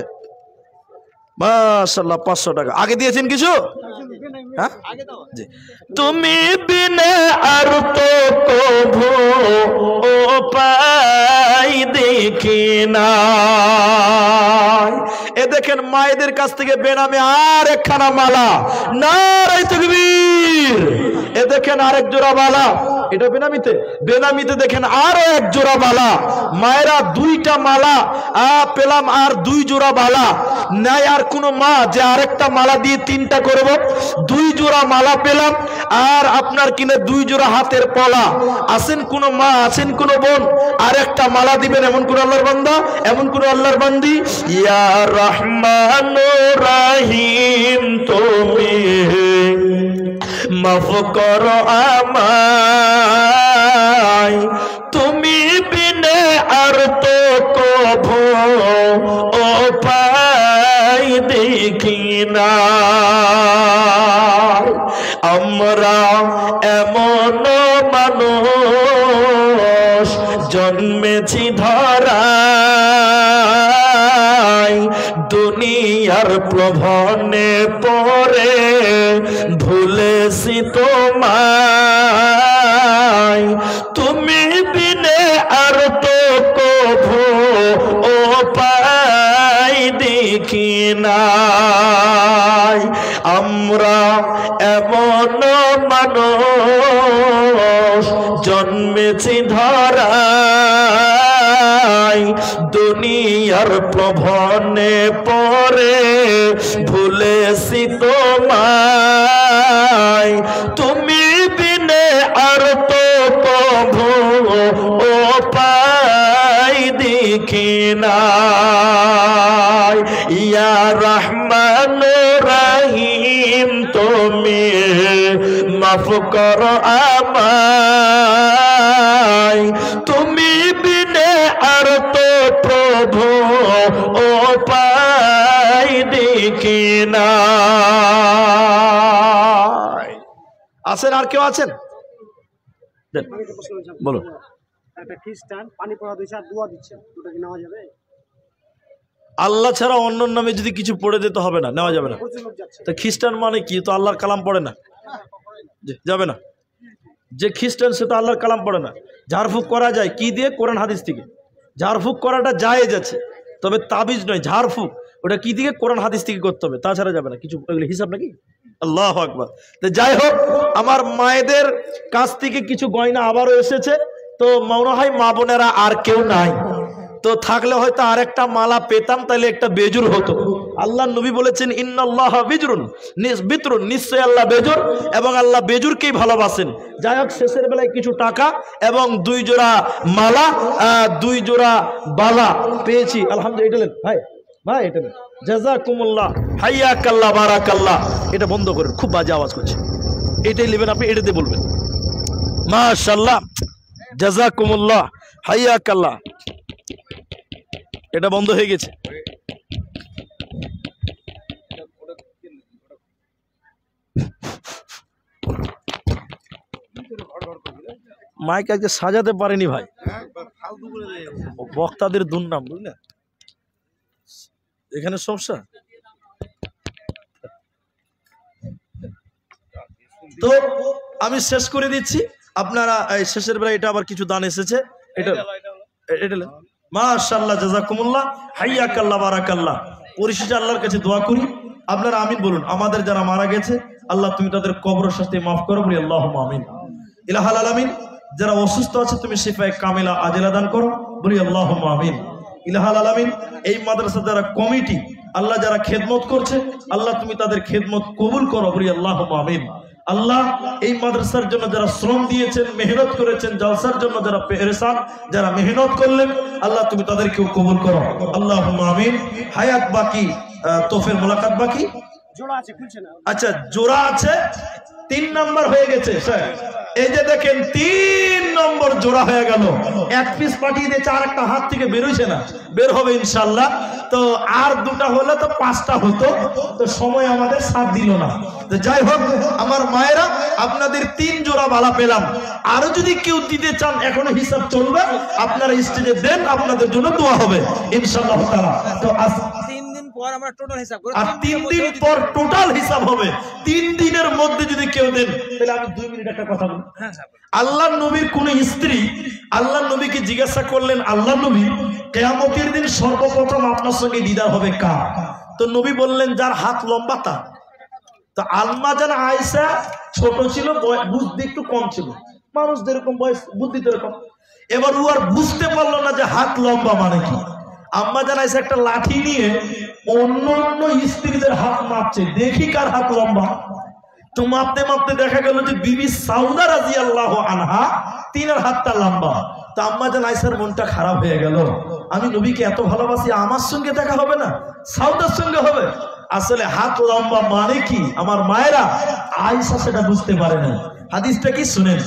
মাশাআল্লাহ, 500 টাকা। আগে দিয়েছেন কিছু? হ্যাঁ, তুমি বিনে আর তো কভু ও পাই দেখি না। এ দেখেন, মায়েদের কাছ থেকে বেনামে আর একখানা মালা, নারায়ে তাকবীর। এ দেখেন, আরেক জোড়া মালা, এটা বেনামিতে। বেনামিতে দেখেন আরো এক জোড়া বালা, মায়েরা দুইটা মালা পেলাম, আর 2 জোড়া বালা নাই। আর কোনো মা যে আরেকটা মালা দিয়ে 3টা করব, 2 জোড়া মালা পেলাম। আর আপনার কিনে 2 জোড়া হাতের পলা। আছেন কোনো মা, আছেন কোনো বোন আরেকটা মালা দিবেন এমন কোন আল্লাহর বান্দা, এমন কোন আল্লাহর বান্দি? ইয়া রহমানুর রহিম তুমি মাফ করো আমায়, তুমি বিনে আর তো কভু উপায় দেখি না। আমরা এমন মানুষ জন্মেছি ধরায়, দুনিয়ার প্রভনে পরে ভুলেছি তোমায়, তুমি বিনে আর তো কভু উপায় দেখি নাই। আমরা এমন মানুষ জন্মেছি ধরায়, দুনিয়ার প্রভনে পরে ভুলেছি তোমায়, তুমি বিনে আর তো কভু উপায় দেখি নাই। ইয়া রহমানুর রহিম তুমি মাফ করো আমায়, তুমি বিনে আর তো প্রভু উপায় দেখি নাই। আছেন আর কেউ আছেন? বলুন। একটা খ্রিস্টান পানি পড়া দিচ্ছে আর দোয়া দিচ্ছে, ওটা কি নেওয়া যাবে? আল্লাহ ছাড়া অন্য নামে যদি কিছু পড়ে দিতে হবে না, নেওয়া যাবে না। তো খ্রিস্টান মানে কি? তো আল্লাহর কালাম পড়ে না, যাবে না। যে খ্রিস্টান সে তো আল্লাহর কালাম পড়ে না। ঝাড়ফুঁক করা যায় কি দিয়ে? কোরআন হাদিস থেকে। ঝাড়ফুঁক করাটা জায়েজ আছে, তবে তাবিজ নয়। ঝাড়ফুঁক ওটা কি দিয়ে? কোরআন হাদিস থেকে করতে হবে, তাছাড়া যাবে না। কিছু হিসাব নাকি? আল্লাহু আকবার। তো যাই হোক, আমার মায়েদের কাছ থেকে কিছু গয়না আবারও এসেছে। তো মনে হয় মা বোনেরা আর কেউ নাই, তো থাকলে হয়তো আরেকটা মালা পেতাম, তাহলে একটা বেজুর হতো। আল্লাহ নবী বলেছেন ইন্নাল্লাহ বিজরুন, বিতরুন, নিশ্চয় আল্লাহ বেজুর, এবং আল্লাহ বেজুরকেই ভালোবাসেন। যাই হোক, শেষের বেলায় কিছু টাকা এবং 2 জোড়া মালা, 2 জোড়া বালা পেয়েছি, আলহামদুলিল্লাহ। ভাই ভাই এটা জাযাকুমুল্লাহ, হাইয়াকাল্লাহ, বারাকাল্লাহ। এটা বন্ধ করেন, খুব বাজে আওয়াজ করছে। এটাই নেবেন আপনি, এটাতে বলবেন মাশাআল্লাহ, জাযাকুমুল্লাহ, হাইয়াকাল্লাহ। এটা বন্ধ হয়ে গেছে। মাইক আজকে সাজাতে পারেনি ভাই, বক্তাদের দুর্নাম, বুঝলেন? এখানে সমস্যা। তো আমি শেষ করে দিচ্ছি, আপনারা এই শেষের বেলায় এটা আবার কিছু দান এসেছে, এটা মাশাআল্লাহ, জাযাকুমুল্লাহ, হাইয়াকাল্লাহ, বারাকাল্লাহ। পরিশেষে আল্লাহর কাছে দোয়া করি, আপনারা আমিন বলুন। আমাদের যারা মারা গেছে, আল্লাহ তুমি তাদের কবর শাস্তি মাফ করো, বলি আল্লাহুম্মা আমিন। ইলাহাল আলামিন, যারা অসুস্থ আছে তুমি শিফায়ে কামিলা আজেলা দান করো, বলি আল্লাহুম্মা আমিন। ইলাহাল আলামিন, এই মাদ্রাসা যারা কমিটি, আল্লাহ যারা খেদমত করছে, আল্লাহ তুমি তাদের খেদমত কবুল করো, বলি আল্লাহুম্মা আমিন। আল্লাহ এই মাদ্রাসার জন্য যারা শ্রম দিয়েছেন, মেহনত করেছেন, জলসার জন্য যারা পেরেশান, যারা মেহনত করলেন, আল্লাহ তুমি তাদেরকেও কবুল করো, আল্লাহুম্মা আমিন। হায়াত বাকি, তোফের মোলাকাত বাকি, জোড়া আছে, খুলছে না। আচ্ছা, জোড়া আছে, 3 নম্বর হয়ে গেছে স্যার। এই যে দেখেন 3 নম্বর জোড়া হয়ে গেল। 1 পিস পাঠিয়ে দিয়েছে, আর একটা হাত থেকে বেরোইছে না, বের হবে ইনশাল্লাহ। তো আর 2টা হলে তো 5টা হতো, তো সময় আমাদের সাথ দিল না। তো যাই হোক আমার মায়েরা, আপনাদের 3 জোড়া বালা পেলাম। আরো যদি কেউ দিতে চান, এখনো হিসাব চলবে, আপনারা স্টেজে দেন, আপনাদের জন্য দোয়া হবে ইনশাআল্লাহ তাআলা। তো 3 দিন পর আমরা টোটাল হিসাব করব, আর 3 দিন পর টোটাল হিসাব হবে। 3 দিনের মধ্যে যদি কেউ দেন, তাহলে আমি 2 মিনিট একটা কথা বলি। আল্লাহর নবীর কোন স্ত্রী আল্লাহর নবীকে জিজ্ঞাসা করলেন, আল্লাহ নবী, কিয়ামতের দিন সর্বপ্রথম আপনার সঙ্গে দিদার হবে কার? তো নবী বললেন, যার হাত লম্বা তার। তো আম্মা জান আয়েশা ছোট ছিল, বুঝতে একটু কম ছিল, মানুষ যেরকম বয়স বুদ্ধি যেরকম। এবার ও আর বুঝতে পারলো না যে হাত লম্বা মানে কি। আম্মা জান আইসা একটা লাঠি নিয়ে অন্য অন্য স্ত্রীদের হাত মাপছে, দেখি কার হাত লম্বা। তো মাপতে মাপতে দেখা গেল যে বিবি সাউদা রাদিয়াল্লাহু আনহা তিনার হাতটা লম্বা। তো আম্মা জান আয়েশার মনটা খারাপ হয়ে গেল, আমি নবীকে এত ভালোবাসি, আমার সঙ্গে দেখা হবে না, সাউদার সঙ্গে হবে। আসলে হাত লম্বা মানে কি আমার মায়েরা আয়েশা সেটা বুঝতে পারে না। হাদিসটা কি শুনেন,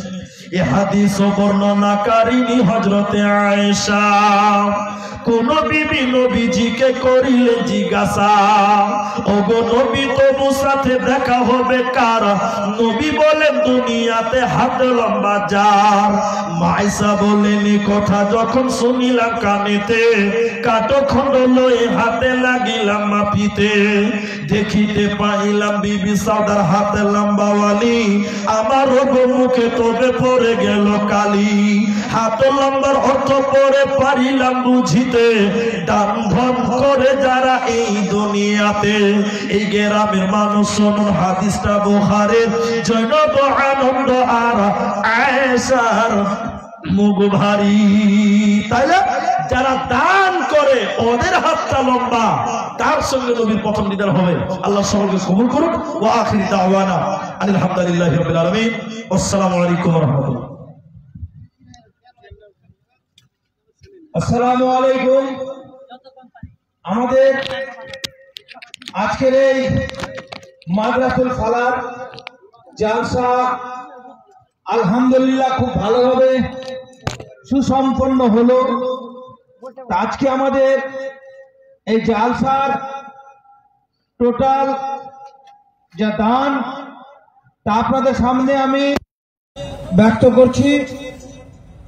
এ হাদিস বর্ণনাকারিনী হযরতে আয়েশা। কোন বিবি নবীজিকে করিলে জিজ্ঞাসা, ওগো নবী তোমার সাথে দেখা হবে কার? নবী বলেন দুনিয়াতে হাত লম্বা যার। আয়েশা বলেন এই কথা যখন শুনিলাম কানেতে, কাঠখণ্ড লয়ে হাতে লাগিলাম মাপিতে। দেখিতে পাইলাম বিবি সাউদার হাতে লম্বাওয়ালি, আমার ওগো মুখে তবে পড়ে গেল কালি। হাত লম্বার অর্থ পড়ে পারিলাম বুঝিতে, দান ধন করে যারা এই দুনিয়াতে। এই গ্রামের মানুষ শুনুন হাদিসটা বুখারীর, জৈনব আনন্দ আর আয়েশার মুখ ভারী। তাইলে যারা দান করে ওদের হাতটা লম্বা, তার সঙ্গে নবীর প্রথম দিদার হবে। আল্লাহ সকলকে কবুল করুন। ওয়া আখির দাওয়ানা আলহামদুলিল্লাহি রাব্বিল আলামিন। আসসালামু আলাইকুম ওয়া রাহমাতুল্লাহ। আসসালামু আলাইকুম। আমাদের আজকের এই মাদ্রাসাতুল ফালাহ জালসা আলহামদুলিল্লাহ খুব ভালোভাবে সুসম্পন্ন হলো। আজকে আমাদের এই জালসার টোটাল যা দান তা আপনাদের সামনে আমি ব্যক্ত করছি।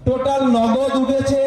টোটাল নগদ উঠেছে